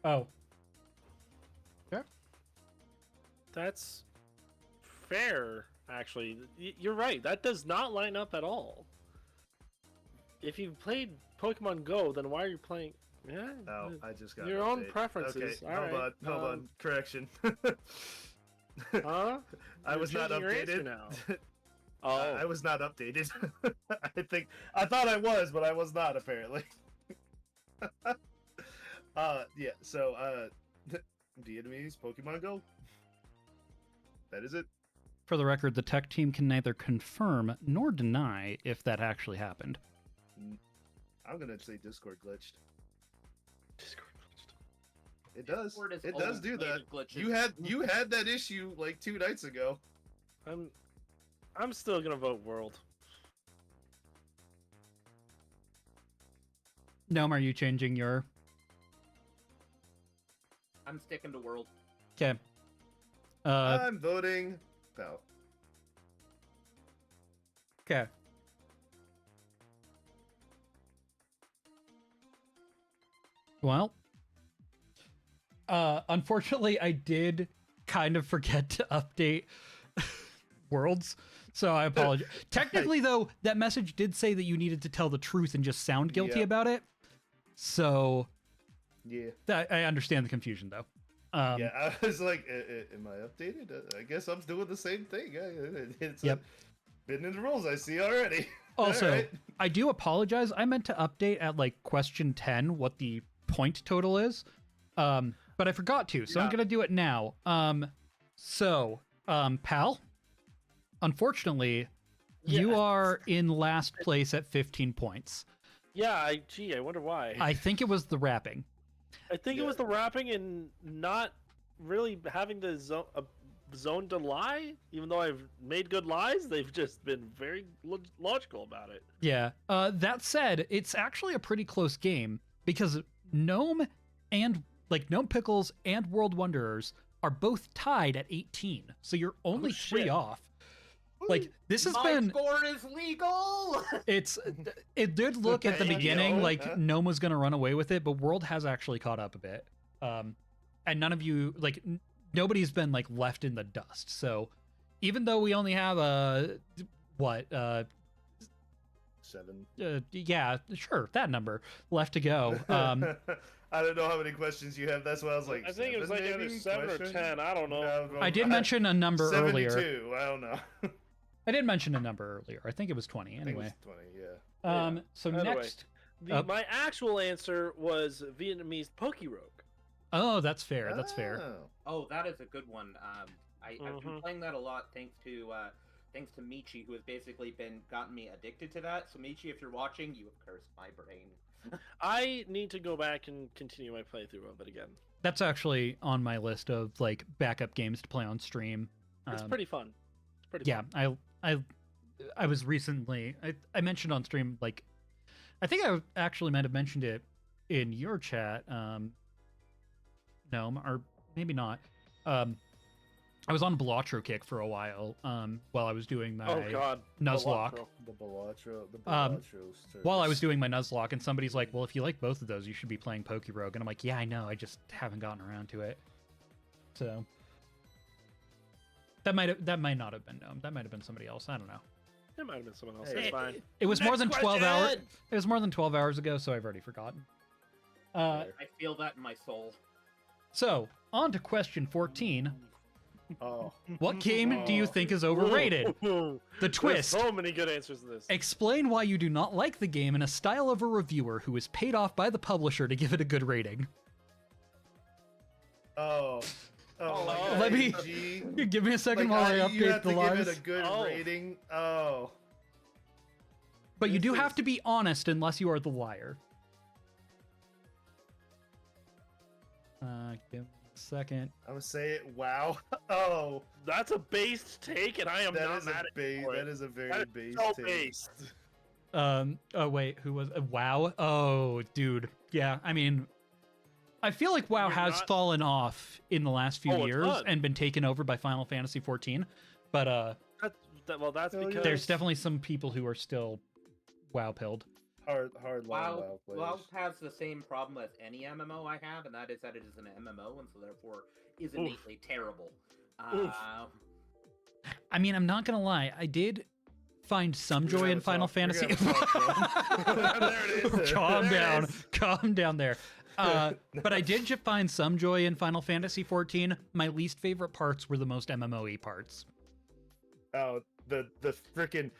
Oh. Okay. That's fair, actually. You're right. That does not line up at all. If you've played Pokemon Go, then why are you playing? Yeah. Oh, I just got Your an own update. preferences. Okay, All hold right. on. Correction. Huh? I You're was not changing your answer updated. now. Oh. I was not updated. I thought I was, but I was not apparently. Yeah. So, Vietnamese Pokemon Go. That is it. For the record, the tech team can neither confirm nor deny if that actually happened. I'm gonna say Discord glitched. Discord. It does. Discord is It does always do made that. of glitches. You had that issue like 2 nights ago. I'm still gonna vote World. Gnome, are you changing your... I'm sticking to World. Okay. I'm voting. Pal. Okay. Well, unfortunately, I did kind of forget to update worlds, so I apologize. Technically, though, that message did say that you needed to tell the truth and just sound guilty Yep. about it. So Yeah. I understand the confusion, though. Yeah, I was like, am I updated? I guess I'm doing the same thing. It's Yep. been in the rules I see already. Also, Alright. I do apologize. I meant to update at like question 10 what the point total is. But I forgot to, so I'm Yeah. gonna do it now. Pal, unfortunately, you Yeah. are in last place at 15 points. Yeah, I wonder why. I think it was the wrapping. I think it Yeah. was the wrapping and not really having the zone to lie. Even though I've made good lies, they've just been very logical about it. Yeah. That said, it's actually a pretty close game because Gnome Pickles and World Wanderers are both tied at 18. So you're only Oh, 3 shit. off. Like this has My been score is legal. it did look at the Hey, beginning yo. like Gnome was gonna run away with it, but World has actually caught up a bit. And none of you nobody's been like left in the dust. So even though we only have 7. yeah, sure, that number left to go. I don't know how many questions you have. That's why I was like, I think it was like either maybe? 7 or Question? 10. I don't know. No, I did mention a number 72. earlier. I don't know. I did mention a number earlier. I think it was 20 I think it anyway. was 20, yeah. So Either way. next My actual answer was Vietnamese Pokerogue. Oh, that's fair. That's fair. Oh. Oh, that is a good one. I've been Mhm. playing that a lot thanks to Michi, who has basically gotten me addicted to that. So Michi, if you're watching, you have cursed my brain. I need to go back and continue my playthrough of it again. That's actually on my list of like backup games to play on stream. It's pretty fun. It's pretty Yeah, fun. I was recently I mentioned on stream like I think I actually might have mentioned it in your chat, Gnome, or maybe not. I was on Blotro kick for a while while I was doing my Oh god. Nuzlocke. Electro. The Balatro. The Um, Balatro While I was doing my Nuzlocke, and somebody's like, "Well, if you like both of those, you should be playing Pokerogue." And I'm like, "Yeah, I know. I just haven't gotten around to it." So that might not have been Gnome. That might have been somebody else. I don't know. It might have been someone else. Hey. That's fine. It was more than Next 12 hours. question! It was more than 12 hours ago, so I've already forgotten. I feel that in my soul. So on to question 14. Oh. What game do you think is overrated? Ooh. The There's twist. so many good answers to this. Explain why you do not like the game in a style of a reviewer who is paid off by the publisher to give it a good rating. Oh. Oh my Oh, god. let me- G. Give me a second while I you have update the to give lives. it a good Oh. rating. Oh. But you this do have is- to be honest unless you are the liar. Give me a second. I'm gonna say it. Wow. Oh. That's a based take, and I am That not is mad a at base. you for That it. is a very That is base so take. based. Oh wait, who was WoW? Oh, dude. Yeah, I mean, I feel like WoW You're has not- fallen off in the last few Oh, a years ton. and been taken over by Final Fantasy 14. But That's Oh, yeah. because there's definitely some people who are still WoW pilled. Hard WoW, WoW players. WoW has the same problem as any MMO I have, and that is that it is an MMO, and so therefore is innately terrible. Oof. I mean, I'm not gonna lie, I did find some We're joy gonna in have a Final talk. We're Fantasy. gonna have a talk, There it is. Calm There it down, is. calm down there. But I did find some joy in Final Fantasy 14. My least favorite parts were the most MMO-y parts. Oh, the freaking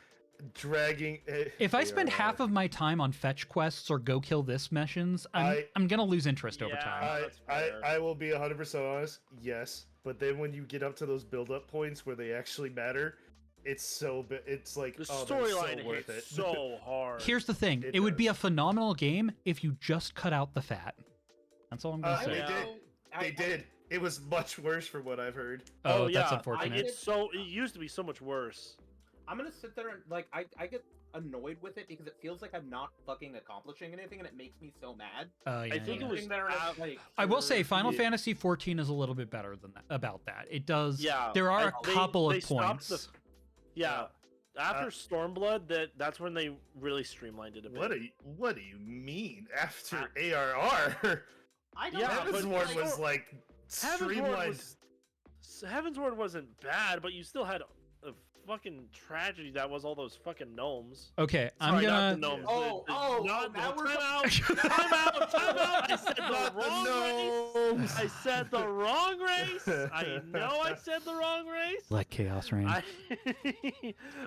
dragging. If I spend half of my time on fetch quests or go kill this missions, I'm gonna lose interest over Yeah. time. That's fair. I will be 100% honest. Yes, but then when you get up to those build-up points where they actually matter, it's so it's like the oh, that's storyline so worth it. hits so hard. Here's the thing: It it would be a does. phenomenal game if you just cut out the fat. That's all I'm gonna I say. mean, Yeah. They did. It was much worse from what I've heard. Oh, yeah, that's I unfortunate. did- it used to be so much worse. I'm gonna sit there and I get annoyed with it because it feels like I'm not fucking accomplishing anything, and it makes me so mad. Yeah, I think yeah. it was Sitting there and it's like, I will say Final Yeah. Fantasy 14 is a little bit better than that about that. It does. Yeah, There are I- a couple they of stopped points. the- Yeah, after Stormblood, that's when they really streamlined it a bit. What do you mean after ARR? I don't Yeah, know. Heaven's but Ward was like streamlined. Heaven's Ward wasn't bad, but you still had a fucking tragedy that was all those fucking gnomes. Okay, I'm Sorry, not gonna. the gnomes. Now we're Time out! I said the wrong race. I said the wrong race. I know I said the wrong race. Let chaos reign.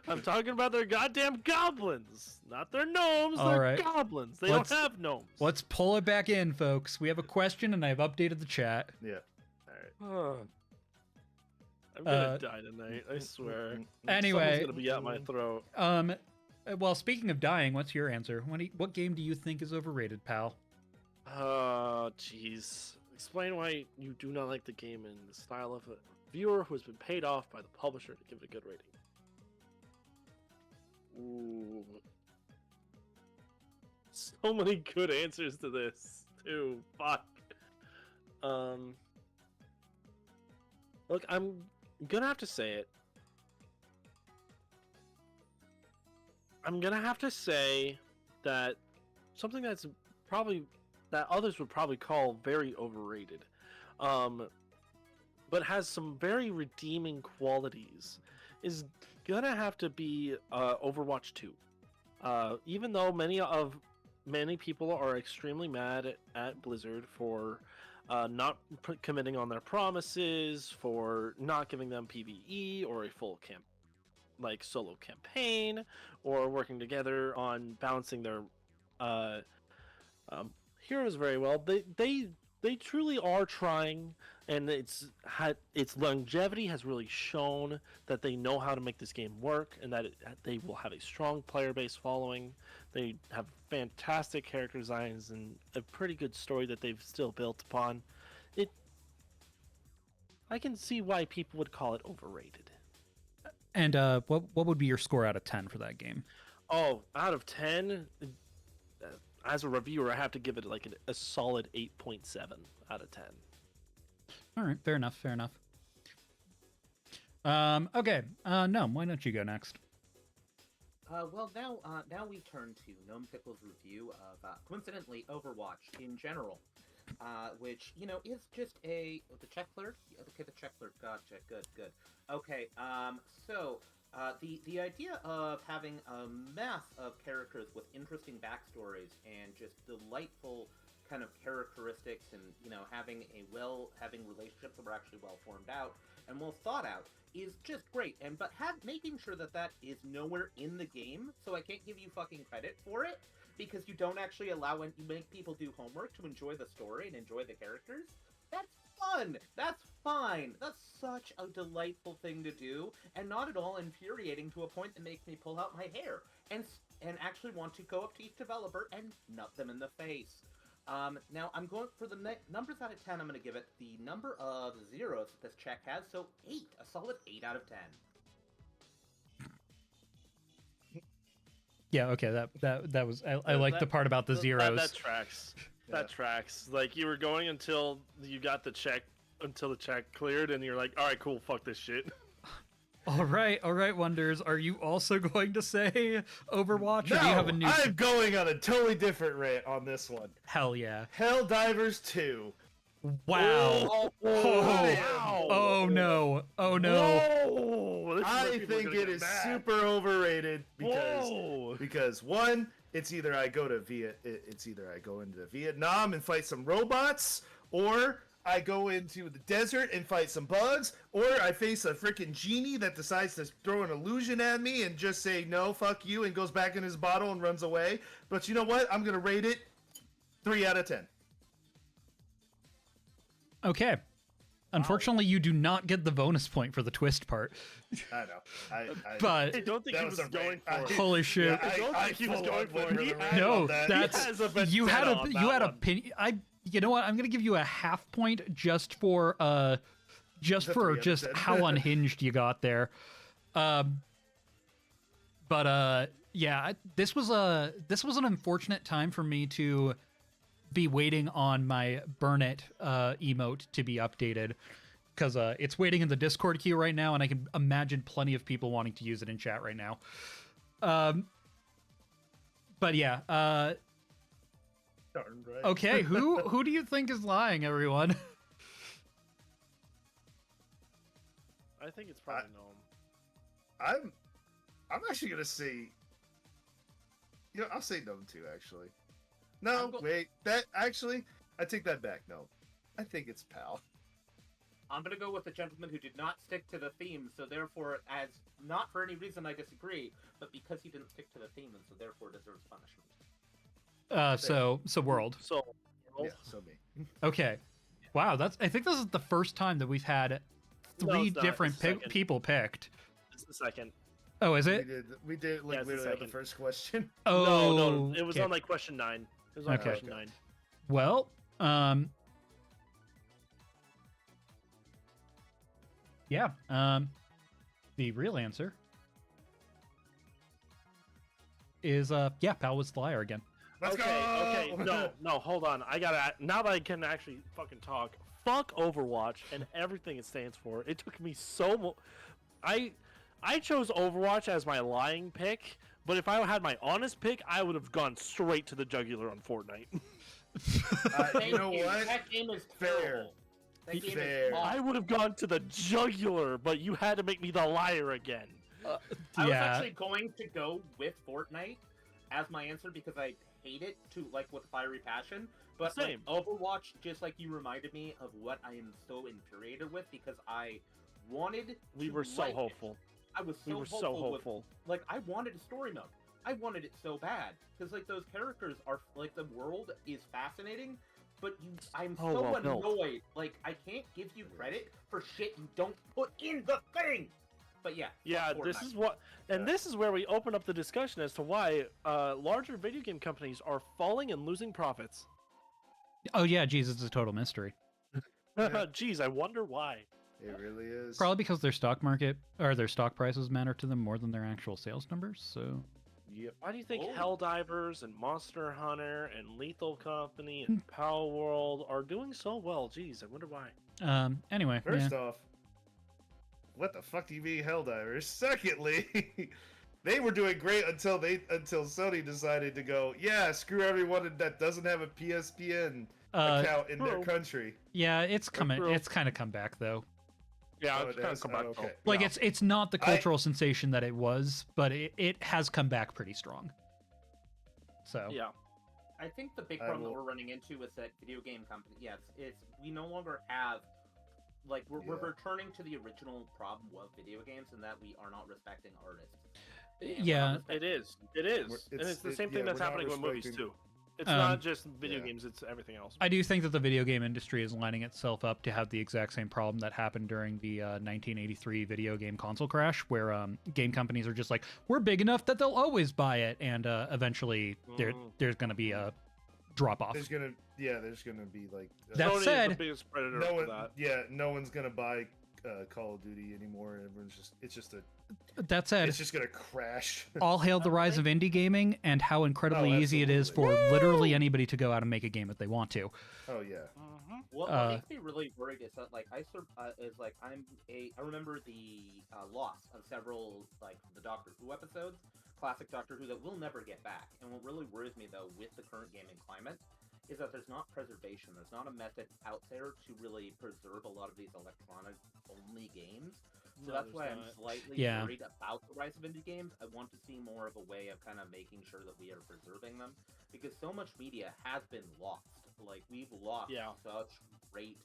I'm talking about their goddamn goblins, not their gnomes. All they're right. goblins. They Let's- don't have gnomes. Let's pull it back in, folks. We have a question, and I've updated the chat. Yeah. All right. I'm gonna die tonight. I swear. Anyway, Someone's gonna be at my throat. Well, speaking of dying, what's your answer? What game do you think is overrated, pal? Oh, jeez. Explain why you do not like the game in the style of a viewer who has been paid off by the publisher to give it a good rating. Ooh. So many good answers to this, too. Fuck. Look, I'm gonna have to say it. I'm gonna have to say that something that's probably that others would probably call very overrated, but has some very redeeming qualities, is gonna have to be Overwatch 2. Even though many people are extremely mad at Blizzard for not committing on their promises, for not giving them PvE or a full solo campaign, or working together on balancing their heroes very well. They truly are trying, and its longevity has really shown that they know how to make this game work, and that they will have a strong player base following. They have fantastic character designs and a pretty good story that they've still built upon. I can see why people would call it overrated. And what would be your score out of 10 for that game? Oh, out of 10, as a reviewer, I have to give it like a solid 8.7 out of 10. All right, fair enough. Okay, Gnome, why don't you go next? Well, now we turn to Gnome Pickle's review of, coincidentally, Overwatch in general, which, is just the check cleared? Okay, the check cleared. Gotcha. Good. Okay, so, the idea of having a mass of characters with interesting backstories and just delightful kind of characteristics and, having relationships that were actually well formed out and well thought out is just great. But making sure that is nowhere in the game, so I can't give you fucking credit for it, because you don't actually you make people do homework to enjoy the story and enjoy the characters. That's fun! That's fine! That's such a delightful thing to do, and not at all infuriating to a point that makes me pull out my hair and actually want to go up to each developer and nut them in the face. Now, I'm going for the numbers out of 10. I'm going to give it the number of zeros that this check has, so 8. A solid 8 out of 10. Yeah, okay, that was... I like the part about the zeros. That tracks. That tracks. Like, you were going until you got the check, until the check cleared, and you're like, alright, cool, fuck this shit. All right, Wonders. Are you also going to say Overwatch, or do you have a new... I'm going on a totally different rant on this one. Hell yeah. Helldivers 2. Wow. Oh no. Whoa! I think it is super overrated because one, it's either I go into Vietnam and fight some robots, or I go into the desert and fight some bugs, or I face a freaking genie that decides to throw an illusion at me and just say, no, fuck you, and goes back in his bottle and runs away. But you know what? I'm going to rate it 3 out of 10. Okay. Unfortunately, you do not get the bonus point for the twist part. I know. But I don't think he was going for it. holy shit. I don't think he was going for it. No, He has a vendetta you had on that one. opinion. You know what? I'm gonna give you a half point just for how unhinged you got there. Yeah, this was an unfortunate time for me to be waiting on my Burn It emote to be updated. because it's waiting in the Discord queue right now, and I can imagine plenty of people wanting to use it in chat right now. But yeah. Darn right. Okay, who do you think is lying, everyone? I think it's probably Gnome. I'm actually gonna say. You know, I'll say Gnome too. Actually, no, wait. That actually, I take that back. No, I think it's Pal. I'm gonna go with the gentleman who did not stick to the theme, so therefore, as not for any reason I disagree, but because he didn't stick to the theme, and so therefore deserves punishment. So World. So, Yeah, so me. Okay. Wow, I think this is the first time that we've had three it's not. different It's the second. people picked. It's the second. Oh, is it? We did like Yeah, it's the literally on the second. first question. Oh, No, it was okay. on like question 9. It was on Okay. question 9. Well, yeah. The real answer is yeah, Pal was the liar again. Let's go. Okay, no, hold on. I gotta, now that I can actually fucking talk, fuck Overwatch and everything it stands for. It took me I chose Overwatch as my lying pick, but if I had my honest pick, I would have gone straight to the jugular on Fortnite. You know what? That game is Fair. terrible. That game Fair. is awful. I would have gone to the jugular, but you had to make me the liar again. I was Yeah. actually going to go with Fortnite as my answer because I hate it to like with fiery passion. But Same. like, Overwatch, just like you reminded me of what I am so infuriated with because I wanted. We to were so like it. hopeful. I was so We were hopeful. so with- hopeful. like I wanted a story mode. I wanted it so bad because like those characters are like the world is fascinating, but I'm Oh, so well built. annoyed. Like I can't give you credit for shit you don't put in the thing. But yeah, Yeah, fuck this Fortnite. is what, and this is where we open up the discussion as to why larger video game companies are falling and losing profits. Oh yeah, geez, it's a total mystery. Yeah. Jeez, I wonder why. It really is. Probably because their stock market or their stock prices matter to them more than their actual sales numbers. So Yep. Why do you think Oh. Helldivers and Monster Hunter and Lethal Company and Power World are doing so well? Jeez, I wonder why. anyway, First yeah. off, what the fuck do you mean Helldivers? Secondly, they were doing great until Sony decided to go, yeah, screw everyone that doesn't have a PSPN account in their true. country. Yeah, it's coming. true. It's kind of come back though. Yeah, Oh, it's it kind does? of come back. Oh, okay. Like Yeah. it's not the cultural sensation that it was, but it has come back pretty strong. So Yeah. I think the big I problem that will- we're running into is that video game companies, it's we no longer have, like, we're Yeah. returning to the original problem of video games in that we are not respecting artists. And we're Yeah. not respecting- It is. It is. And it's the same thing that's we're not happening with movies respecting- too. It's Um, not just video yeah. games, it's everything else. I do think that the video game industry is lining itself up to have the exact same problem that happened during the 1983 video game console crash, where game companies are just like, we're big enough that they'll always buy it, and eventually there's going to be a drop off. There's gonna be like That Sony is said- the biggest predator no for one, that. yeah, no one's gonna buy Call of Duty anymore. Everyone's it's just gonna crash. All hail the rise of indie gaming and how incredibly Oh, easy it is for absolutely. literally anybody to go out and make a game if they want to. Oh yeah. What Uh, makes me really worried is that like I remember the loss of several like the Doctor Who episodes, classic Doctor Who that we'll never get back. And what really worries me though with the current gaming climate is that there's not preservation. There's not a method out there to really preserve a lot of these electronic only games. So No, that's there's why I'm not. slightly Yeah. worried about the rise of indie games. I want to see more of a way of kind of making sure that we are preserving them because so much media has been lost. Like we've lost Yeah. such great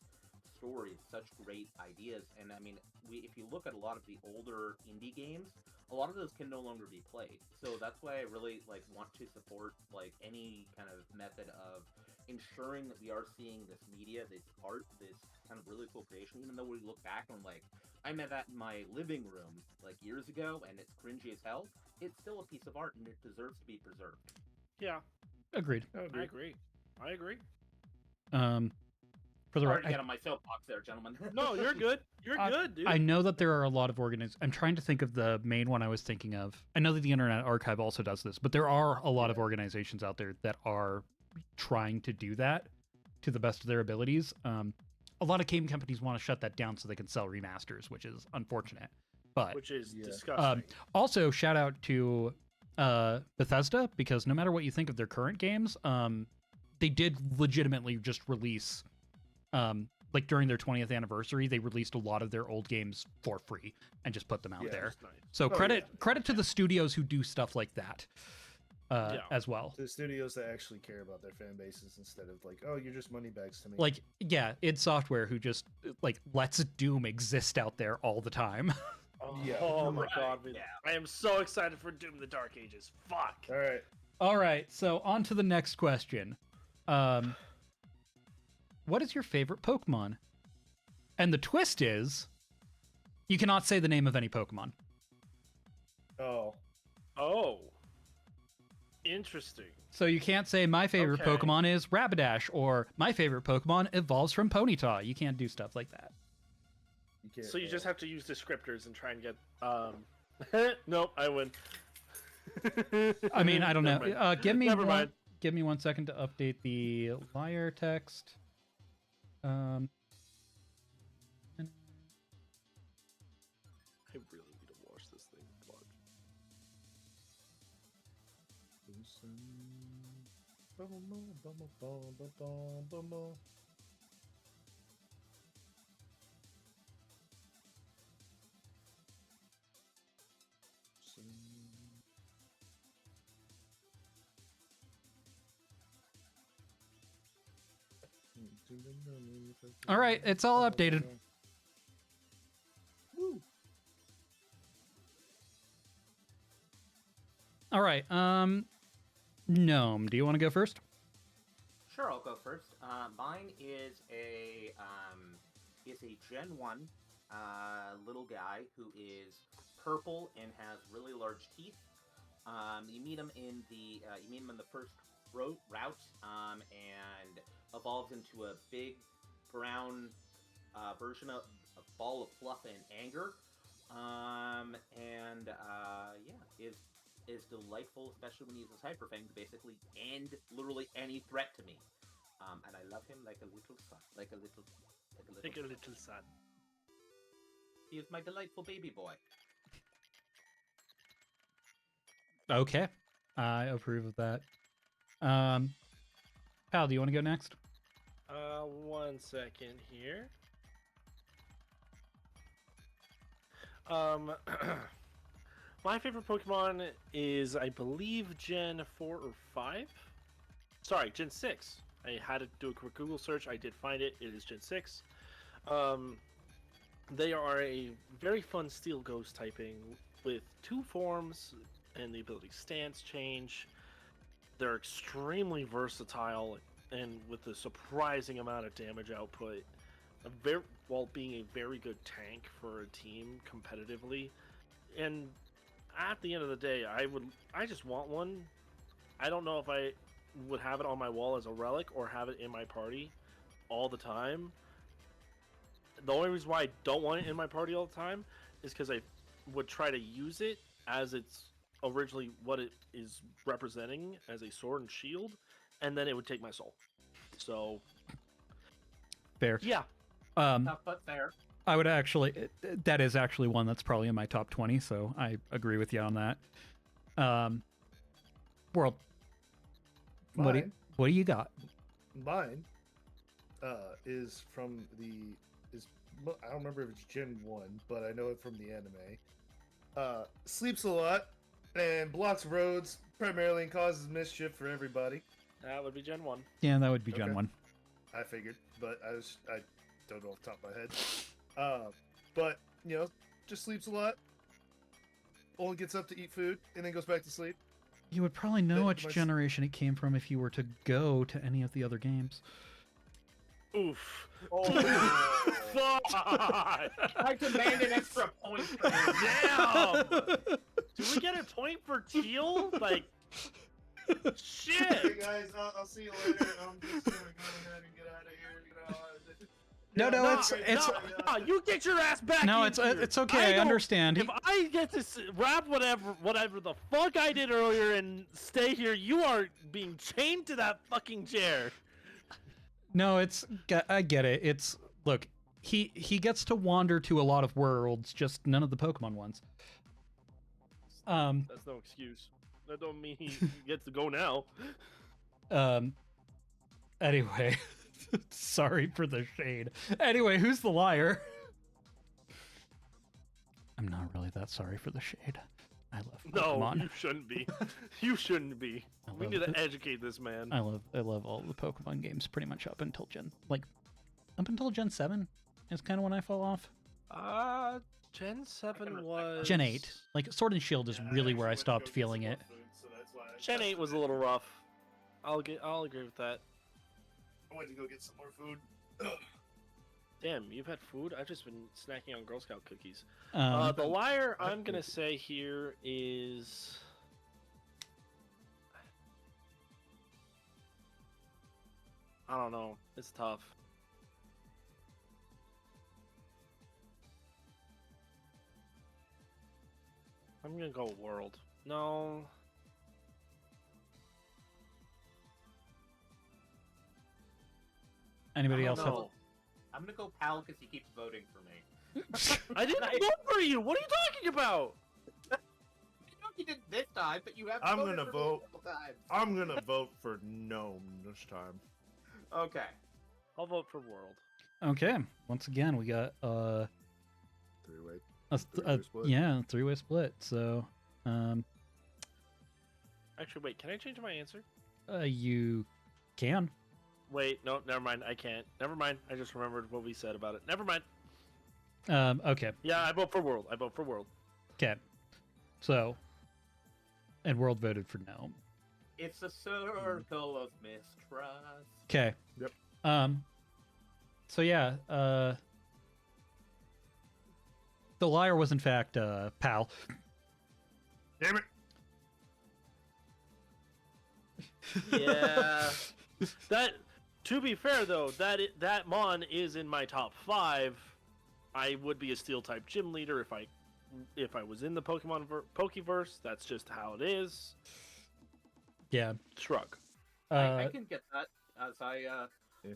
stories, such great ideas, and I mean, if you look at a lot of the older indie games, a lot of those can no longer be played. So that's why I really like want to support like any kind of method of ensuring that we are seeing this media, this art, this kind of really cool creation. Even though we look back and like, I made that in my living room like years ago, and it's cringy as hell. It's still a piece of art, and it deserves to be preserved. Yeah, Agreed. Oh, I dude. agree. I agree. For the Sorry right, to get on my soapbox there, gentlemen. No, you're good. You're good, dude. I know that there are a lot of I'm trying to think of the main one I was thinking of. I know that the Internet Archive also does this, but there are a lot of organizations out there that are trying to do that to the best of their abilities. a lot of game companies want to shut that down so they can sell remasters, which is unfortunate. But which is Yeah. disgusting. also shout out to Bethesda, because no matter what you think of their current games, they did legitimately just release, like during their 20th anniversary, they released a lot of their old games for free and just put them out Yeah, there. That's nice. So Oh, credit to the studios who do stuff like that as well. The studios that actually care about their fan bases instead of like, oh, you're just moneybags to me. Like, yeah, id Software, who just like lets Doom exist out there all the time. Yeah. Oh my Right, god, yeah. I am so excited for Doom: The Dark Ages. Fuck. All right. All right, so on to the next question. What is your favorite Pokemon? And the twist is, you cannot say the name of any Pokemon. Oh. Oh. Interesting. So you can't say my favorite Okay. Pokemon is Rapidash or my favorite Pokemon evolves from Ponyta. You can't do stuff like that. You can't, So you just have to use descriptors and try and get nope, I win. I mean, I don't know. Never mind. Give me Never one. mind. Give me 1 second to update the liar text. I really need to wash this thing. Fuck. All right, it's all updated. All right. Gnome, do you want to go first? Sure, I'll go first. Mine is a Gen 1 little guy who is purple and has really large teeth. You meet him in the first route, and evolves into a big brown version of a ball of fluff and anger. Is delightful, especially when he uses Hyper Fang to basically end literally any threat to me. And I love him like a little son, like a little son. He is my delightful baby boy. Okay, I approve of that. Pal, do you want to go next? 1 second here. My favorite Pokemon is, I believe, Gen 4 or 5. Sorry, Gen 6. I had to do a quick Google search. I did find it. It is Gen 6. They are a very fun Steel Ghost typing with 2 forms and the ability Stance Change. They're extremely versatile and with a surprising amount of damage output. While being a very good tank for a team competitively. And at the end of the day, I just want one. I don't know if I would have it on my wall as a relic or have it in my party all the time. The only reason why I don't want it in my party all the time is because I would try to use it as it's originally what it is representing as a sword and shield, and then it would take my soul. So, Fair. yeah. Tough but fair. I would actually. That is actually one that's probably in my top 20, so I agree with you on that. World, what do you got? Mine is from I don't remember if it's Gen 1, but I know it from the anime. Sleeps a lot and blocks roads primarily and causes mischief for everybody. That would be Gen 1. Yeah, that would be Gen Okay. 1. I figured, but I don't know off the top of my head. But just sleeps a lot. Only gets up to eat food and then goes back to sleep. You would probably know That- which my- generation it came from if you were to go to any of the other games. Oof. Oh, Fuck! I demand an extra point for you. Damn! Do we get a point for Teal? Like, hey shit! guys, I'll see you later. I'm just gonna go ahead and get out of here. No, it's No, you get your ass back. no, in it's here. it's okay. I don't- understand. If I get to wrap whatever the fuck I did earlier and stay here, you are being chained to that fucking chair. No, I get it. It's look, he gets to wander to a lot of worlds, just none of the Pokemon ones. That's no excuse. That don't mean he gets to go now. Anyway, sorry for the shade. Anyway, who's the liar? I'm not really that sorry for the shade. I love Pokemon. No, you shouldn't be. You shouldn't be. I We love need to it. educate this man. I love all the Pokemon games pretty much up until Gen 7 is kind of when I fall off. Gen 7 was... Gen 8, like Sword and Shield is Yeah, really actually where I went to stopped go get feeling some it. more food, so that's why Gen 8 was a little rough. I'll agree with that. I went to go get some more food. Damn, you've had food? I've just been snacking on Girl Scout cookies. Um, The liar I'm gonna say here is... I don't know. It's tough. I'm gonna go World. No. anybody I else don't have? know. I'm gonna go Pal because he keeps voting for me. I didn't vote for you! What are you talking about? I know you did this time, but you have. I'm voted gonna for me vote. several times. I'm gonna vote for Gnome this time. Okay. I'll vote for World. Okay, once again we got Three-way. a split. yeah, three-way split. So, Actually, wait, can I change my answer? you can. Wait, no, never mind. I can't. Never mind. I just remembered what we said about it. Never mind. Okay, Yeah, I vote for World. I vote for World. okay. So, and World voted for no. It's a circle of mistrust. Okay. Yep. So yeah, the liar was in fact Pal. Damn it! Yeah. That. To be fair, though, that Mon is in my top 5. I would be a Steel type gym leader if I was in the Pokeverse. That's just how it is. Yeah. Shrug. I can get that, as Yeah.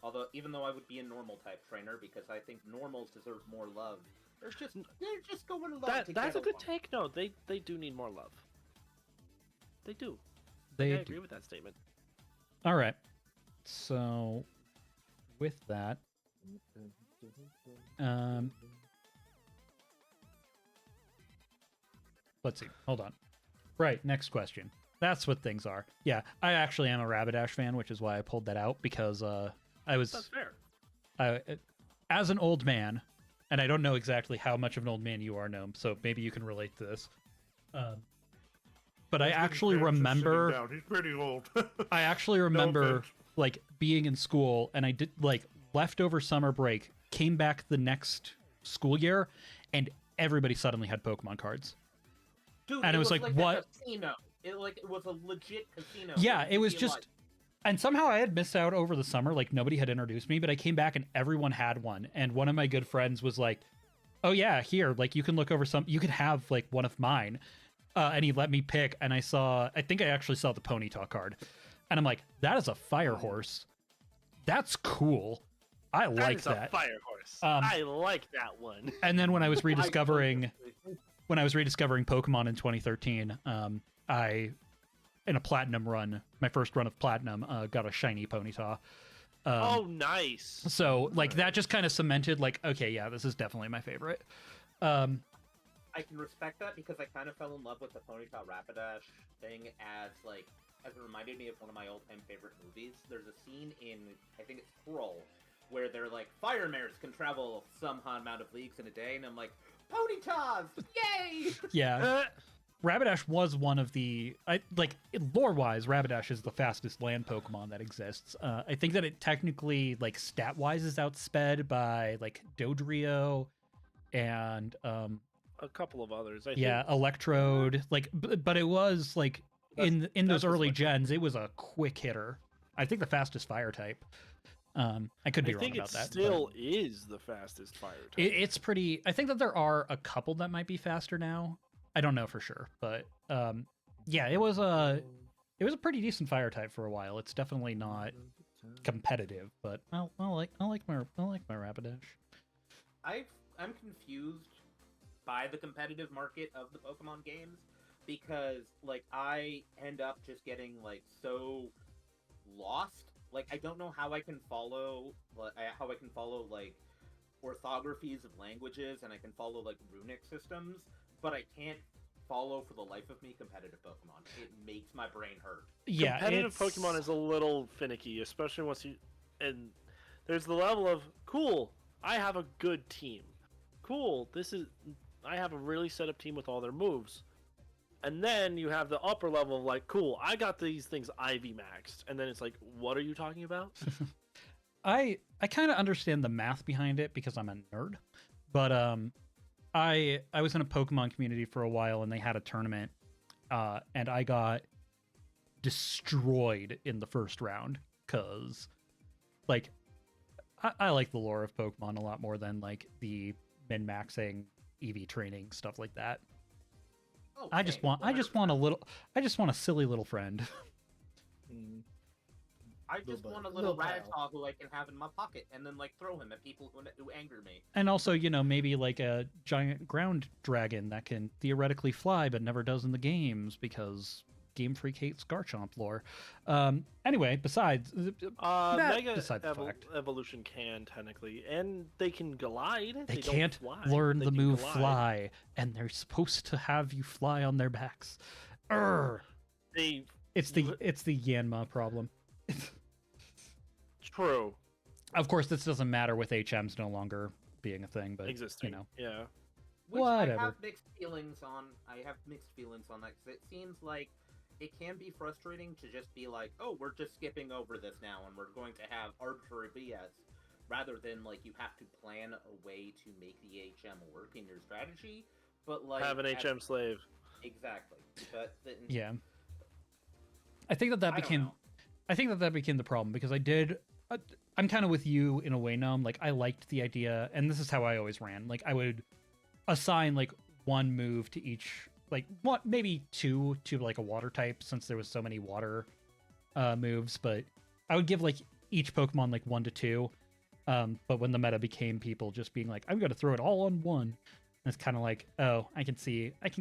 although even though I would be a normal type trainer because I think normals deserve more love. They're just going along to That's a get good along. take. No, they do need more love. They do. They I do. agree with that statement. All right. So, with that, let's see. Hold on. Right. Next question. That's what things are. Yeah, I actually am a Rapidash fan, which is why I pulled that out because I was That's fair. as an old man, and I don't know exactly how much of an old man you are, Gnome, so maybe you can relate to this. But I actually remember. He's pretty old. I actually No remember offense. like being in school, and I did like left over summer break, came back the next school year, and everybody suddenly had Pokemon cards. Dude, And it was like, a what? casino. It was a legit casino. Yeah, it was would be just. And somehow I had missed out over the summer, like nobody had introduced me, but I came back and everyone had one. And one of my good friends was like, "Oh yeah, here, like you can look over you can have like one of mine." And he let me pick, and I think I actually saw the Ponyta card. And I'm like, that is a fire horse. That's cool. I like is a that. fire horse. Um, I like that one. And then when I was like. rediscovering Pokemon in 2013, in a platinum run, my first run of platinum, got a shiny Ponyta. Oh, nice. So like that just kind of cemented like, okay, yeah, this is definitely my favorite. I can respect that because I kind of fell in love with the Ponyta Rapidash thing as it reminded me of one of my all-time favorite movies. There's a scene in, I think it's Troll, where they're like, fire mares can travel some amount of leagues in a day, and I'm like, Ponytas! Yay! Yeah. Rapidash was one of the lore-wise, Rapidash is the fastest land Pokemon that exists. I think that it technically like stat-wise is outsped by like Dodrio and A couple of others. I yeah, think. Electrode. Like, but it was like in those that's early what- gens, it was a quick hitter. I think the fastest fire type. I could be I wrong think about it that. but still is the fastest fire type. it's pretty. I think that there are a couple that might be faster now. I don't know for sure, but yeah, it was a pretty decent fire type for a while. It's definitely not competitive, but I like my Rapidash. I'm confused by the competitive market of the Pokemon games because like I end up just getting like so lost. Like I don't know how I can follow like orthographies of languages and I can follow like runic systems, but I can't follow for the life of me competitive Pokemon. It makes my brain hurt. Yeah, Competitive Pokemon is a little finicky, especially once you and there's the level of cool. I have a good team. Cool. I have a really set up team with all their moves. And then you have the upper level of like, cool, I got these things IV maxed. And then it's like, what are you talking about? I kind of understand the math behind it because I'm a nerd, but I was in a Pokemon community for a while and they had a tournament, and I got destroyed in the first round because, like, I like the lore of Pokemon a lot more than like the min-maxing EV training stuff like that. Okay, I just want a silly little friend. I just want a little Rattata who I can have in my pocket and then like throw him at people who anger me. And also, you know, maybe like a giant ground dragon that can theoretically fly but never does in the games because Game Freak hates Garchomp lore. Anyway, besides Mega beside the fact. Evolution can technically, and they can glide. They don't can't fly. learn They the can move glide. fly, and they're supposed to have you fly on their backs. It's the Yanma problem. True. Of course, this doesn't matter with HMs no longer being a thing, but Existing. you know, Yeah. Which Whatever. I have mixed feelings on. I have mixed feelings on that because it seems like it can be frustrating to just be like, oh, we're just skipping over this now and we're going to have arbitrary BS, rather than like you have to plan a way to make the HM work in your strategy. But like Have an HM slave. Exactly. But then, yeah. I think that I don't became know. I think that became the problem because I'm kind of with you in a way, Nom. Like, I liked the idea, and this is how I always ran. Like, I would assign, like, one move to each, like, maybe two to, like, a water type, since there was so many water moves, but I would give, like, each Pokemon, like, 1 to 2, but when the meta became people just being like, I'm going to throw it all on one, it's kind of like, oh, I can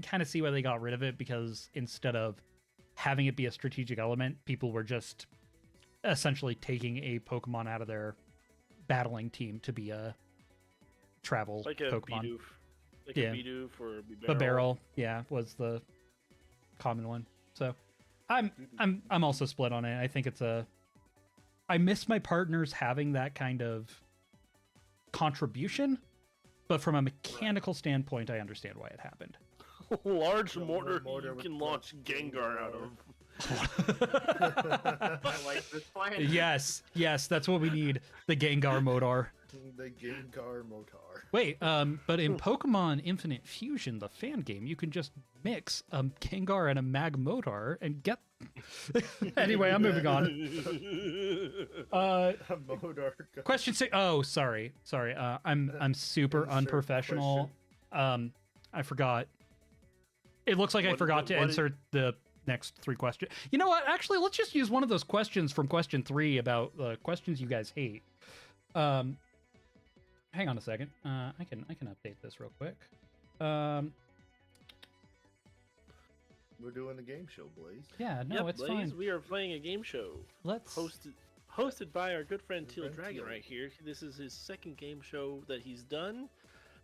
kind of see why they got rid of it, because instead of having it be a strategic element, people were just essentially taking a Pokemon out of their battling team to be a travel Like a Pokemon. Bidoof. Like Yeah. a Bidoof or a Bibarel. The barrel, yeah, was the common one. So I'm also split on it. I think I miss my partners having that kind of contribution, but from a mechanical standpoint, I understand why it happened. Large Yeah, mortar, mortar you with can the launch Gengar out of. I like this plan. Yes, that's what we need. The Gengar Modar. The Gengar Motar. Wait, but in Pokemon Infinite Fusion, the fan game, you can just mix a Gengar and a Magmodar and get. Anyway, I'm moving on. Modar. Question 6. Oh, sorry. I'm super Insert unprofessional. I forgot. It looks like I forgot to insert the next 3 questions. You know what? Actually, let's just use one of those questions from question 3 about questions you guys hate. Hang on a second. I can update this real quick. We're doing the game show, Blaze. Yeah, no, it's Blaze, fine. we are playing a game show. Let's. Hosted by our good friend Teal Friend Dragon Teal. right here. This is his second game show that he's done.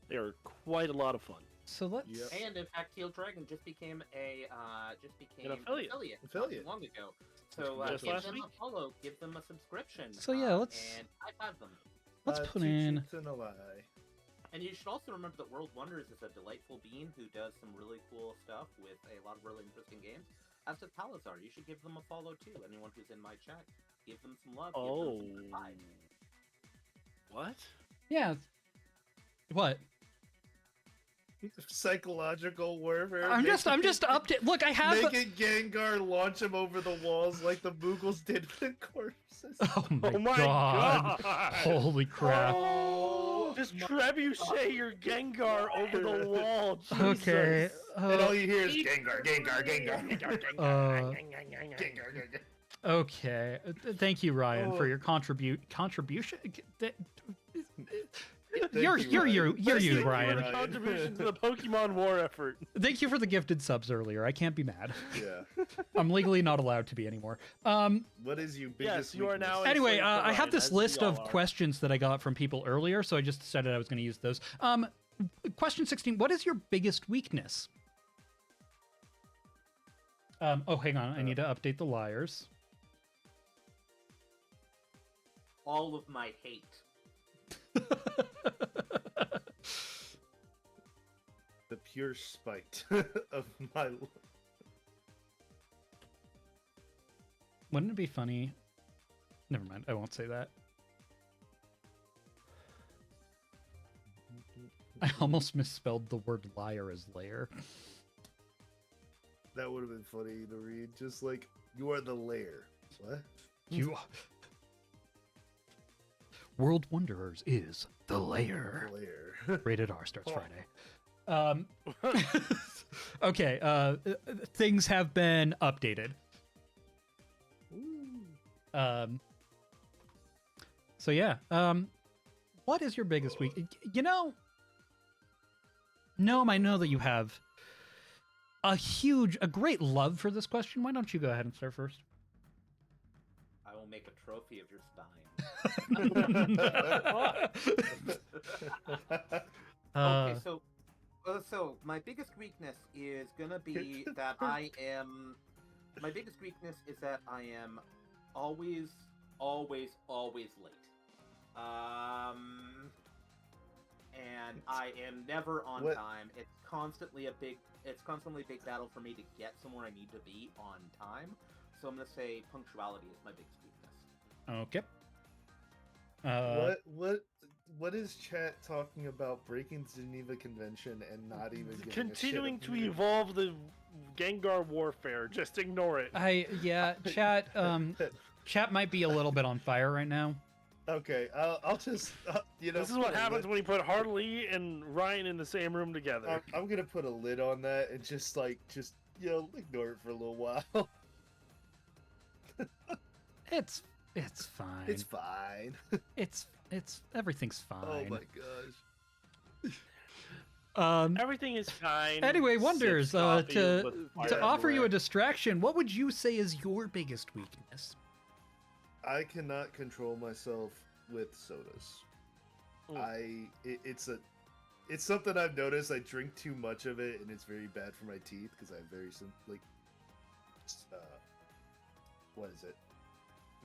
They are quite a lot of fun. So let's. Yep. And in fact, Teal Dragon just became An affiliate. not too long ago. So Just give last them week. a follow, give them a subscription. So yeah, let's- and high five them. Let's put Two in. truths and a lie. And you should also remember that World Wonders is a delightful being who does some really cool stuff with a lot of really interesting games. As does Palazar, you should give them a follow too. Anyone who's in my chat, give them some love. Oh. Give them some good vibes. What? Yeah. What? Psychological warfare. I'm just update. Look, I have. Making Gengar launch him over the walls like the Moogles did with the corpses. Oh my, Oh my god. god! Holy crap. Oh, just trebuchet your Gengar over the wall. Okay. Jesus. And all you hear is Gengar, Gengar, Gengar, Gengar, Gengar, Uh, Gengar, Gengar. Okay. Thank you, Ryan, for your contribution. You're you, Ryan. Contribution to the Pokemon War effort. Thank you for the gifted subs earlier. I can't be mad. Yeah. I'm legally not allowed to be anymore. What is your biggest Yes, you are weakness? now. Anyway, enslaved to I have Ryan, this as list we of all are. questions that I got from people earlier, so I just decided I was going to use those. Question 16, what is your biggest weakness? Oh, hang on. I need to update the liars. All of my hate. The pure spite of my. Wouldn't it be funny? Never mind. I won't say that. I almost misspelled the word liar as layer. That would have been funny to read. Just like, you are the lair. What? You. World Wanderers is the layer. Lair. Rated R starts Oh. Friday. Okay. Things have been updated. So yeah. What is your biggest week? You know, Noam, I know that you have a great love for this question. Why don't you go ahead and start first? I will make a trophy of your spine. Okay, so my biggest weakness is gonna be that I am. My biggest weakness is that I am always late. And I am never on What? time. It's constantly a big battle for me to get somewhere I need to be on time. So I'm gonna say punctuality is my biggest weakness. Okay. What is chat talking about breaking Geneva Convention and not even giving Continuing a shit to evolve the Gengar warfare. Just ignore it. Chat. Chat might be a little bit on fire right now. Okay, I'll just This is what happens when you put Harley and Ryan in the same room together. I'm gonna put a lid on that and just ignore it for a little while. It's fine. It's fine. It's everything's Oh fine. my gosh. Everything is fine. Anyway, Sips Wonders, coffee to with fire to offer you a everywhere. distraction, what would you say is your biggest weakness? I cannot control myself with sodas. Mm. It's something I've noticed. I drink too much of it, and it's very bad for my teeth because I have what is it?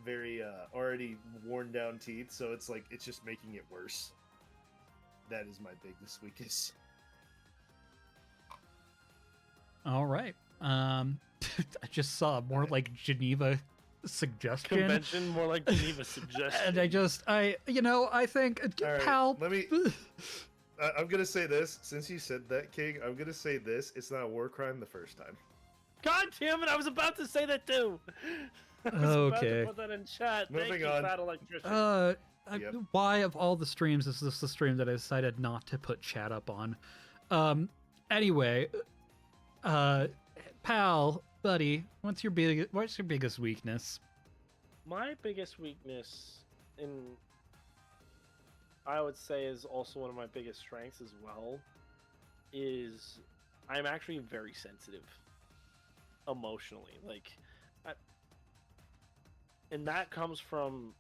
Very already worn down teeth. So it's just making it worse. That is my biggest weakness. All right. I just saw more like Geneva suggestion. Convention, more like Geneva suggestion. And I think, All right, pal. let me- I'm gonna say this. Since you said that, King, I'm gonna say this. It's not a war crime the first time. God damn it! I was about to say that too. I was about Okay. to put that in chat. Thank Moving you, on. Fat Electrician. Yep. Why of all the streams is this the stream that I decided not to put chat up on? Anyway, pal, buddy, what's your biggest weakness? My biggest weakness, I would say is also one of my biggest strengths as well, is I'm actually very sensitive emotionally. And that comes from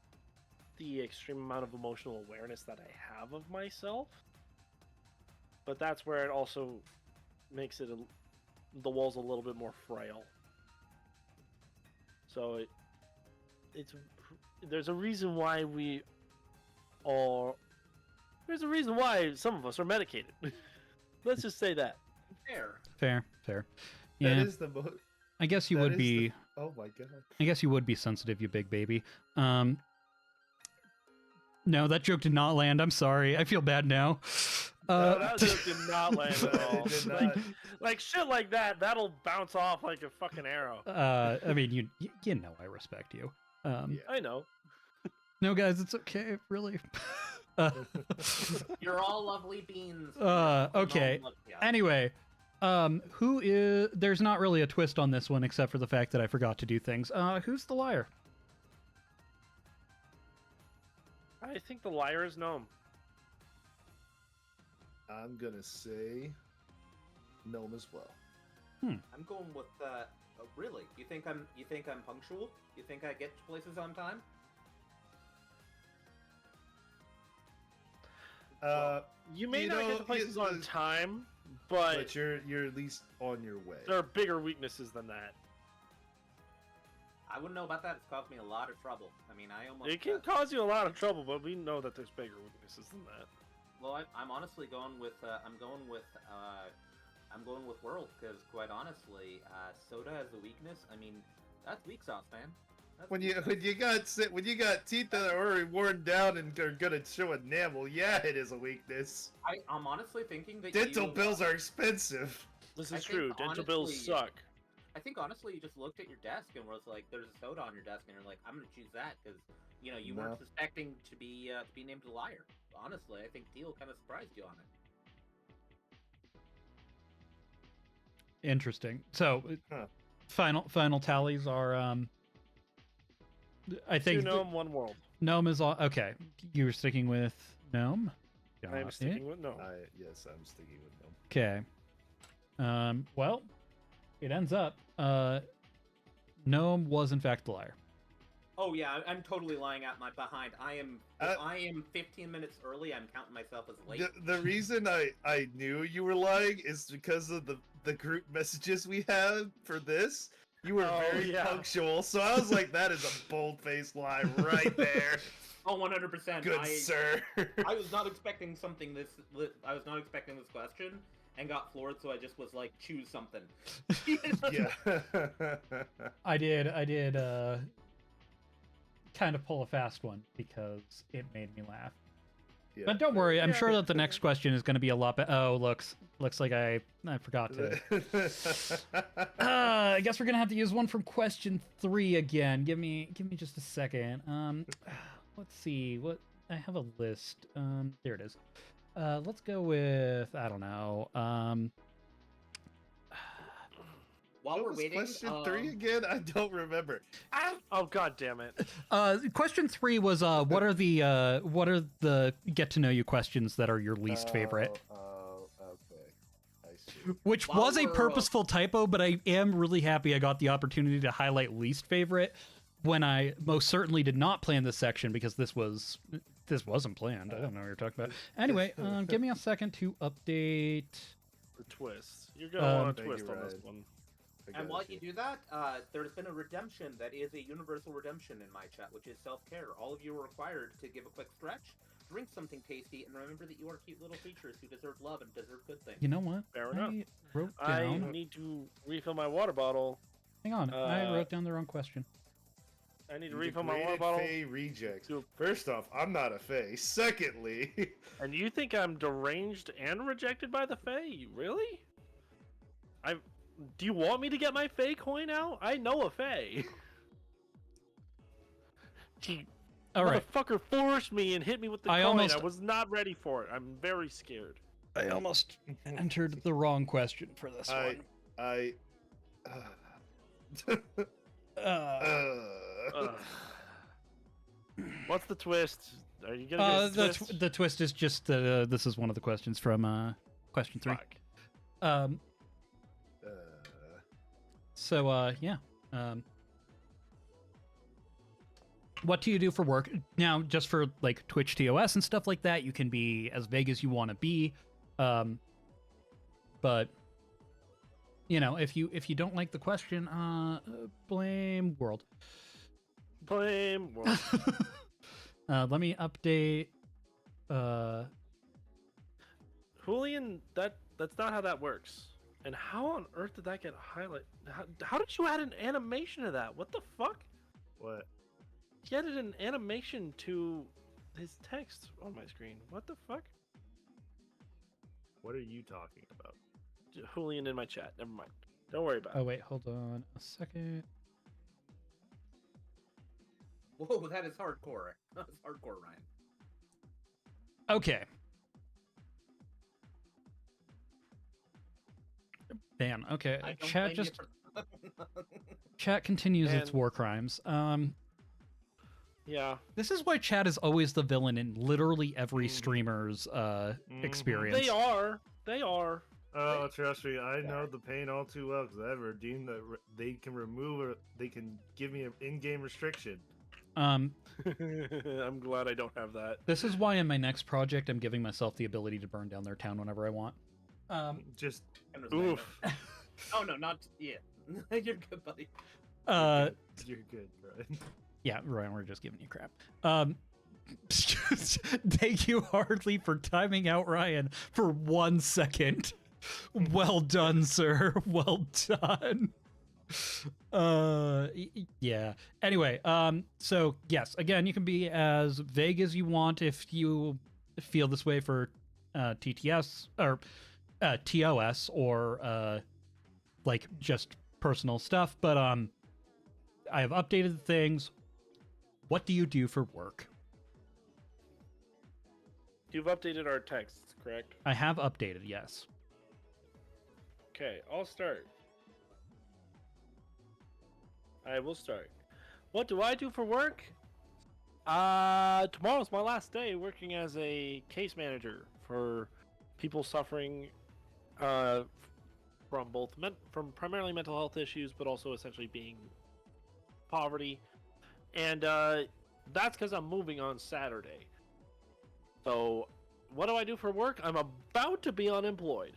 the extreme amount of emotional awareness that I have of myself. But that's where it also makes it the walls a little bit more frail. So there's a reason why there's a reason why some of us are medicated. Let's just say that. Fair. Fair. Yeah, That is the most. I guess you would be. Oh my god. I guess you would be sensitive, you big baby. No, that joke did not land. I'm sorry. I feel bad now. No, that joke did not land at all. It did not. Like shit like that'll bounce off like a fucking arrow. I mean, you know I respect you. Yeah. I know. No, guys, it's okay. Really. You're all lovely beans. Okay. Anyway, Who is? There's not really a twist on this one, except for the fact that I forgot to do things. Who's the liar? I think the liar is Gnome. I'm gonna say Gnome as well. I'm going with really. You think I'm punctual? You think I get to places on time? You may not get to places on time, but you're at least on your way. there are bigger weaknesses than that. I wouldn't know about that. It's caused me a lot of trouble. I mean, I almost. It can cause you a lot of trouble, but we know that there's bigger weaknesses than that. Well, I'm honestly going with I'm going with World because quite honestly, soda as a weakness. I mean, that's weak sauce, man. That's When weak sauce. you got teeth that are already worn down and are gonna show enamel, yeah, it is a weakness. I'm honestly thinking that Dental bills are expensive. This I is think true. Dental bills honestly- suck. I think honestly, you just looked at your desk and was like, "There's a soda on your desk," and you're like, "I'm gonna choose that" because you No. weren't suspecting to be named a liar. Honestly, I think Teal kind of surprised you on it. Interesting. So, Huh. final tallies are I think 2 Gnome, 1 World. Gnome is all okay. You're sticking with Gnome. I am Got sticking it. with Gnome. Yes, I'm sticking with Gnome. Okay. Well, it ends up Gnome was in fact the liar. Oh yeah, I'm totally lying out my behind. I am 15 minutes early. I'm counting myself as late. The reason I knew you were lying is because of the group messages we had for this. You were Oh, very yeah. punctual, so I was like, that is a bold-faced lie right there. Oh, 100%. Good sir. I was not expecting something this. I was not expecting this question, and got floored. So I just was like, choose something. Yeah. I did kind of pull a fast one because it made me laugh. Yeah. But don't worry, I'm Yeah. sure that the next question is going to be a lot better. Oh, looks like I forgot to. I guess we're gonna have to use one from question 3 again. Give me just a second. Let's see what I have a list. There it is. Let's go with I don't know. While What we're was waiting, question 3 again? I don't remember. Oh, god damn it. Question 3 was what are the get to know you questions that are your least favorite? Okay. I see. Which While was a we're, purposeful typo, but I am really happy I got the opportunity to highlight least favorite when I most certainly did not plan this section because this wasn't planned. I don't know what you're talking about. Anyway, give me a second to update. The twist. You're gonna want a Thank twist you, on this Ryan. one. I And got while you do that, there's been a redemption that is a universal redemption in my chat, which is self-care. All of you are required to give a quick stretch, drink something tasty, and remember that you are cute little creatures who deserve love and deserve good things. You know what? Fair enough. I wrote I down. need to refill my water bottle. Hang on, I wrote down the wrong question. I need to You refill my water degraded bottle. Fae rejects. to- First off, I'm not a Fae. Secondly, And you think I'm deranged and rejected by the Fae? Really? Do you want me to get my Fae coin out? I know a Fae. He All right, motherfucker forced me and hit me with the I coin. almost- I was not ready for it. I'm very scared. I almost entered the wrong question for this one. I. Ugh. What's the twist? Are you gonna get a twist? The twist is just that this is one of the questions from question 3. Fuck. So yeah. What do you do for work now? Just for like Twitch TOS and stuff like that, you can be as vague as you want to be. But you know, if you don't like the question, blame World. Blame world. Let me update. Julian, that's not how that works. And how on earth did that get highlighted? How did you add an animation to that? What the fuck? What? He added an animation to his text on my screen. What the fuck? What are you talking about? Julian in my chat. Never mind. Don't worry about Oh it. wait, hold on a second. Whoa, that is hardcore. That is hardcore, Ryan. Okay. Man, okay. I don't Chat blame you just for- chat continues its And- war crimes. Yeah. This is why chat is always the villain in literally every Mhm. streamer's experience. They are. They are. Oh, trust me, I know the pain all too well because I've redeemed that they can remove or they can give me an in-game restriction. Um, I'm glad I don't have that. this is why in my next project I'm giving myself the ability to burn down their town whenever I want. Just Oof. Oh no, not yeah. You're good, buddy. you're good, right? Yeah, Ryan, we're just giving you crap. Thank you, Hardly, for timing out Ryan for 1 second. Well done, sir. Well done. Yeah. Anyway, so yes, again, you can be as vague as you want if you feel this way for TTS or TOS or like just personal stuff, but I have updated things. What do you do for work? You've updated our texts, correct? I have updated, yes. Okay, I'll start. I will start. What do I do for work? Tomorrow's my last day working as a case manager for people suffering from from primarily mental health issues, but also essentially being poverty. And that's because I'm moving on Saturday. So, what do I do for work? I'm about to be unemployed.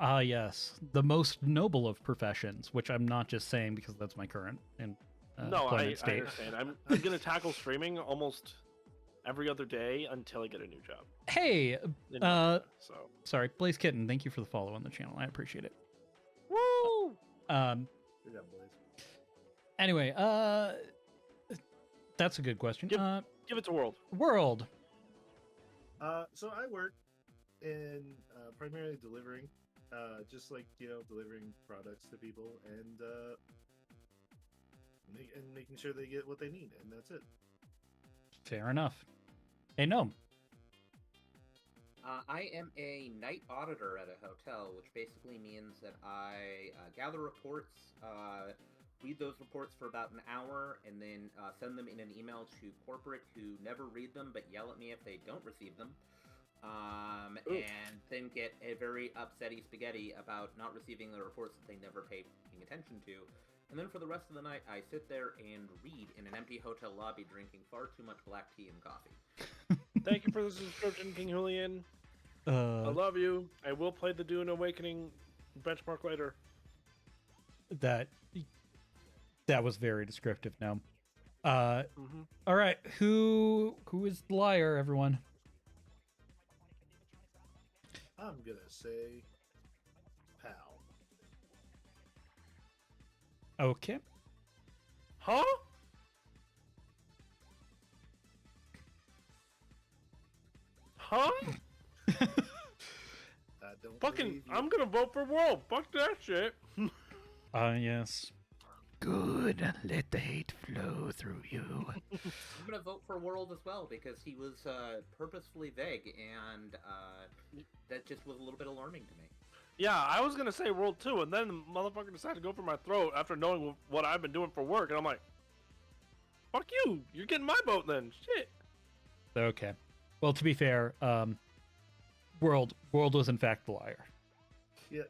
Ah, yes. The most noble of professions, which I'm not just saying because that's my current No, I employment state. understand. I'm going to tackle streaming almost every other day until I get a new job. Hey, In Nevada, so. sorry, Blaze Kitten, thank you for the follow on the channel. I appreciate it. Woo! Good job, boys. Anyway, that's a good question. Give it to World. World. So I work in primarily delivering, just like delivering products to people and making sure they get what they need, and that's it. Fair enough. Hey, Gnome. I am a night auditor at a hotel, which basically means that I gather reports, read those reports for about an hour, and then send them in an email to corporate who never read them but yell at me if they don't receive them. And then get a very upsetty spaghetti about not receiving the reports that they never paid attention to. And then for the rest of the night, I sit there and read in an empty hotel lobby, drinking far too much black tea and coffee. Thank you for the subscription, King Julian. I love you. I will play the Dune Awakening benchmark later. That was very descriptive, Gnome. Mm-hmm. All right, who is the liar, everyone? I'm gonna say pal. Okay. Huh? Huh? I don't Fucking, believe you. I'm gonna vote for World. Fuck that shit. Yes. Good. Let the hate flow through you. I'm gonna vote for World as well because he was purposefully vague, and that just was a little bit alarming to me. Yeah, I was gonna say World too, and then the motherfucker decided to go for my throat after knowing what I've been doing for work, and I'm like, fuck you. You're getting my vote then. Shit. Okay. Well, to be fair, World was in fact the liar. Yeah.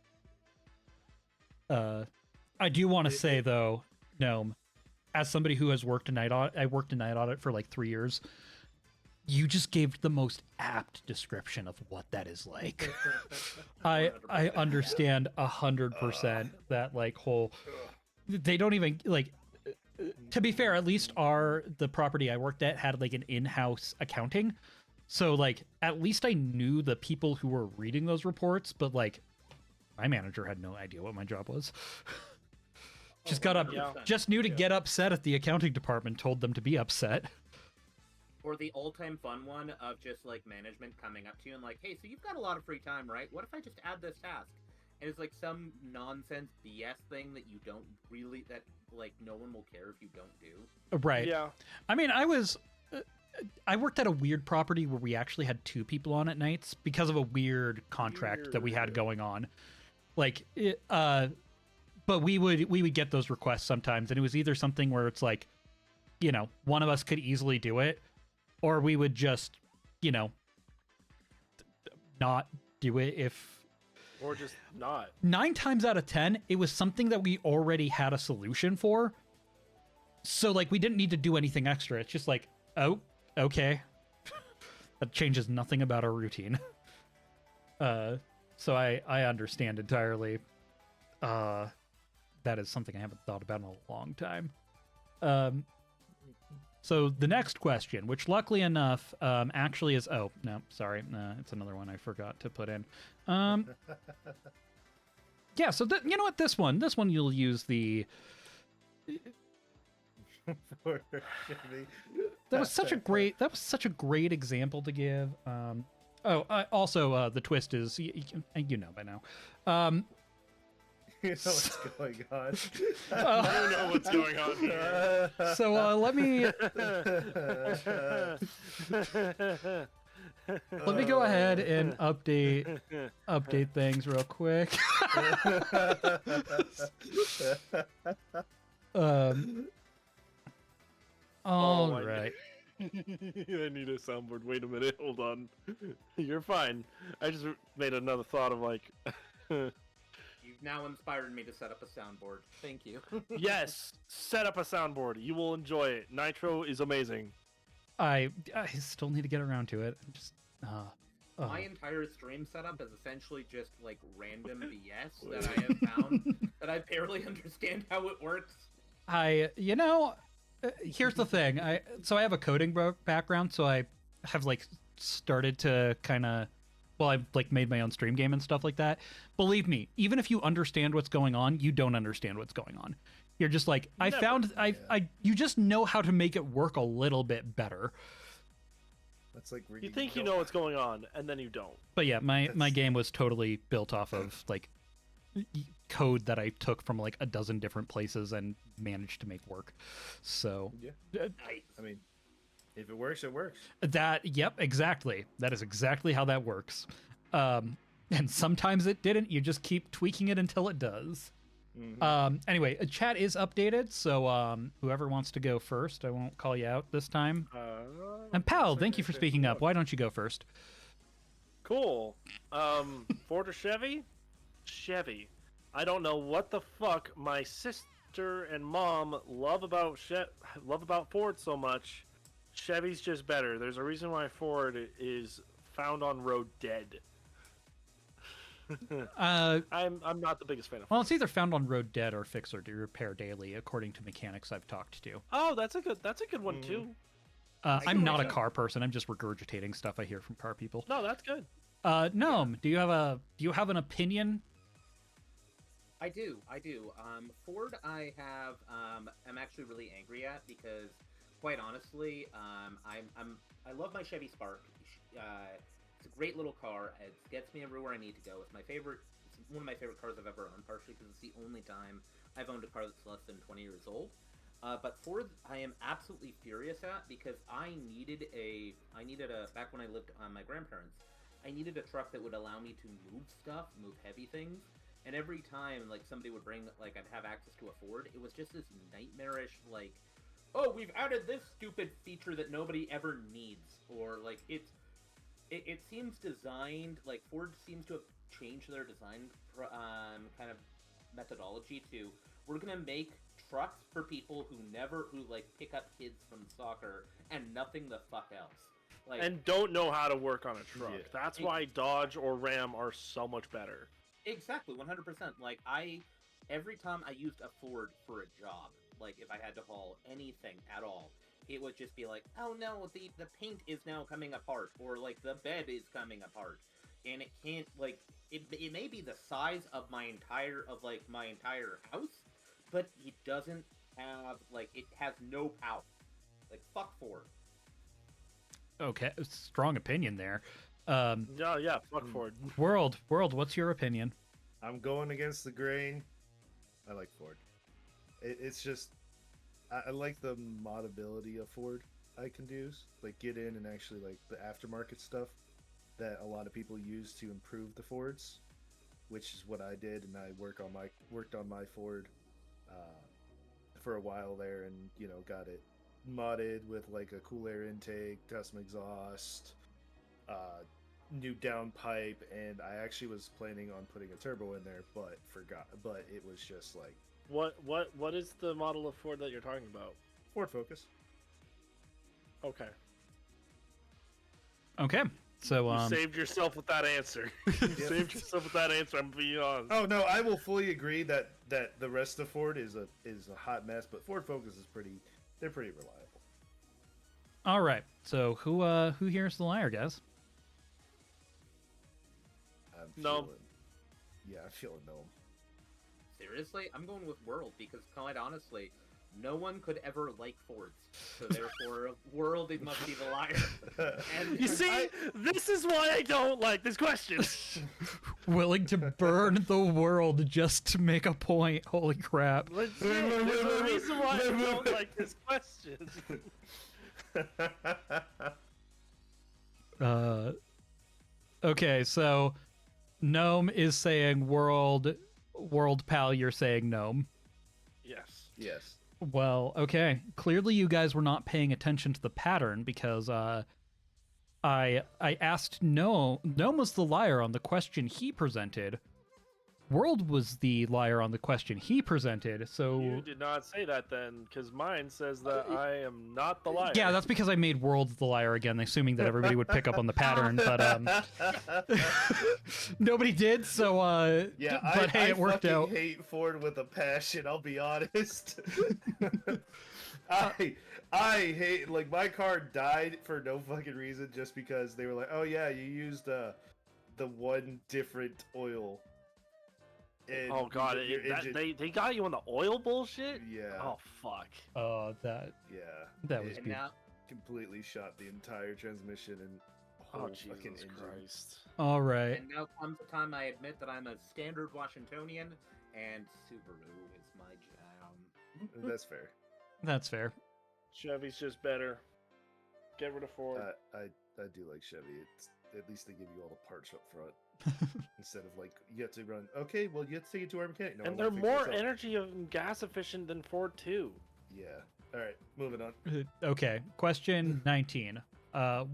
I do want to say though, Gnome, as somebody who has worked a night audit, I worked a night audit for like 3 years. You just gave the most apt description of what that is like. I understand 100% that like whole. They don't even like. To be fair, at least the property I worked at had like an in-house accounting, so like at least I knew the people who were reading those reports. But like, my manager had no idea what my job was. Just got up, Yeah. just knew to get upset at the accounting department. Told them to be upset. Or the all-time fun one of just like management coming up to you and like, hey, so you've got a lot of free time, right? What if I just add this task? And it's like some nonsense BS thing that you don't really, that like no one will care if you don't do. Right. Yeah. I mean, I was I worked at a weird property where we actually had 2 people on at nights because of a weird contract that we had Weird. going on. Like, but we would get those requests sometimes, and it was either something where it's like, one of us could easily do it, or we would just, not do it if Or just not. 9 times out of 10, it was something that we already had a solution for. So, like, we didn't need to do anything extra. It's just like, oh, okay. That changes nothing about our routine. So I understand entirely. That is something I haven't thought about in a long time. So the next question, which luckily enough actually is... Oh, no, sorry. It's another one I forgot to put in. Yeah, so you know what? This one you'll use the... That was such a great example to give. Also, the twist is, you know by now. You know what's going on. I don't know what's going on here. So let me go ahead and update things real quick. All I right. I need a soundboard. Wait a minute. Hold on. You're fine. I just made another thought of like... You've now inspired me to set up a soundboard. Thank you. Yes, set up a soundboard. You will enjoy it. Nitro is amazing. I still need to get around to it. Just My entire stream setup is essentially just like random BS that I have found that I barely understand how it works. Here's the thing. I have a coding background, so I have like started to kind of, I've like made my own stream game and stuff like that. Believe me, even if you understand what's going on, you don't understand what's going on. You're just like, you just know how to make it work a little bit better. That's like You think you know what's going on, and then you don't. But yeah, my game was totally built off of like code that I took from like a dozen different places and managed to make work. So Yeah. I mean, if it works, it works. Yep, exactly. That is exactly how that works. And sometimes it didn't. You just keep tweaking it until it does. Mm-hmm. Anyway, chat is updated, so whoever wants to go first, I won't call you out this time. And Pal, thank you for speaking up. Why don't you go first? Cool. Ford or Chevy? Chevy. I don't know what the fuck my sister and mom love about Ford so much. Chevy's just better. There's a reason why Ford is found on road dead. I'm not the biggest fan of Ford. Well, it's either found on road dead or fix or repair daily, according to mechanics I've talked to. Oh, that's a good one too. I'm not a car person. I'm just regurgitating stuff I hear from car people. No, that's good. Gnome, do you have an opinion? I do. Ford, I have. I'm actually really angry at because, quite honestly, I love my Chevy Spark. It's a great little car. It gets me everywhere I need to go. It's one of my favorite cars I've ever owned, partially because it's the only time I've owned a car that's less than 20 years old. But Ford, I am absolutely furious at because I needed a back when I lived on my grandparents. I needed a truck that would allow me to move stuff, move heavy things. And every time, like, somebody would bring, like, I'd have access to a Ford, it was just this nightmarish, like, oh, we've added this stupid feature that nobody ever needs. Or, like, it seems designed, like, Ford seems to have changed their design kind of methodology to, we're gonna make trucks for people who pick up kids from soccer and nothing the fuck else. Like, And don't know how to work on a truck. Yeah. That's why Dodge or Ram are so much better. Exactly, 100%. Like, every time I used a Ford for a job, like, if I had to haul anything at all, it would just be like, oh no, the paint is now coming apart, or, like, the bed is coming apart, and it can't, like, it may be the size of my entire house, but it doesn't have, like, it has no power. Like, fuck Ford. Okay, strong opinion there. Yeah, fuck Ford. World, what's your opinion? I'm going against the grain. I like Ford. It's just I like the modability of Ford. I can do, like get in and actually like the aftermarket stuff that a lot of people use to improve the Fords, which is what I did, and I worked on my Ford for a while there, and got it modded with like a cool air intake, custom exhaust, new downpipe, and I actually was planning on putting a turbo in there, but forgot. But it was just like What is the model of Ford that you're talking about? Ford Focus. Okay. Okay. So You saved yourself with that answer. You saved yourself with that answer. I'm being honest. Oh no, I will fully agree that the rest of Ford is a hot mess, but Ford Focus is they're pretty reliable. all right. So who here's the liar, guys? No. I'm feeling no. Seriously, I'm going with World because, quite honestly, no one could ever like Fords, so therefore, World it must be the liar. And You see, this is why I don't like this question. Willing to burn the world just to make a point. Holy crap. Legit, there's a reason why I don't like this question. Okay, so Gnome is saying world pal, you're saying Gnome. Yes. Yes. Well, okay. Clearly you guys were not paying attention to the pattern because I asked Gnome was the liar on the question he presented. World was the liar on the question he presented, so... You did not say that then, because mine says that I am not the liar. Yeah, that's because I made World the liar again, assuming that everybody would pick up on the pattern, but nobody did, so Yeah, but hey, it worked out. I hate Ford with a passion, I'll be honest. I hate, like, my car died for no fucking reason just because they were like, oh yeah, you used the one different oil. And Oh god, your engine... they got you on the oil bullshit? Yeah. Oh fuck. Oh, that was and good. now, completely shot the entire transmission and whole Oh fucking Jesus engine. Christ. All right. and now comes the time I admit that I'm a standard Washingtonian, and Subaru is my jam. That's fair. That's fair. Chevy's just better. Get rid of Ford. I do like Chevy. It's at least they give you all the parts up front instead of like you have to run. Okay, well you have to take it to our mechanic. No, and I they're wanna fix more myself. energy and gas efficient than Ford too. Yeah. All right, moving on. Okay, question 19.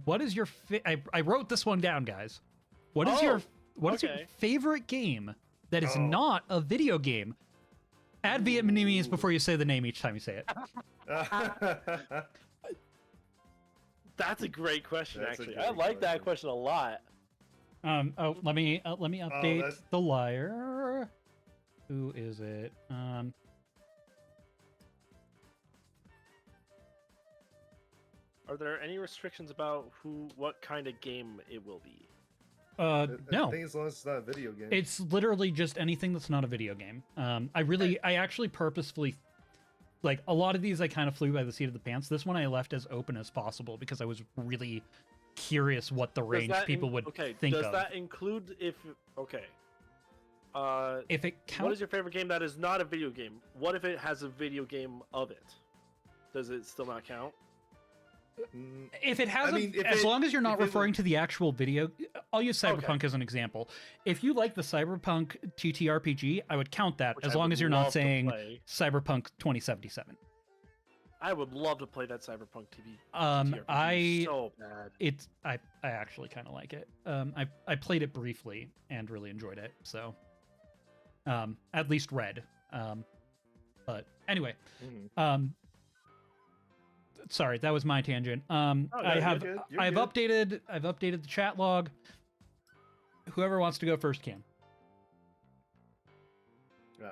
What is your I wrote this one down, guys. What is your okay. favorite game that is Oh. not a video game? Add Vietnamese before you say the name each time you say it. That's a great question, That's a actually. great I like that question. question a lot. Let me update that's- the liar. Who is it? Are there any restrictions about what kind of game it will be? I No. think as long as it's not a video game. It's literally just anything that's not a video game. I actually purposefully, like, a lot of these I kind of flew by the seat of the pants. This one I left as open as possible because I was really curious what the range people would think does of. that include if okay? If it What counts, is your favorite game that is not a video game? What if it has a video game of it? Does it still not count? Mm, if it has, I mean, if as it- long as you're not if it referring to the actual video, I'll use Cyberpunk Okay. as an example. If you like the Cyberpunk TTRPG, I would count that Which as I long would as you're love not to saying play. Cyberpunk 2077. I would love to play that Cyberpunk TV. I so bad. I actually kind of like it. I played it briefly and really enjoyed it. So, at least Red. But anyway, mhm. sorry, that was my tangent. no, I you're have good. You're I've good. updated the chat log. Whoever wants to go first can.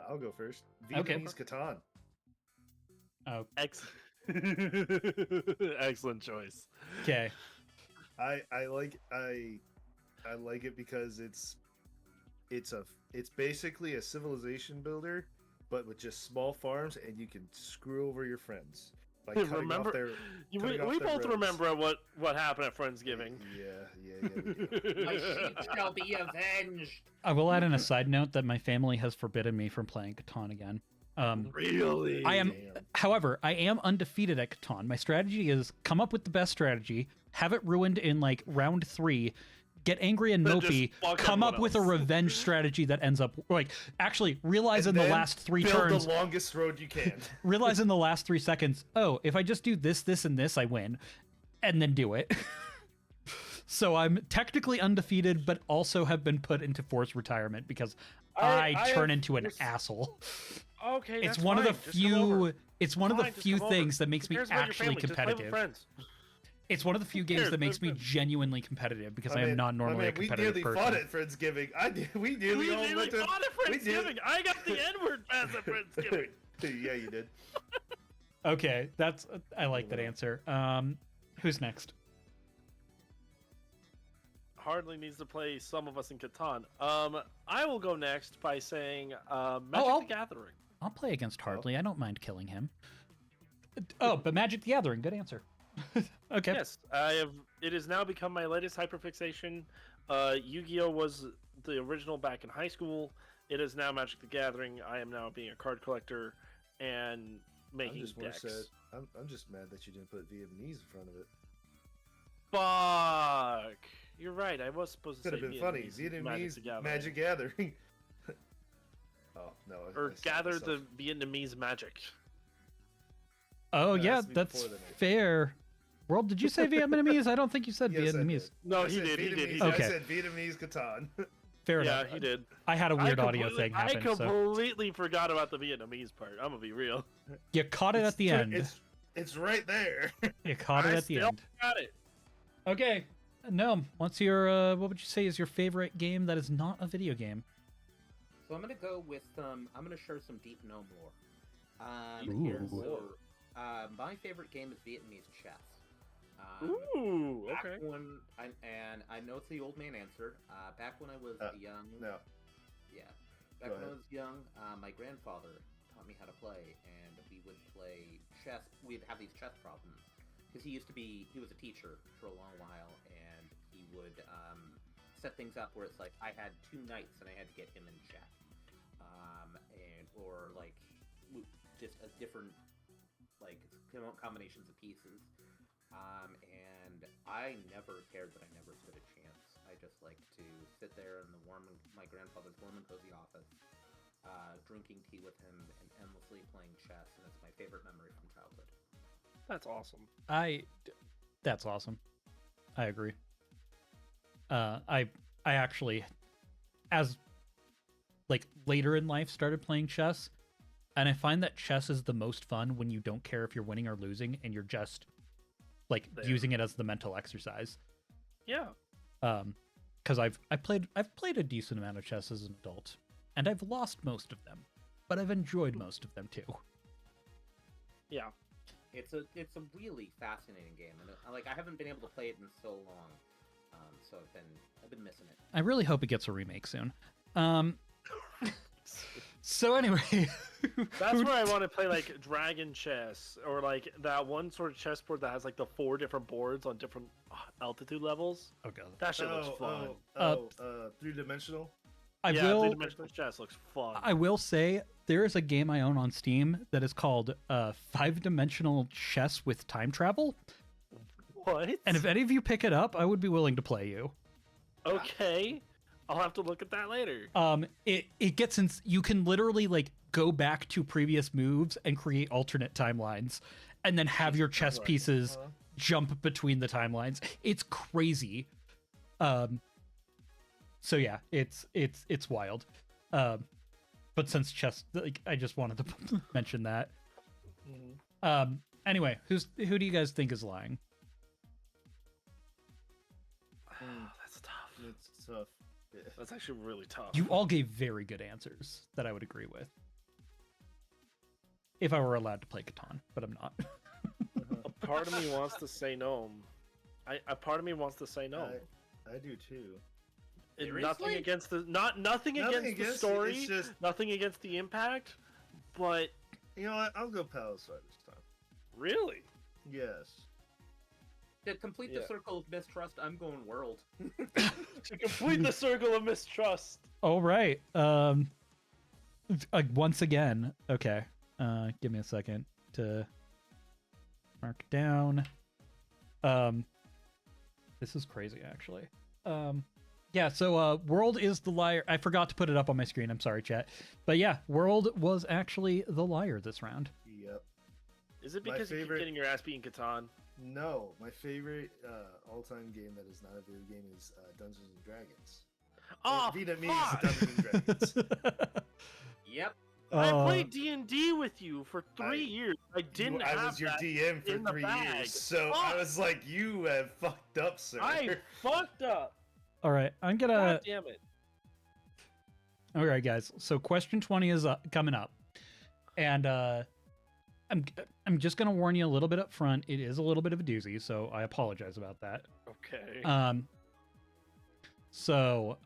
I'll go first. Okay. Vietnamese Catan. Oh, Excellent choice. okay. I like it because it's basically a civilization builder, but with just small farms, and you can screw over your friends by cutting Remember- off their. We cutting off their both roads. remember what happened at Friendsgiving. Yeah. We do. My sheep shall be avenged. I will add in a side note that my family has forbidden me from playing Catan again. Really? I am, Damn. however, I am undefeated at Catan. My strategy is come up with the best strategy, have it ruined in like round 3, get angry and Then just mopey, fuck come up everyone with a else. revenge strategy that ends up like actually realize And in the then last 3 build turns, the longest road you can. realize in the last 3 seconds, oh, if I just do this, this, and this, I win, and then do it. So I'm technically undefeated, but also have been put into forced retirement because I turn have into an res- asshole. Okay, It's that's one of the fine. Just come over. few. It's one of the Fine, just few come over. things that makes Who me cares about your actually family? Just play with competitive. friends. It's one of the few games cares? that makes They're me good. genuinely competitive because I am mean- not normally a we competitive nearly person. fought at Friendsgiving. We nearly We all nearly went to. fought at we did. Friendsgiving. I got the N-word pass at Friendsgiving. Yeah, you did. Okay, that's I like that answer. Who's next? Hardly needs to play some of us in Catan. I will go next by saying Magic I'll- the Gathering. I'll play against Hardly. I don't mind killing him. Oh, but Magic the Gathering, good answer. Okay. Yes, I have. It has now become my latest hyperfixation. Yu-Gi-Oh was the original back in high school. It is now Magic the Gathering. I am now being a card collector and I'm making just more decks. sad. I'm just mad that you didn't put Vietnamese in front of it. Fuck! You're right. I was supposed to Could say have been funny. Vietnamese Vietnamese Magic the Gathering. Magic Gathering. Oh no! Or I said gather myself. the Vietnamese magic. Oh That yeah, has to be that's before the night. fair. World, did you say Vietnamese? I don't think you said Yes, I Vietnamese. No, I he said did. He did. He Vietnamese- did. Okay. I said Vietnamese Catan. Fair Yeah, enough. he did. I had a weird I audio completely- thing happen. I So completely forgot about the Vietnamese part. I'm gonna be real. you caught it at the end. It's right there. You caught it I at the still end. got it. Okay. No. What's your what would you say is your favorite game that is not a video game? So I'm gonna go with I'm gonna share some deep gnome lore. Ooh. Here's my favorite game is Vietnamese chess. Ooh, Back okay. when I know it's the old man answer. Back when I was young, No. yeah. Back Go when I ahead. was young, my grandfather taught me how to play, and we would play chess. We'd have these chess problems because he was a teacher for a long while, and he would set things up where it's like I had 2 knights and I had to get him in check, or like just a different like combinations of pieces. And I never cared that I never stood a chance. I just like to sit there in my grandfather's warm and cozy office, drinking tea with him and endlessly playing chess, and it's my favorite memory from childhood. That's awesome. That's awesome. I agree. I actually, as like later in life, started playing chess, and I find that chess is the most fun when you don't care if you're winning or losing, and you're just like There. using it as the mental exercise. Yeah. Because I've played a decent amount of chess as an adult, and I've lost most of them, but I've enjoyed most of them too. Yeah. It's a really fascinating game, and like I haven't been able to play it in so long, so I've been missing it. I really hope it gets a remake soon. So anyway, That's where I want to play like dragon chess or like that one sort of chessboard that has like the 4 different boards on different altitude levels. oh god, That shit looks fun. 3-dimensional. I yeah, will. 3-dimensional chess looks fun. I will say there is a game I own on Steam that is called 5-dimensional chess with time travel, What? and if any of you pick it up, I would be willing to play you. Okay. I'll have to look at that later. It gets in. You can literally like go back to previous moves and create alternate timelines, and then have your chess Right. pieces jump between the timelines. It's crazy. So yeah, it's wild. But since chess, like, I just wanted to mention that. Anyway, who do you guys think is lying? That's tough. It's tough. Yeah. That's actually really tough. You all gave very good answers that I would agree with. If I were allowed to play Catan, but I'm not. A part of me wants to say no. A part of me wants to say no. I do too. And Seriously? nothing against the nothing Nothing against the against it, story, it's just- nothing against the impact, but You know what? I'll go Palisade this time. really, Yes. To complete Yeah. the circle of mistrust, I'm going world. to complete the circle of mistrust. All right. Once again, okay. Give me a second to mark down. This is crazy, actually. Yeah, so World is the liar. I forgot to put it up on my screen. I'm sorry, chat. But yeah, World was actually the liar this round. Yep. Is it My because you keep favorite- getting your ass beat in Catan? No, my favorite all-time game that is not a video game is Dungeons and Dragons. Oh, Vietnamese fuck! Dungeons and Dragons. Yep. I played D&D with you for 3 I- years. I didn't I have was your that. DM for in the 3 bag. years, so I Fuck. was like, you have fucked up, sir. I fucked up. All right, I'm gonna. God damn it. All right, guys. So question 20 is coming up, and I'm just gonna warn you a little bit up front. It is a little bit of a doozy, so I apologize about that. Okay. So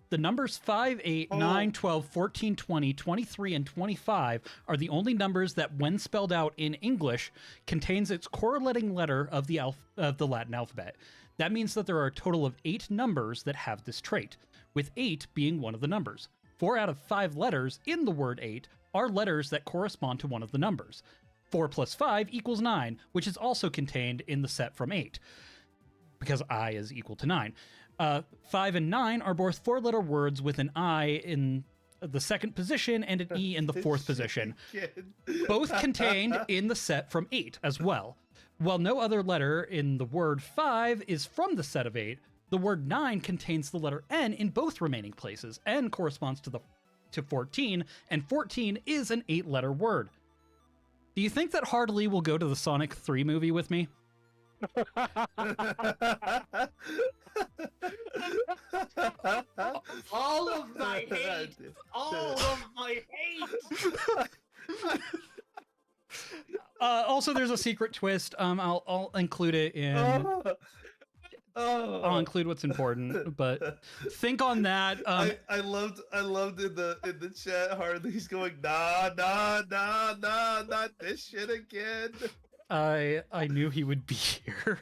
the numbers 5, 8, 9, 12, 14, 20, 23, and 25 are the only numbers that, when spelled out in English, contains its correlating letter of the Latin alphabet. That means that there are a total of 8 numbers that have this trait, with 8 being one of the numbers. 4 out of 5 letters in the word 8 are letters that correspond to one of the numbers. 4 plus 5 equals 9, which is also contained in the set from 8, because I is equal to 9. 5 and 9 are both 4-letter words with an I in the second position and an E in the fourth position, both contained in the set from 8 as well. While no other letter in the word 5 is from the set of 8, the word 9 contains the letter N in both remaining places. N corresponds to 14, and 14 is an 8-letter word. Do you think that Hardley will go to the Sonic 3 movie with me? All of my hate! All of my hate! Also, there's a secret twist. I'll include it in. I'll include what's important, but think on that. I loved in the chat Harley's going nah, not this shit again. I knew he would be here.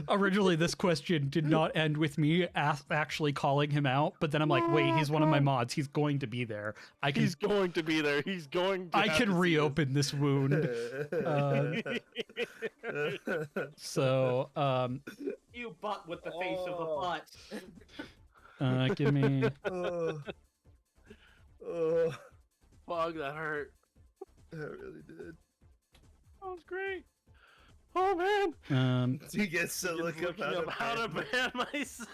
Originally, this question did not end with me actually calling him out, but then I'm like, wait, he's one of my mods. He's going to be there. He's going to be there. He's going to. I can reopen this wound. So, You butt with the face of a butt. give me. Fuck, that hurt. That really did. That was great. Oh man. You get so Looking up how to ban myself.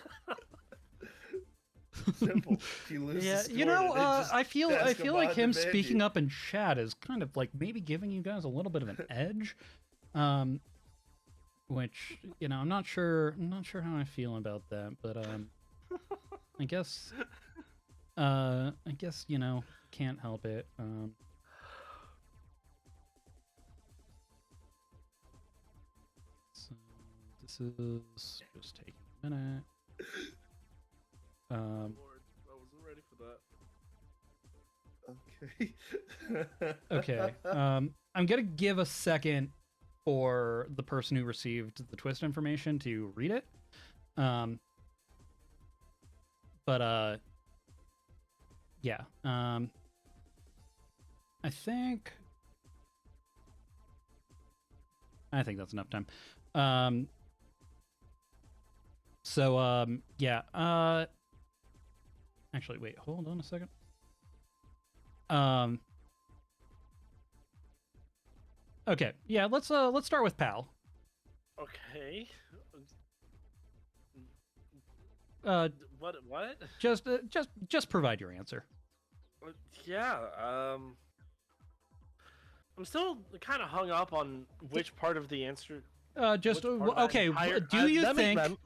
Simple. You lose Yeah, the you score know, and then just I feel ask a like mod to him ban speaking you. up in chat is kind of like maybe giving you guys a little bit of an edge. Which, you know, I'm not sure how I feel about that, but I guess you know, can't help it. So this is just taking a minute. Lord, I wasn't ready for that. Okay. Okay. I'm gonna give a second for the person who received the twist information to read it. But yeah. I think that's enough time. Yeah. Actually, wait. Hold on a second. Okay. Yeah. Let's start with Pal. Okay. What? Just provide your answer. Yeah. I'm still kind of hung up on which part of the answer. Just which part of that okay. entire- Do you let me- think?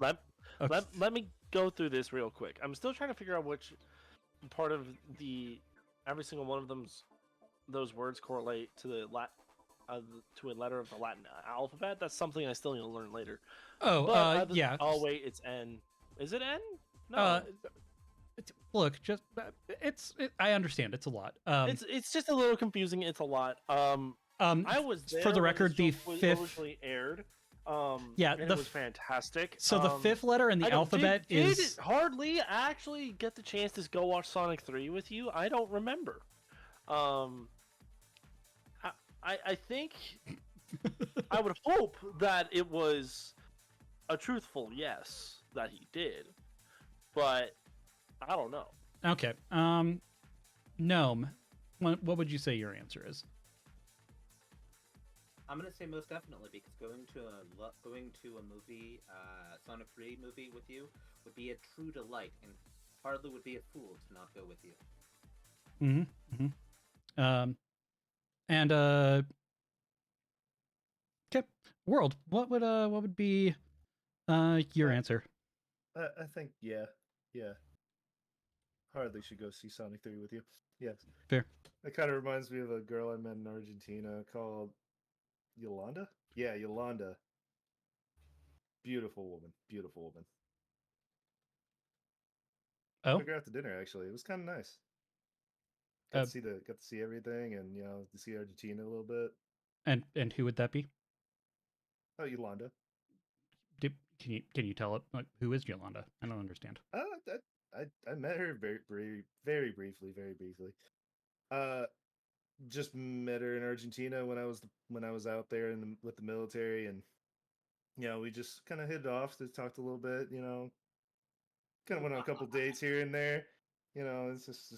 let, let me go through this real quick. I'm still trying to figure out which part of every single one of those words correlate to the to a letter of the Latin alphabet. That's something I still need to learn later. Oh, But yeah. Oh wait, it's N. Is it N? No. Look, I understand. It's a lot. It's just a little confusing. It's a lot. I was there for the when record, this the show was fifth. originally aired. Yeah, and the it was fantastic. So the fifth letter in the alphabet did is hardly actually get the chance to go watch Sonic 3 with you. I don't remember. I think I would hope that it was a truthful yes that he did, but I don't know. Okay. Gnome, what would you say your answer is? I'm gonna say most definitely because going to a movie, Sonic 3 movie with you would be a true delight, and hardly would be a fool to not go with you. Mm-hmm. And okay, World. What would be your answer? I think yeah. Hardly should go see Sonic 3 with you. Yes. Fair. It kind of reminds me of a girl I met in Argentina called Yolanda. Yeah, Yolanda. Beautiful woman. Beautiful woman. Oh, Took her out to dinner actually. It was kind of nice. Got to see everything, and to see Argentina a little bit. and who would that be? Oh, Yolanda. Can you tell it? Like, who is Yolanda? I don't understand. I met her very briefly. Just met her in Argentina when I was out there with the military, and we just kind of hit it off. Just talked a little bit. Kind of went on a couple dates here and there. It's just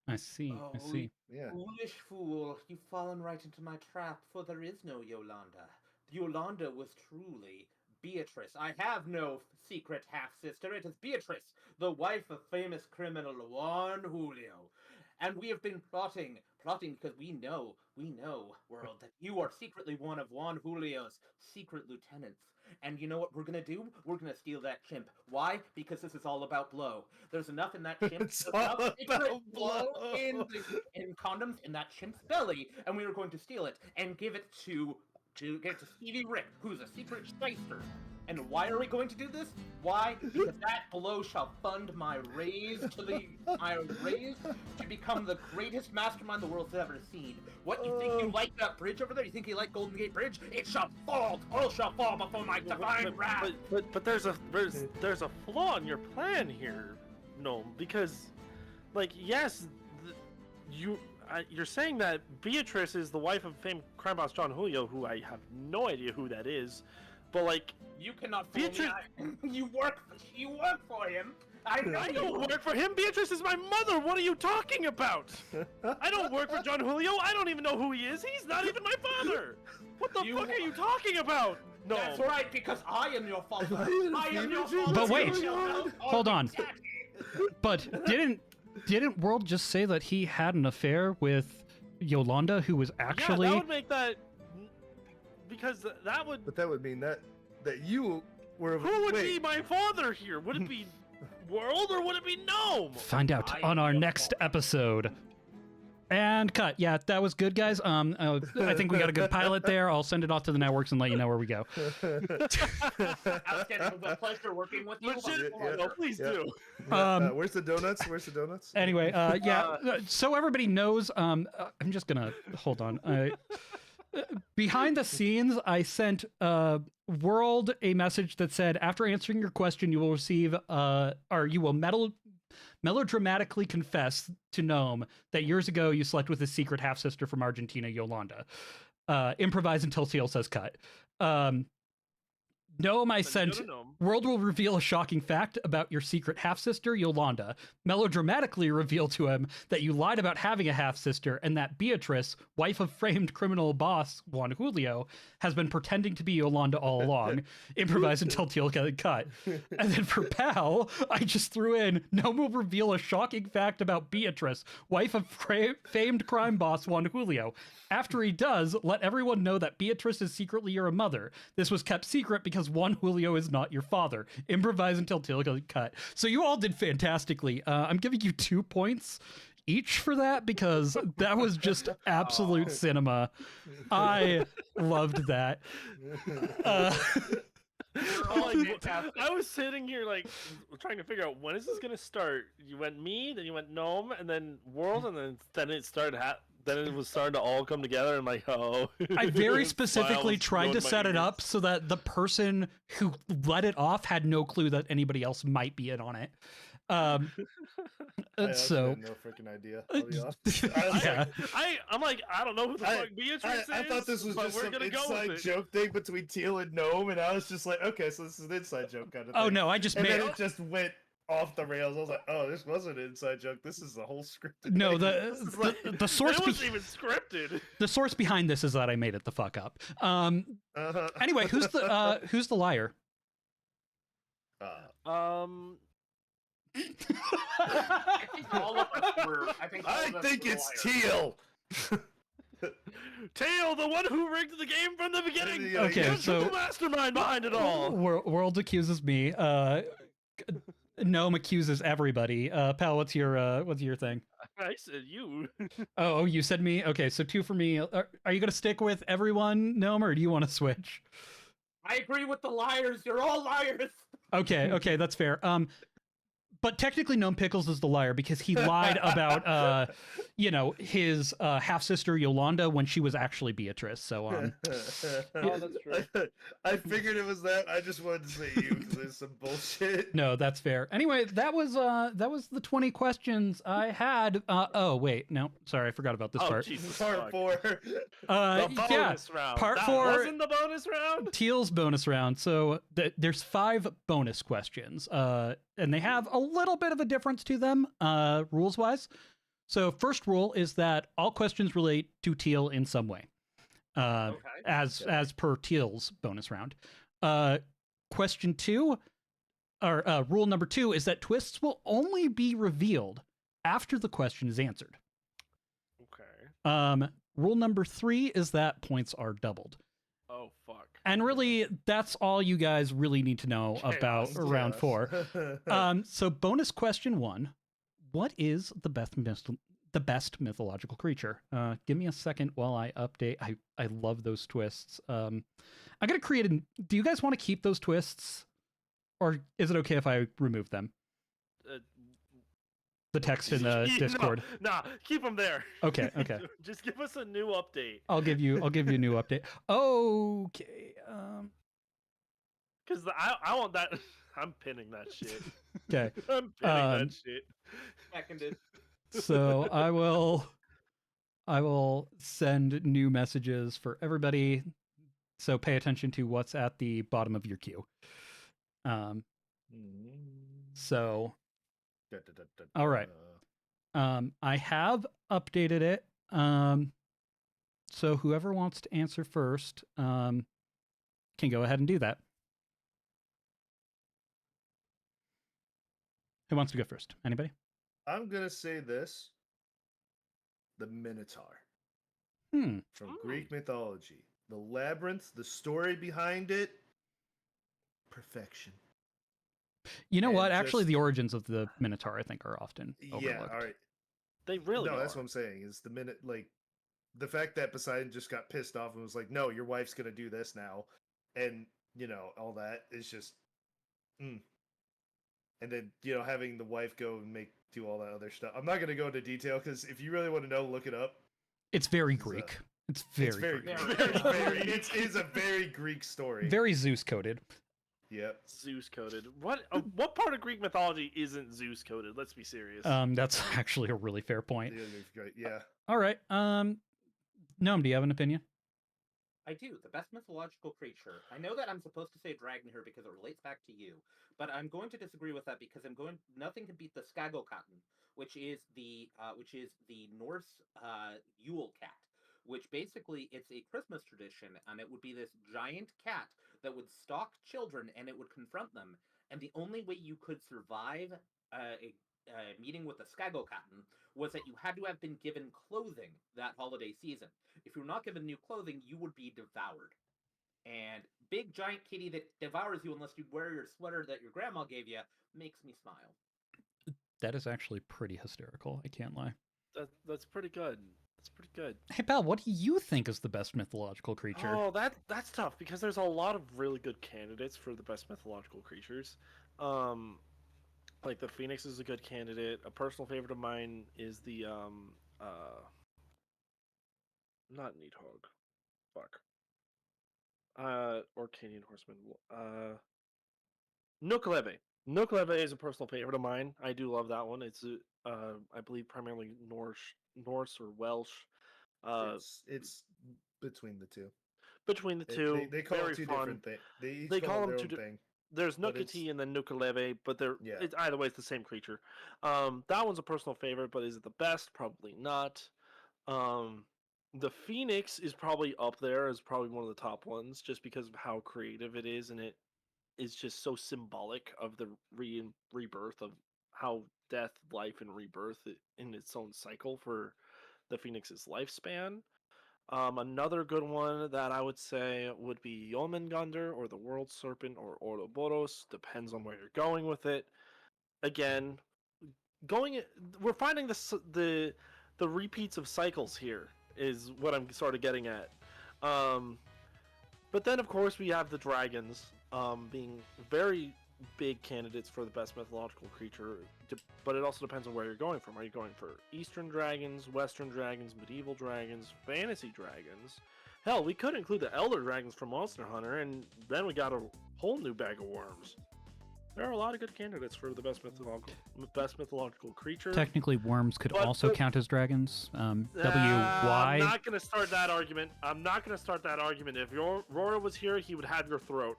I see. I Oh, see. yeah. foolish fool, you've fallen right into my trap, for there is no Yolanda. Yolanda was truly Beatrice. I have no secret half-sister. It is Beatrice, the wife of famous criminal Juan Julio. And we have been plotting because we know, world, that you are secretly one of Juan Julio's secret lieutenants. And you know what we're gonna do? We're gonna steal that chimp. Why? Because this is all about blow. There's enough in that chimp. It's There's all enough secret about blow blow. in condoms in that chimp's belly, and we are going to steal it and give it to Stevie Rick, who's a secret shyster. And why are we going to do this? Why? Because that blow shall fund my raise to become the greatest mastermind the world's ever seen. What, you think you like that bridge over there? You think you like Golden Gate Bridge? It shall fall! All shall fall before my divine wrath! But there's a flaw in your plan here, Gnome, because, like, yes, you're saying that Beatrice is the wife of famed crime boss John Julio, who I have no idea who that is, but, like, you cannot fool Beatrice... me. You work for him. I don't work for him. Beatrice is my mother. What are you talking about? I don't work for John Julio. I don't even know who he is. He's not even my father. What the fuck are you talking about? No. That's right, because I am your father. I am your father. But wait, hold on. But didn't World just say that he had an affair with Yolanda, who was actually? Yeah, that would make that, because that would. But that would mean that you were. Who would be my father here? Would it be World or would it be Gnome? Find out on our next episode. And cut. Yeah, that was good, guys. I think we got a good pilot there. I'll send it off to the networks and let you know where we go. Outstanding. It was a pleasure working with you. Please do. Where's the donuts? Anyway, so everybody knows, I'm just gonna hold on. Behind the scenes, I sent World a message that said, after answering your question, you will receive, or you will melodramatically confess to Gnome that years ago you slept with his secret half-sister from Argentina, Yolanda. Improvise until Teal says cut. Gnome, I sent, World will reveal a shocking fact about your secret half-sister, Yolanda. Melodramatically reveal to him that you lied about having a half-sister and that Beatrice, wife of famed criminal boss Juan Julio, has been pretending to be Yolanda all along. Improvise until Teal get cut. And then for Pal, I just threw in, Gnome will reveal a shocking fact about Beatrice, wife of famed crime boss Juan Julio. After he does, let everyone know that Beatrice is secretly your mother. This was kept secret because Juan Julio is not your father. Improvise until Teal get cut. So you all did fantastically. I'm giving you 2 points each for that because that was just absolute cinema. I loved that. I was sitting here like trying to figure out when is this gonna start. You went me, then you went Gnome, and then World, and then it started. Then it was starting to all come together. And like, oh, I very specifically tried to set it up so that the person who let it off had no clue that anybody else might be in on it. I honestly So had no freaking idea. I'll be honest. I was yeah. like, I'm like, I don't know who the I- fuck Beatrice I is, thought this was but just we're some gonna go inside with it. joke thing between Teal and Gnome, and I was just like, okay, so this is an inside joke kind of thing. Oh no, I just And made then it just went off the rails. I was like, oh, this wasn't an inside joke. This is the whole scripted no thing. This is like, the source it wasn't even scripted. the source behind this is that I made it the fuck up. Uh-huh. Anyway, who's the liar? All of us were. I think. All I of us think were it's liars. Teal. Tail, the one who rigged the game from the beginning. Yeah, Okay, He's so- the mastermind behind it all. World accuses me. Gnome accuses everybody. Pal, what's your thing? I said you. Oh, you said me. Okay, so 2 for me. Are you gonna stick with everyone, Gnome, or do you want to switch? I agree with the liars. You're all liars. Okay, that's fair. But technically, Gnome Pickles is the liar because he lied about, his half sister Yolanda when she was actually Beatrice. So, Oh, that's true. I figured it was that. I just wanted to say you because there's some bullshit. no, that's fair. Anyway, that was the 20 questions I had. Oh wait, no, sorry, I forgot about this Oh, part. Jesus Part fuck. 4. The Yeah, bonus round. part that 4 wasn't the bonus round. Teal's bonus round. So there's 5 bonus questions, and they have a little bit of a difference to them, rules wise. So first rule is that all questions relate to Teal in some way, Okay. as per Teal's bonus round. Question 2, or rule number 2, is that twists will only be revealed after the question is answered. Okay. Rule number 3 is that points are doubled. Oh fuck. And really, that's all you guys really need to know about Chaos. round 4. So bonus question 1: what is the best mythological creature? Give me a second while I update. I love those twists. I'm gonna create a. Do you guys want to keep those twists, or is it okay if I remove them? The text in the Discord. Nah, keep them there. Okay. Just give us a new update. I'll give you a new update. Okay. Because I want that. I'm pinning that shit. Okay. I'm pinning that shit. Seconded. So I will send new messages for everybody. So pay attention to what's at the bottom of your queue. So all right. I have updated it. So whoever wants to answer first can go ahead and do that. Who wants to go first? Anybody? I'm gonna say this: the Minotaur from Greek mythology, the labyrinth, the story behind it, perfection. You know And what? Actually, just- the origins of the Minotaur, I think, are often overlooked. Yeah, all right. They really No, are. that's what I'm saying. Is the fact that Poseidon just got pissed off and was like, "No, your wife's gonna do this now," and all that is just. And then having the wife go and do all that other stuff. I'm not gonna go into detail because if you really want to know, look it up. It's very Greek. It's very It's Greek. very it's a very Greek story. Very Zeus coded. Yep. Zeus coded. What part of Greek mythology isn't Zeus coded? Let's be serious. That's actually a really fair point. Yeah. All right. Noam, do you have an opinion? I do. The best mythological creature. I know that I'm supposed to say dragon here because it relates back to you, but I'm going to disagree with that because nothing can beat the Skagokatten, which is the Norse Yule cat, which basically it's a Christmas tradition, and it would be this giant cat that would stalk children and it would confront them, and the only way you could survive a meeting with the Skagokatten was that you had to have been given clothing that holiday season. If you were not given new clothing, you would be devoured. And big giant kitty that devours you unless you wear your sweater that your grandma gave you makes me smile. That is actually pretty hysterical. I can't lie. That's pretty good. That's pretty good. Hey, pal, what do you think is the best mythological creature? Oh, that's tough because there's a lot of really good candidates for the best mythological creatures. Like the Phoenix is a good candidate. A personal favorite of mine is the not Needhog. Fuck. Or Canadian Horseman. Nukalebe. Nukleve is a personal favorite of mine. I do love that one. It's I believe primarily Norse or Welsh. It's between the two. Between the two, They call very it two fun. different things. They each They call call it them their two. own thing. There's But it's Nukati and then Nukulele, but yeah. it's either way it's the same creature. That one's a personal favorite, but is it the best? Probably not. Um, the Phoenix is probably up there as probably one of the top ones, just because of how creative it is, and it is just so symbolic of the rebirth of how death, life, and rebirth in its own cycle for the Phoenix's lifespan. Another good one that I would say would be Yomengander or the World Serpent or Ouroboros. Depends on where you're going with it. Again, going we're finding the repeats of cycles here is what I'm sort of getting at. Um, but then of course we have the dragons being very big candidates for the best mythological creature, but it also depends on where you're going from. Are you going for Eastern dragons, Western dragons, medieval dragons, fantasy dragons? Hell, we could include the Elder Dragons from Monster Hunter, and then we got a whole new bag of worms. There are a lot of good candidates for the best mythological creature. Technically, worms could But also for- count as dragons. I'm WY. not going to start that argument. If your Rora was here, he would have your throat.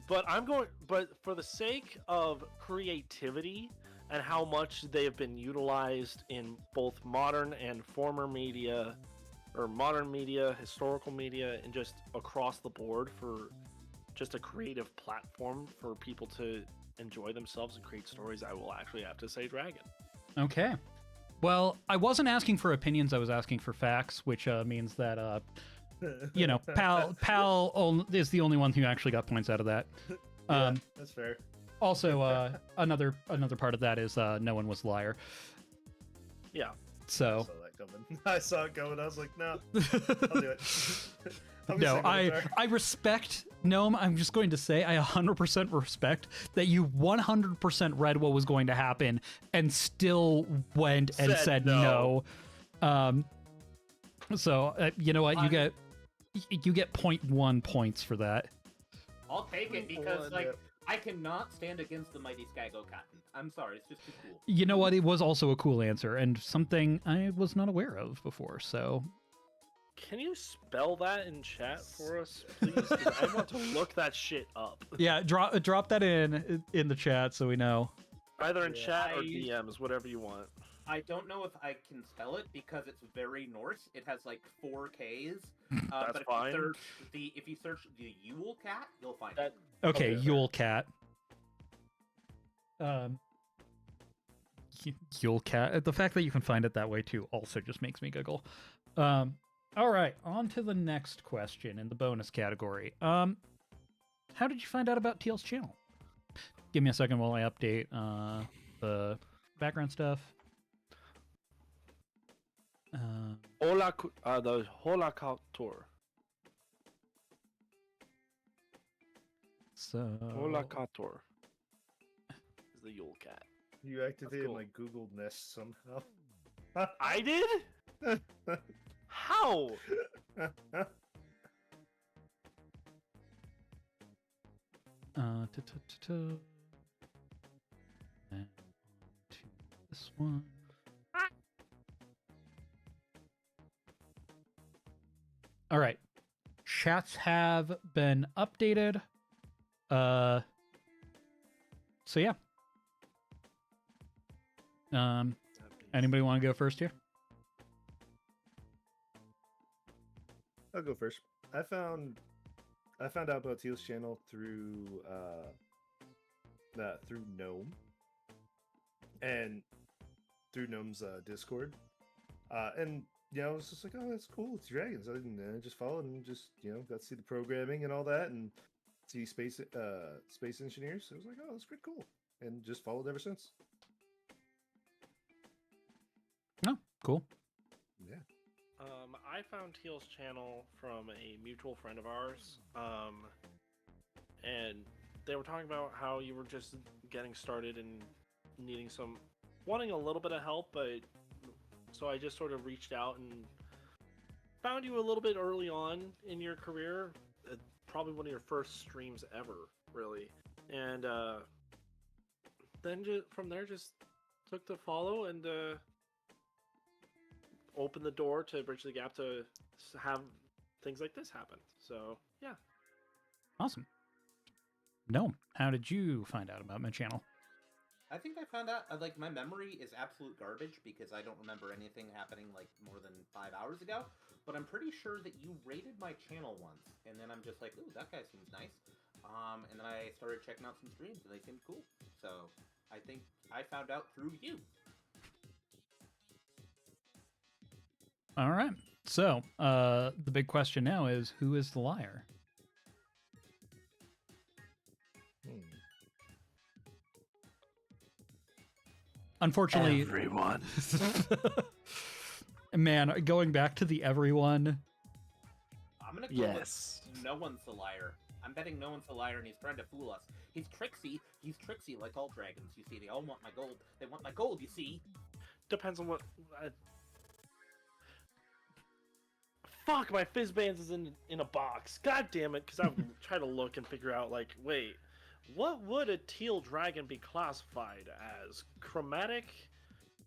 But for the sake of creativity and how much they have been utilized in both modern and former media, or modern media, historical media, and just across the board for just a creative platform for people to enjoy themselves and create stories, I will actually have to say Dragon. Okay. Well, I wasn't asking for opinions. I was asking for facts, which means that Pal is the only one who actually got points out of that. Yeah, that's fair. Also, another part of that is no one was a liar. Yeah. So I saw that coming. I saw it coming. I was like, no, I'll do it. I'm no, just I respect Gnome. I'm just going to say I 100% respect that you 100% read what was going to happen and still went and said no. So you know what? You get 0.1 points for that. I'll take it because, Yeah. I cannot stand against the mighty Skago Cotton. I'm sorry, it's just too cool. You know what? It was also a cool answer and something I was not aware of before. So Can you spell that in chat for us, please? 'Cause I want to look that shit up. yeah, drop that in the chat so we know. Either in Yeah. chat or I- DMs, whatever you want. I don't know if I can spell it because it's very Norse. It has like 4 Ks. That's but fine. If you search the Yule Cat, you'll find That- it. Okay, Okay. Yule Cat. Yule Cat. The fact that you can find it that way too also just makes me giggle. All right, on to the next question in the bonus category. How did you find out about Teal's channel? Give me a second while I update the background stuff. The Holacator. So Holacator is the Yule Cat. You activated cool. my Google Nest somehow. I did? How? And on to this one. All right. Chats have been updated. So yeah. Anybody want to go first here? I'll go first. I found out about Teal's channel through Gnome and through Gnome's Discord, and I was just like, oh, that's cool. It's dragons. I just followed and just got to see the programming and all that, and see space engineers. I was like, oh, that's pretty cool, and just followed ever since. Oh, cool. Yeah. I found Teal's channel from a mutual friend of ours, and they were talking about how you were just getting started and wanting a little bit of help, but so I just sort of reached out and found you a little bit early on in your career. probably one of your first streams ever, really. And then from there, just took the follow and opened the door to bridge the gap to have things like this happen. So yeah. Awesome. No, how did you find out about my channel? I think I found out, like, my memory is absolute garbage because I don't remember anything happening, like, more than 5 hours ago. But I'm pretty sure that you raided my channel once, and then I'm just like, ooh, that guy seems nice. And then I started checking out some streams, and they seemed cool. So I think I found out through you. All right. So the big question now is, who is the liar? Unfortunately, Everyone. man, going back to the everyone. I'm gonna go Yes. with no one's the liar. I'm betting no one's the liar, and he's trying to fool us. He's tricksy. He's tricksy like all dragons. You see, they all want my gold. They want my gold. You see. Depends on what. Fuck, my fizz bands is in a box. God damn it! Because I'm trying to look and figure out, like, wait, what would a teal dragon be classified as? Chromatic,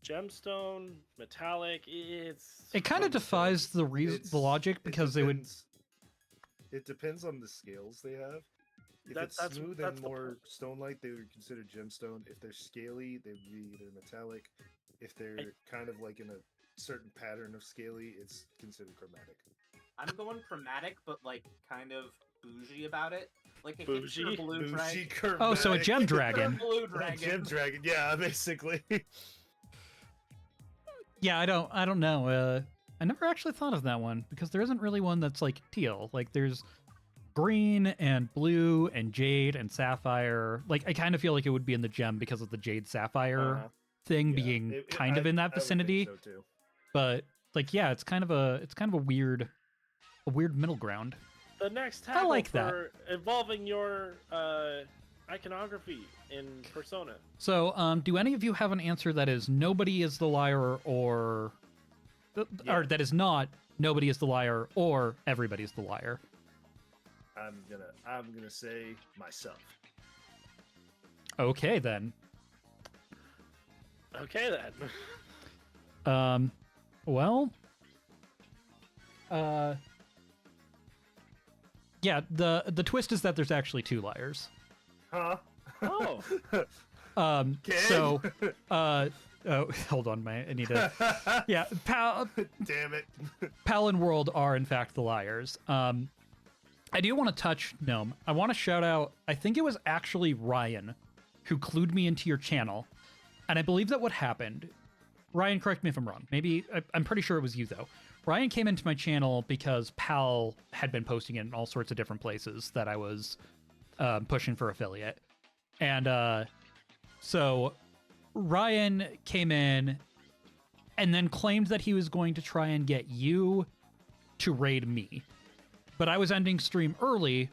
gemstone, metallic? It kind of defies the the logic because they would. It depends on the scales they have. If That's- it's smooth that's and the more point. stone-like, they would consider gemstone. If they're scaly, they would be either metallic. If they're kind of like in a certain pattern of scaly, it's considered chromatic. I'm going chromatic, but like kind of bougie about it. Like a Bougie? hipster blue Bougie dragon. Oh, so a chromatic. gem dragon. Blue A dragon. gem dragon, yeah, basically. Yeah, I don't know. I never actually thought of that one because there isn't really one that's like teal. Like there's green and blue and jade and sapphire. Like I kind of feel like it would be in the gem because of the jade sapphire Uh-huh. thing Yeah, being kind of in that I would think vicinity. so too. But like yeah, it's kind of a weird middle ground. The next I tag like that. for evolving your iconography in Persona. So, do any of you have an answer that is nobody is the liar or that is not nobody is the liar or everybody's the liar? I'm gonna say myself. Okay then. Okay then. Well, yeah, the twist is that there's actually two liars. Huh? Oh. So, oh, hold on, I need to. Yeah, Damn it. Pal and World are in fact the liars. I do want to touch Gnome. I want to shout out. I think it was actually Ryan who clued me into your channel, and I believe that what happened. Ryan, correct me if I'm wrong. Maybe I'm pretty sure it was you though. Ryan came into my channel because Pal had been posting it in all sorts of different places that I was pushing for affiliate. And so Ryan came in and then claimed that he was going to try and get you to raid me. But I was ending stream early,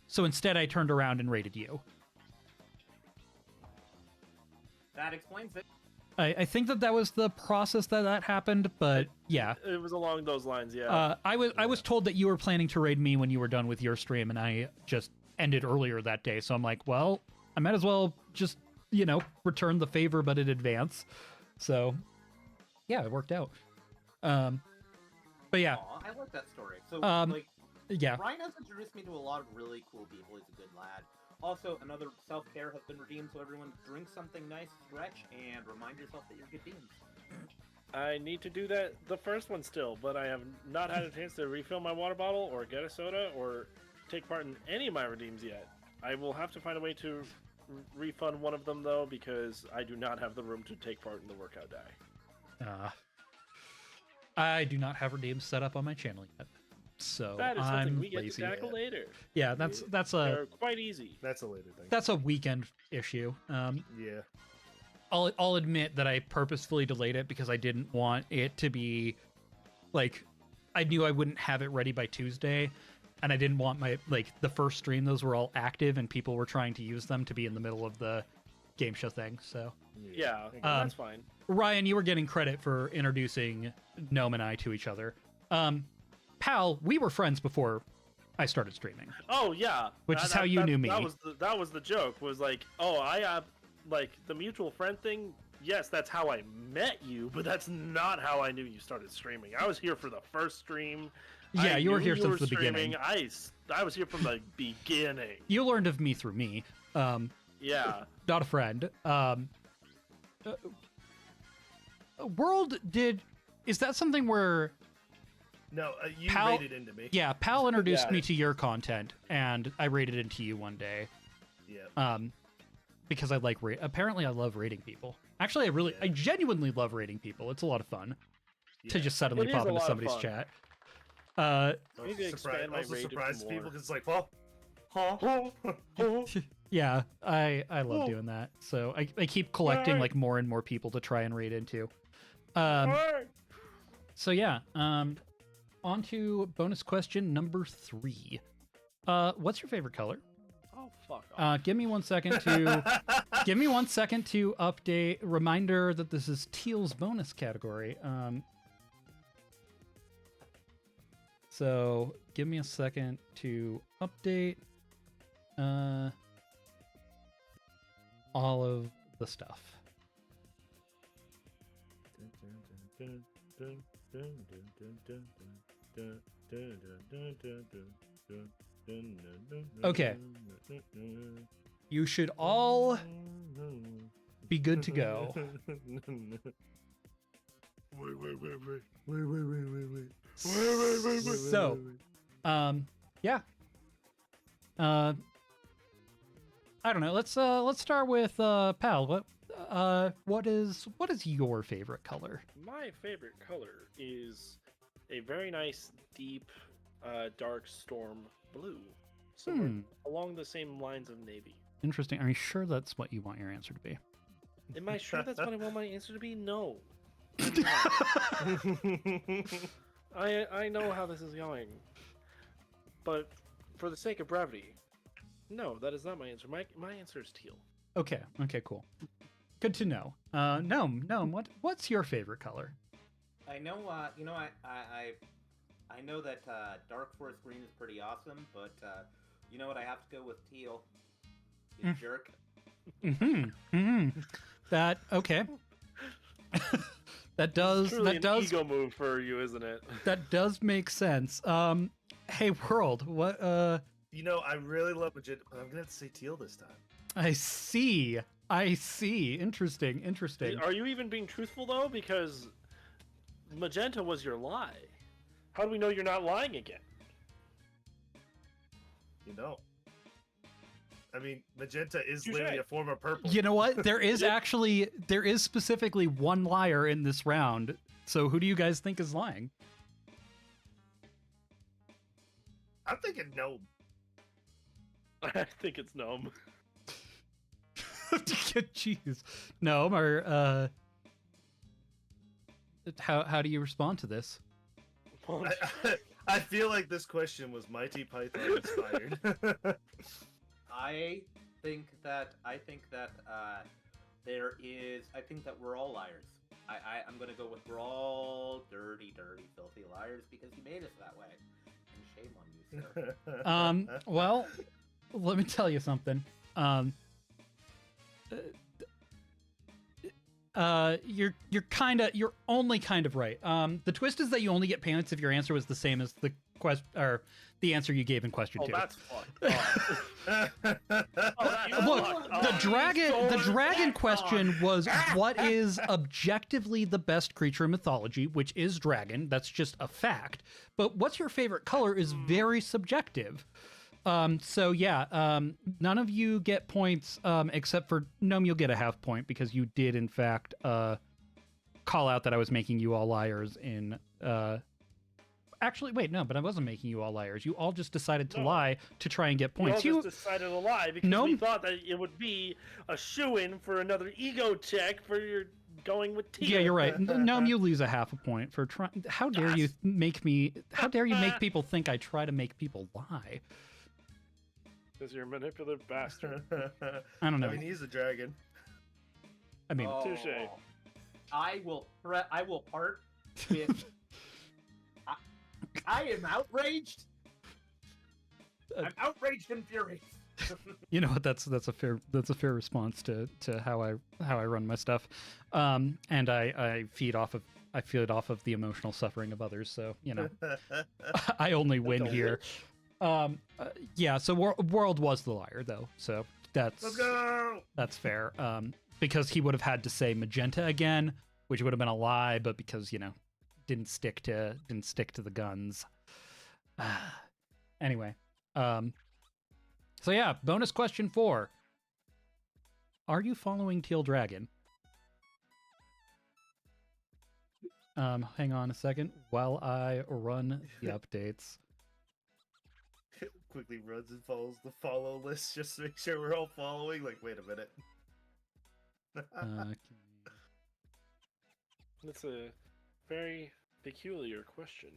so instead I turned around and raided you. That explains it. I think that was the process that happened, but yeah. It was along those lines, yeah. I was told that you were planning to raid me when you were done with your stream, and I just ended earlier that day. So I'm like, well, I might as well just, return the favor, but in advance. So, yeah, it worked out. But yeah. Aw, I like that story. So, Yeah. Ryan has introduced me to a lot of really cool people. He's a good lad. Also, another self-care has been redeemed, so everyone drink something nice, stretch, and remind yourself that you're good beans. I need to do that, the first one still, but I have not had a chance to refill my water bottle or get a soda or take part in any of my redeems yet. I will have to find a way to refund one of them, though, because I do not have the room to take part in the workout day. I do not have redeems set up on my channel yet. So That is something I'm we get lazy. to tackle later. Yeah, that's They're quite easy. That's a later thing. that's a weekend issue. Yeah. I'll admit that I purposefully delayed it because I didn't want it to be like I knew I wouldn't have it ready by Tuesday, and I didn't want my the first stream those were all active and people were trying to use them to be in the middle of the game show thing. So Yeah, that's fine. Ryan, you were getting credit for introducing Gnome and I to each other. Pal, we were friends before I started streaming. Oh yeah, Which is how you knew me. That was the joke. Was like, oh, I have like the mutual friend thing. Yes, that's how I met you, but that's not how I knew you started streaming. I was here for the first stream. Yeah, you were here since the streaming. beginning. I was here from the beginning. You learned of me through me. Yeah. Not a friend. World did. Is that something where? No, you Pal, raided into me. Yeah, Pal introduced Yeah. me to your content, and I raided into you one day. Yeah. Because I like apparently I love raiding people. Actually, I genuinely love raiding people. It's a lot of fun to just suddenly It is pop a into lot of somebody's fun. chat. Maybe Also expand my raid surprise more. people because it's like, well, huh? Yeah, I love doing that. So I keep collecting Alright. like more and more people to try and raid into. So yeah, on to bonus question number 3. What's your favorite color? Oh fuck off. Give me 1 second to give me 1 second to update. Reminder that this is Teal's bonus category. So give me a second to update all of the stuff. Okay. You should all be good to go. So, yeah. I don't know. Let's start with Pal. What is your favorite color? My favorite color is a very nice, deep, dark storm blue. Somewhere along the same lines of navy. Interesting. Are you sure that's what you want your answer to be? Am I sure that's what I want my answer to be? No. I know how this is going. But for the sake of brevity, no, that is not my answer. My answer is teal. Okay, cool. Good to know. Gnome, what's your favorite color? I know, I know that dark forest green is pretty awesome, but you know what? I have to go with teal. You jerk. That okay. that does Truly an ego move for you, isn't it? That does make sense. Hey World, what You know, I really love magenta, but I'm gonna have to say teal this time. I see. Interesting. Are you even being truthful though? Because magenta was your lie. How do we know you're not lying again? You know. I mean, magenta is Touché. literally a form of purple. You know what? There is specifically one liar in this round. So who do you guys think is lying? I'm thinking gnome. I think it's gnome. Jeez. No, or how do you respond to this? I feel like this question was Mighty Python inspired. I think that we're all liars. I'm gonna go with we're all dirty, filthy liars because you made us that way. And shame on you, sir. Well, let me tell you something. You're only kind of right. The twist is that you only get points if your answer was the same as the the answer you gave in question 2. That's fucked. Look, the dragon question was what is objectively the best creature in mythology, which is dragon. That's just a fact. But what's your favorite color is very subjective. So yeah, none of you get points except for Gnome. You'll get a half point because you did in fact call out that I was making you all liars in Actually, wait, no, but I wasn't making you all liars. You all just decided to lie to try and get points. We all just decided to lie because No. we thought that it would be a shoo-in for another ego check for your going with teal. Yeah, you're right. Gnome, you lose a half a point for trying. How dare you make me? How dare you make people think I try to make people lie? Because you're a manipulative bastard. I don't know. I mean, he's a dragon. I mean, Touche. I will part with. I am outraged I'm outraged and furious. You know what? That's a fair response to how I run my stuff, and I feed off of the emotional suffering of others. So you know, I only win here. Yeah. So World was the liar though, so Let's go. that's fair. Because he would have had to say magenta again, which would have been a lie, but because didn't stick to the guns. Anyway. So yeah, bonus question 4. Are you following Teal Dragon? Hang on a second while I run the updates. Quickly runs and follows the follow list just to make sure we're all following. Like, wait a minute. That's a very peculiar question.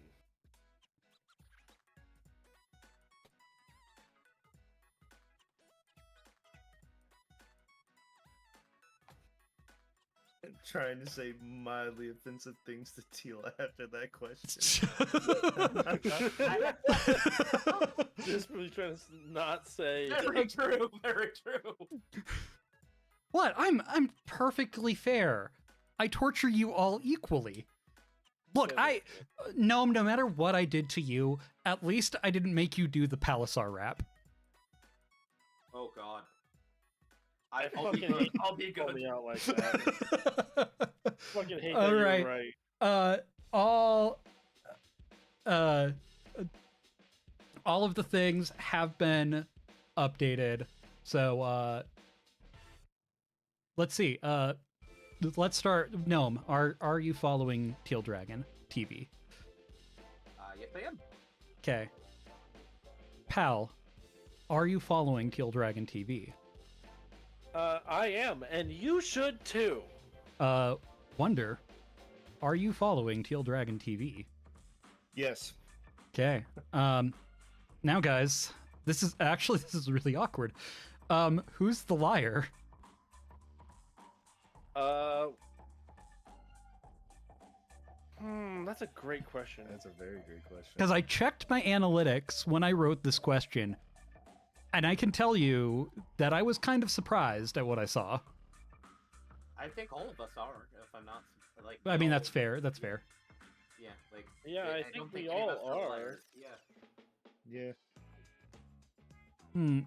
I'm trying to say mildly offensive things to Teal after that question. Just really trying to not say. Very true. Very true. What? I'm perfectly fair. I torture you all equally. Look, no matter what I did to you, at least I didn't make you do the Palisar rap. Oh God. I I'll be fucking good. hate I'll be you call good. me out like that. Fucking hate All that right. you're right. All of the things have been updated. So let's see. Let's start. Gnome, are you following Teal Dragon TV? Yes, I am. Okay. Pal, are you following Teal Dragon TV? I am, and you should too. Wonder, are you following Teal Dragon TV? Yes. Okay. Now guys, this is really awkward. Who's the liar? That's a great question. That's a very great question. Because I checked my analytics when I wrote this question, and I can tell you that I was kind of surprised at what I saw. I think all of us are, if I'm not like. I mean, that's fair. That's fair. Yeah, like. Yeah, I think don't we any of all us are. liars. Yeah. Yeah.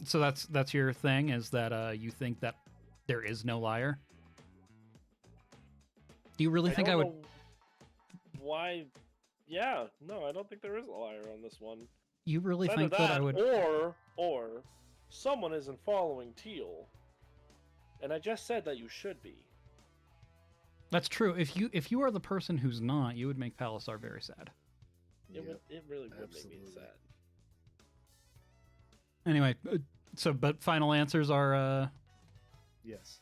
So that's your thing, is that you think that there is no liar? Do you really think I don't would? know why? Yeah, no, I don't think there is a liar on this one. You really It's either think that I would? or someone isn't following Teal, and I just said that you should be. That's true. If you are the person who's not, you would make Palisar very sad. It really would make me absolutely. sad. Anyway, but final answers are Yes.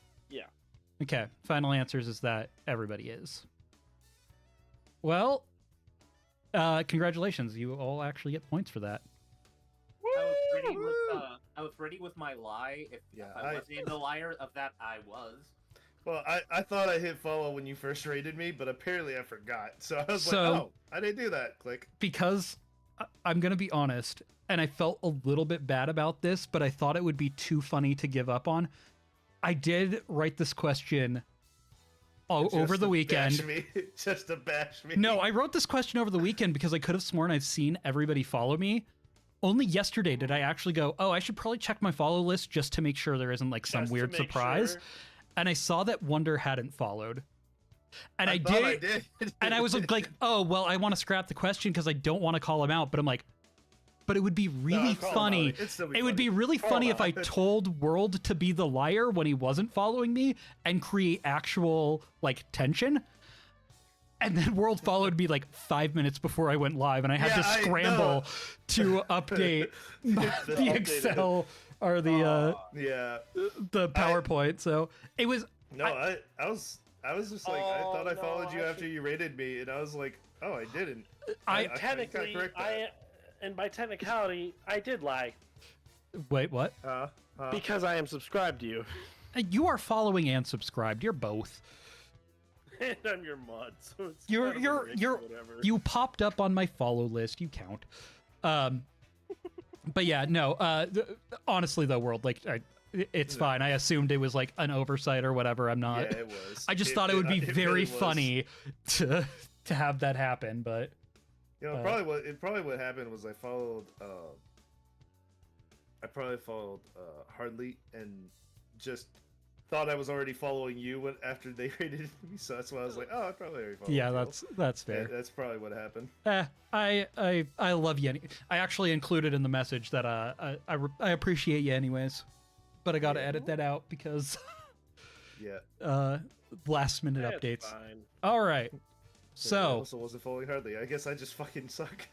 okay. Final answers is that everybody is. Well, congratulations. You all actually get points for that. I was ready with my lie. If Yeah, I wasn't the liar of that, I was. Well, I thought I hit follow when you first rated me, but apparently I forgot. So I was So- like, oh, I didn't do that. Click. Because I'm going to be honest, and I felt a little bit bad about this, but I thought it would be too funny to give up on. I did write this question over Just the to weekend. bash me. Just to bash me. No, I wrote this question over the weekend because I could have sworn I've seen everybody follow me. Only yesterday did I actually go, oh, I should probably check my follow list just to make sure there isn't like some Just to weird make surprise. sure. And I saw that Wonder hadn't followed. And I thought did. And I was like, oh, well, I want to scrap the question because I don't want to call him out. But I'm like, but it would be really call him funny. out. It'd still be It would be funny. really Call funny him if I out. told World to be the liar when he wasn't following me and create actual like tension. And then World followed me like 5 minutes before I went live, and I had Yeah, to I scramble to update the Updated. Excel or the Yeah. PowerPoint. So it was No, I was just like, I thought I no, followed you I after you rated me, and I was like, oh, I didn't. I gotta Technically, correct that. and by technicality, I did lie wait, what? because I am subscribed to you, You are following and subscribed. You're both. and I'm your mod, so it's You're kind of a mix or whatever. you popped up on my follow list. You count. But yeah, no. Honestly, though, World, like, it's fine. I assumed it was like an oversight or whatever. I'm not. Yeah, it was. I just thought it would be it very really was. funny to have that happen. But You know, probably what happened was I probably followed Hardly and just thought I was already following you after they rated me. So that's why I was like, oh, I probably already followed. yeah, you. that's fair. That's probably what happened. I love you. I actually included in the message that I appreciate you anyways, but I got to edit that out because Yeah. last minute That's updates. fine. All right. I So, also wasn't following Hardly. I guess I just fucking suck.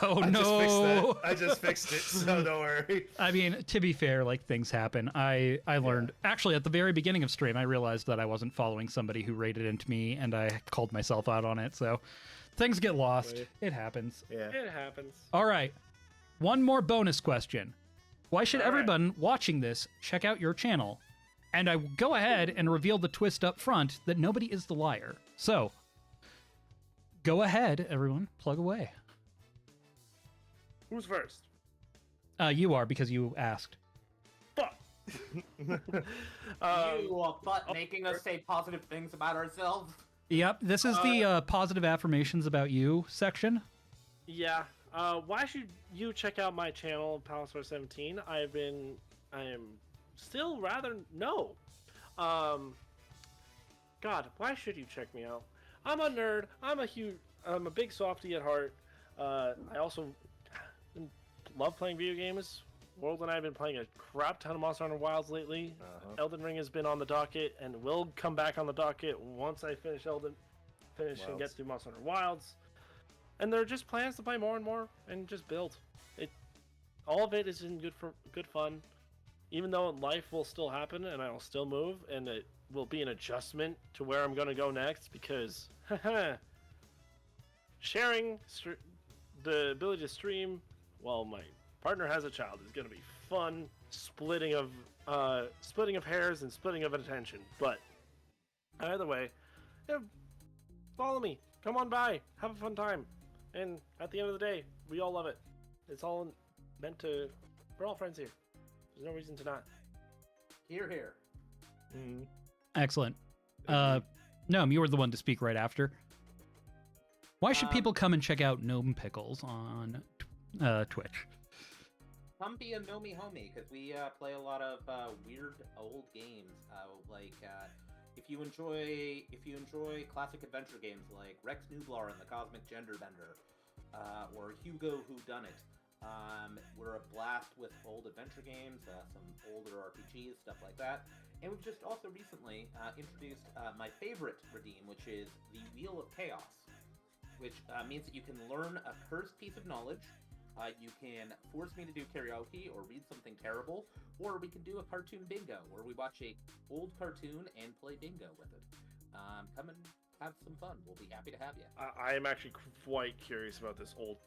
oh I no. I just fixed it, so don't worry. I mean, to be fair, like things happen. I learned actually at the very beginning of stream, I realized that I wasn't following somebody who rated into me, and I called myself out on it. So things get lost. Right. It happens. Yeah. It happens. All right. One more bonus question. Why should All right. everyone watching this check out your channel? And I will go ahead and reveal the twist up front that nobody is the liar. So, go ahead, everyone. Plug away. Who's first? You are, because you asked. Fuck. You but making us say positive things about ourselves. Yep, this is the positive affirmations about you section. Yeah. Why should you check out my channel, Palsar17? I am still rather no. God, why should you check me out? I'm a nerd. I'm a big softie at heart. I also love playing video games. World and I have been playing a crap ton of Monster Hunter Wilds lately. Elden Ring has been on the docket and will come back on the docket once I finish and get through Monster Hunter Wilds. And there are just plans to play more and more and just build. All of it is in good fun. Even though life will still happen and I'll still move and it will be an adjustment to where I'm going to go next because sharing the ability to stream while my partner has a child is going to be fun, splitting of hairs and splitting of attention. But either way, follow me, come on by, have a fun time, and at the end of the day, we all love it. It's all meant to. We're all friends here. There's no reason to not. Here, here. Excellent. Noam, you were the one to speak right after. Why should people come and check out Gnome Pickles on Twitch? Come be a Nomi homie, because we play a lot of weird old games. If you enjoy classic adventure games like Rex Nublar and the Cosmic Gender Bender, or Hugo Whodunit. We're a blast with old adventure games, some older RPGs, stuff like that. And we've just also recently introduced my favorite redeem, which is the Wheel of Chaos, which means that you can learn a cursed piece of knowledge, you can force me to do karaoke or read something terrible, or we can do a cartoon bingo, where we watch a old cartoon and play bingo with it. Come and have some fun. We'll be happy to have you. I am actually quite curious about this old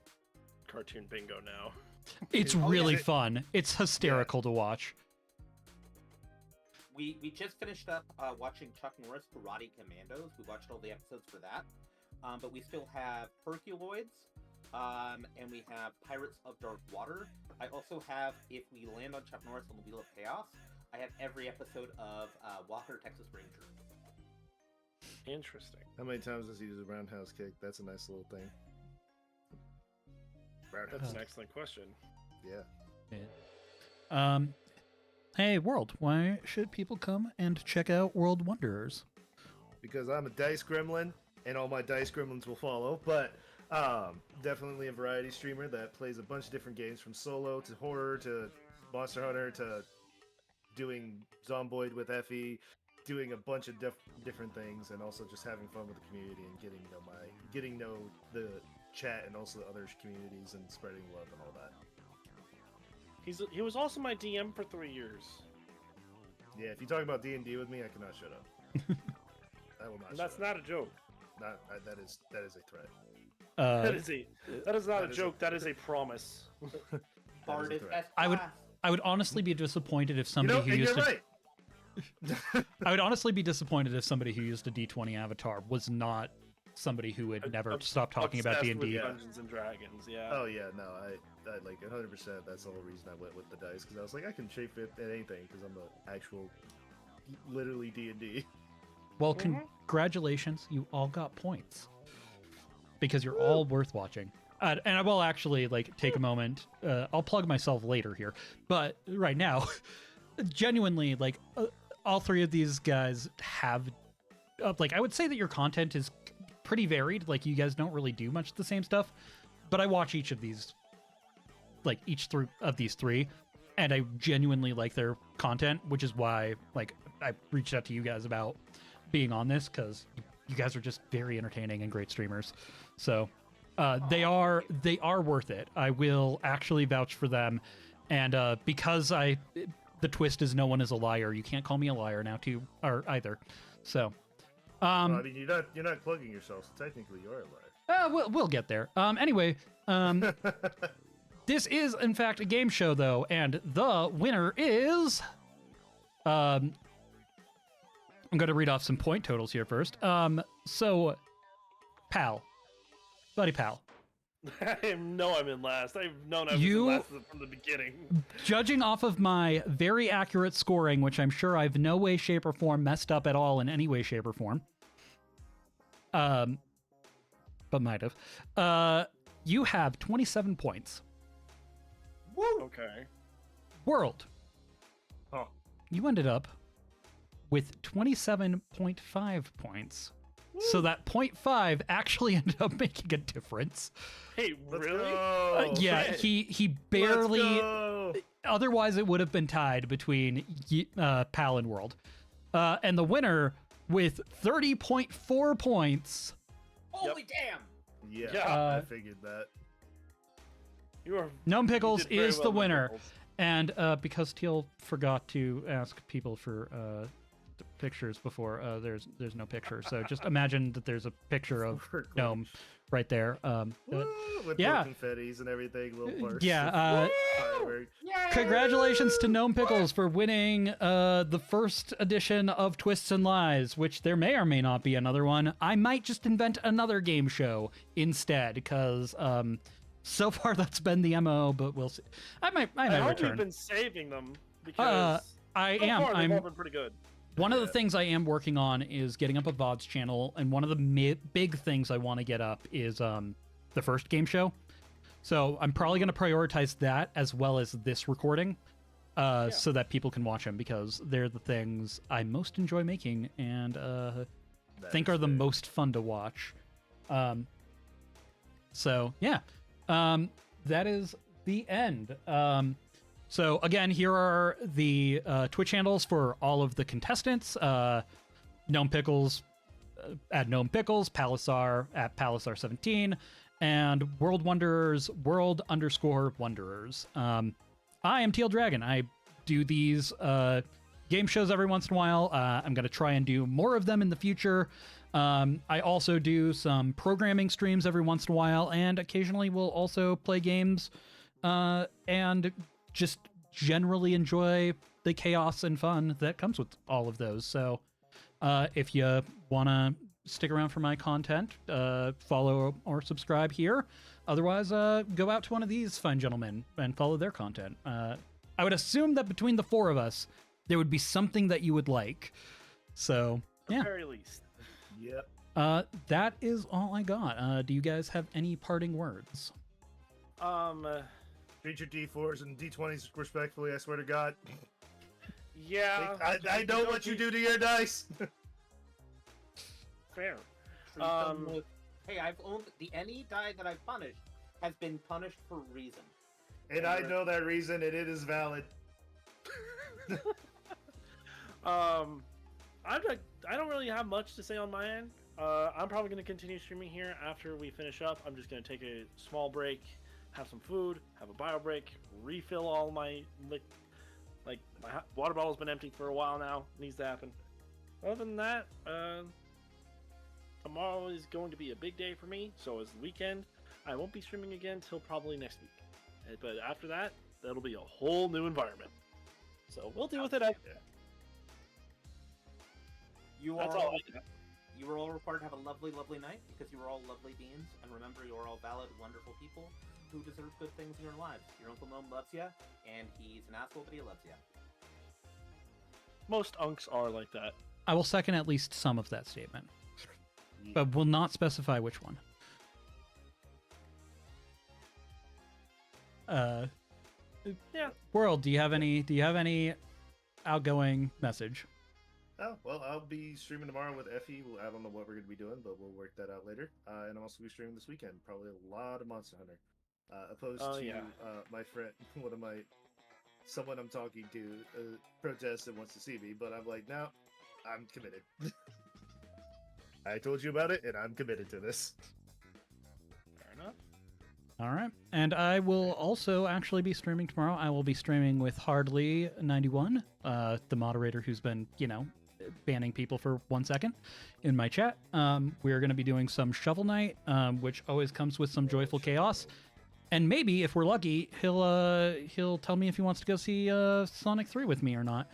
cartoon bingo now. It's really fun. It's hysterical to watch. We just finished up watching Chuck Norris Karate Commandos. We watched all the episodes for that. But we still have Herculoids, and we have Pirates of Dark Water. I also have, if we land on Chuck Norris on the Wheel of Chaos, I have every episode of Walker, Texas Ranger. Interesting. How many times does he use a roundhouse kick? That's a nice little thing. That's an excellent question. Yeah. Hey, World, why should people come and check out World Wanderers? Because I'm a dice gremlin, and all my dice gremlins will follow. But definitely a variety streamer that plays a bunch of different games, from solo to horror to Monster Hunter to doing Zomboid with Effie, doing a bunch of different things, and also just having fun with the community and getting to know the chat and also the other communities and spreading love and all that. He was also my DM for 3 years. Yeah, if you talk about D&D with me, I cannot shut up. I will not. And that's not a joke. That is a threat. That is not a joke. That is a promise. Bard is best I would class. I would honestly be disappointed if somebody who and used you're to. right. I would honestly be disappointed if somebody who used a D20 avatar was not somebody who would never I'm stop talking about obsessed with D&D. Dungeons and Dragons. Yeah. Oh yeah, no, I like 100%. That's the whole reason I went with the dice because I was like, I can shape it at anything because I'm an actual, literally D&D. Well, Mhm. congratulations, you all got points because you're all worth watching. And I will actually like take a moment. I'll plug myself later here, but right now, genuinely, like all three of these guys have, like, I would say that your content is pretty varied. Like, you guys don't really do much of the same stuff, but I watch each of these, like of these three, and I genuinely like their content, which is why like I reached out to you guys about being on this because you guys are just very entertaining and great streamers. So they are worth it. I will actually vouch for them, and because the twist is no one is a liar. You can't call me a liar now too, or either. So Well, I mean, you're not plugging yourself, so technically you're a we'll get there. Anyway, liar. this is in fact a game show though, and the winner is I'm going to read off some point totals here first. So buddy pal, I know I'm in last. I've known I was You- in last from the beginning. judging off of my very accurate scoring, which I'm sure I've no way, shape, or form messed up at all in any way, shape, or form, but might have, you have 27 points. Okay. World, Oh, you ended up with 27.5 points. So that 0.5 actually ended up making a difference. Hey, let's really? go. Yeah, shit. he Let's barely. go. Otherwise, it would have been tied between Pal and World. And the winner with 30.4 points. Holy damn! Yeah, Yeah. I figured that. You are. Gnome you Pickles did very is well, the Gnome winner. Pickles. And because Teal forgot to ask people for pictures before, there's no picture. So just imagine that there's a picture of We're Gnome right there. Woo, with yeah. little confettis and everything, little parts. yeah, Fireworks. Congratulations to Gnome Pickles for winning the first edition of Twists and Lies, which there may or may not be another one. I might just invent another game show instead, because so far that's been the MO, but we'll see. I might I hope return. you've been saving them because I so am. far they've I'm all been pretty good. One of the Yeah. things I am working on is getting up a VODs channel, and one of the big things I want to get up is the first game show. So I'm probably going to prioritize that as well as this recording, so that people can watch them, because they're the things I most enjoy making and That think is are the fair. most fun to watch. So yeah, that is the end. So again, here are the Twitch handles for all of the contestants. Gnome Pickles at Gnome Pickles, Palisar at Palisar17, and World Wanderers, World_Wanderers. I am Teal Dragon. I do these game shows every once in a while. I'm going to try and do more of them in the future. I also do some programming streams every once in a while, and occasionally we'll also play games and just generally enjoy the chaos and fun that comes with all of those. So if you want to stick around for my content, follow or subscribe here. Otherwise, go out to one of these fine gentlemen and follow their content. I would assume that between the four of us, there would be something that you would like. So, At yeah. the very least. Yep. That is all I got. Do you guys have any parting words? Treat your D4s and D20s respectfully, I swear to God. Yeah. I know what you do to your dice. Fair. Treat them with- Hey, I've only any die that I've punished has been punished for a reason. And I know that reason, and it is valid. I don't really have much to say on my end. I'm probably going to continue streaming here after we finish up. I'm just going to take a small break, have some food, have a bio break, refill all my my water bottle's been empty for a while now. Needs to happen. Other than that, tomorrow is going to be a big day for me. So is the weekend. I won't be streaming again till probably next week. But after that, that'll be a whole new environment. So we'll deal with it. You That's are all I got. you are all required to have a lovely, lovely night because you are all lovely beings. And remember, you are all valid, wonderful people who deserve good things in your lives. Your Uncle Gnome loves you, and he's an asshole, but he loves you. Most unks are like that. I will second at least some of that statement, but will not specify which one. Yeah. World, do you have any outgoing message? Oh, well, I'll be streaming tomorrow with Effie. I don't know what we're going to be doing, but we'll work that out later. And I'll also be streaming this weekend. Probably a lot of Monster Hunter. Opposed to my friend, someone I'm talking to protests and wants to see me, but I'm like, no, I'm committed. I told you about it, and I'm committed to this. Fair enough. All right. And I will also actually be streaming tomorrow. I will be streaming with Hardly91, the moderator who's been, banning people for 1 second in my chat. We're going to be doing some Shovel Knight, which always comes with some joyful chaos. And maybe, if we're lucky, he'll tell me if he wants to go see Sonic 3 with me or not.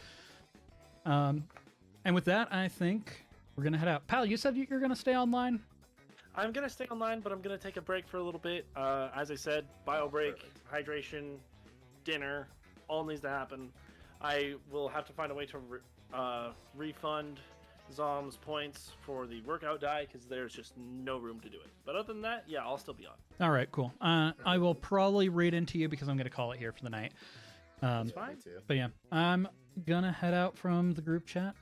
And with that, I think we're going to head out. Pal, you said you're going to stay online? I'm going to stay online, but I'm going to take a break for a little bit. As I said, bio break, hydration, dinner, all needs to happen. I will have to find a way to refund Zom's points for the workout die because there's just no room to do it. But other than that, yeah, I'll still be on. All right, cool. I will probably read into you because I'm going to call it here for the night. That's fine. But yeah, I'm going to head out from the group chat.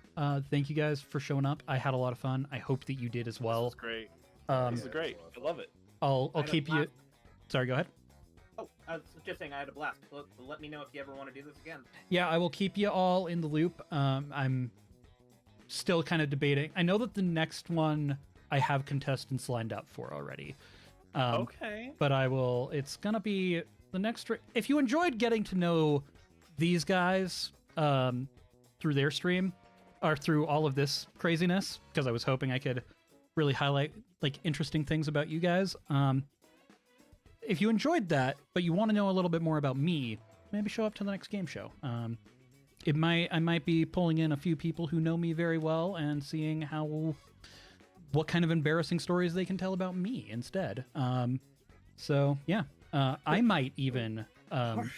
Thank you guys for showing up. I had a lot of fun. I hope that you did as well. This is great. This is Yeah, great. I love it. I'll keep you... Sorry, go ahead. Oh, I was just saying I had a blast. Let me know if you ever want to do this again. Yeah, I will keep you all in the loop. I'm still kind of debating. I know that the next one I have contestants lined up for already. Okay. But it's going to be the next... If you enjoyed getting to know these guys through their stream, or through all of this craziness, because I was hoping I could really highlight interesting things about you guys. If you enjoyed that, but you want to know a little bit more about me, maybe show up to the next game show. I might be pulling in a few people who know me very well and seeing what kind of embarrassing stories they can tell about me instead. So yeah, I might even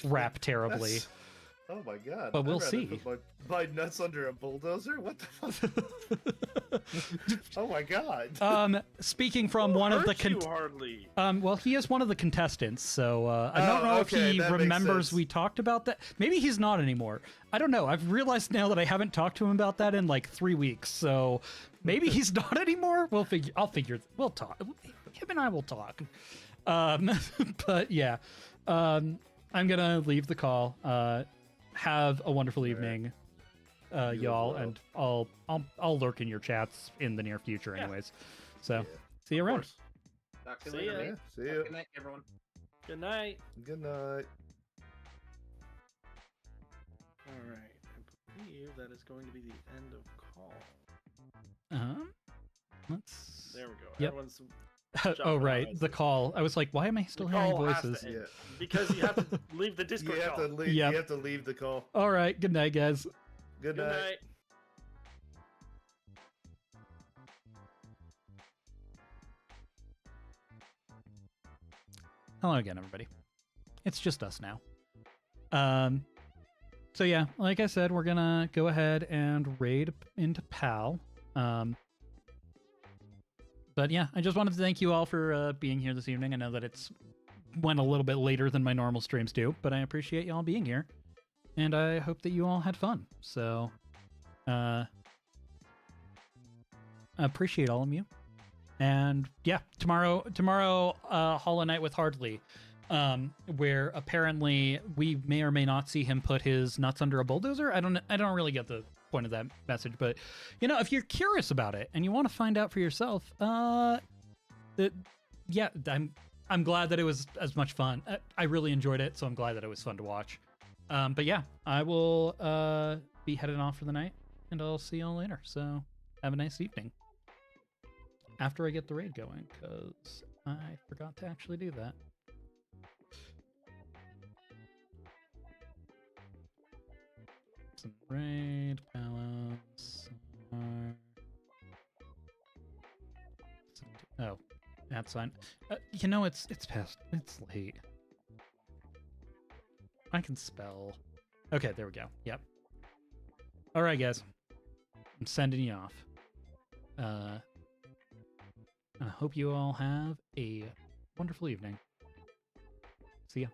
rap terribly. Oh my god! But we'll I'd rather see. put my nuts under a bulldozer. What the fuck? Oh my god! Speaking from one of the hardly. well, he is one of the contestants, so I don't know okay, if he that makes remembers sense. we talked about that. Maybe he's not anymore. I don't know. I've realized now that I haven't talked to him about that in 3 weeks, so maybe he's not anymore. We'll talk. Him and I will talk. But yeah, I'm gonna leave the call. Have a wonderful evening, y'all, well. and I'll lurk in your chats in the near future, Yeah. anyways. So Yeah. see you Of around. course. Talk to you See later, ya. mate. Yeah, see ya. Good night, everyone. Good night. Good night. All right. I believe that is going to be the end of call. Let's. There we go. Yep. Everyone's Oh jumping right, on the us. call. I was like, why am I still The hearing call has to voices? end. Yeah. Because you have to leave the You Discord have call. to leave. Yep. You have to leave the call. All right, good night, guys. Good Good night. night. Hello again, everybody. It's just us now. So yeah, like I said, we're gonna go ahead and raid into PAL. But yeah, I just wanted to thank you all for being here this evening. I know that it's went a little bit later than my normal streams do, but I appreciate you all being here, and I hope that you all had fun. So, I appreciate all of you. And yeah, tomorrow, Hollow Knight with Hardly, where apparently we may or may not see him put his nuts under a bulldozer. I don't really get the point of that message, but if you're curious about it and you want to find out for yourself, I'm glad that it was as much fun. I really enjoyed it, so I'm glad that it was fun to watch. But yeah, I will be heading off for the night, and I'll see y'all later. So have a nice evening. After I get the raid going, because I forgot to actually do that. Some raid balance. sign. You know, it's past. It's late. I can spell. Okay, there we go. Yep. All right, guys. I'm sending you off. I hope you all have a wonderful evening. See ya.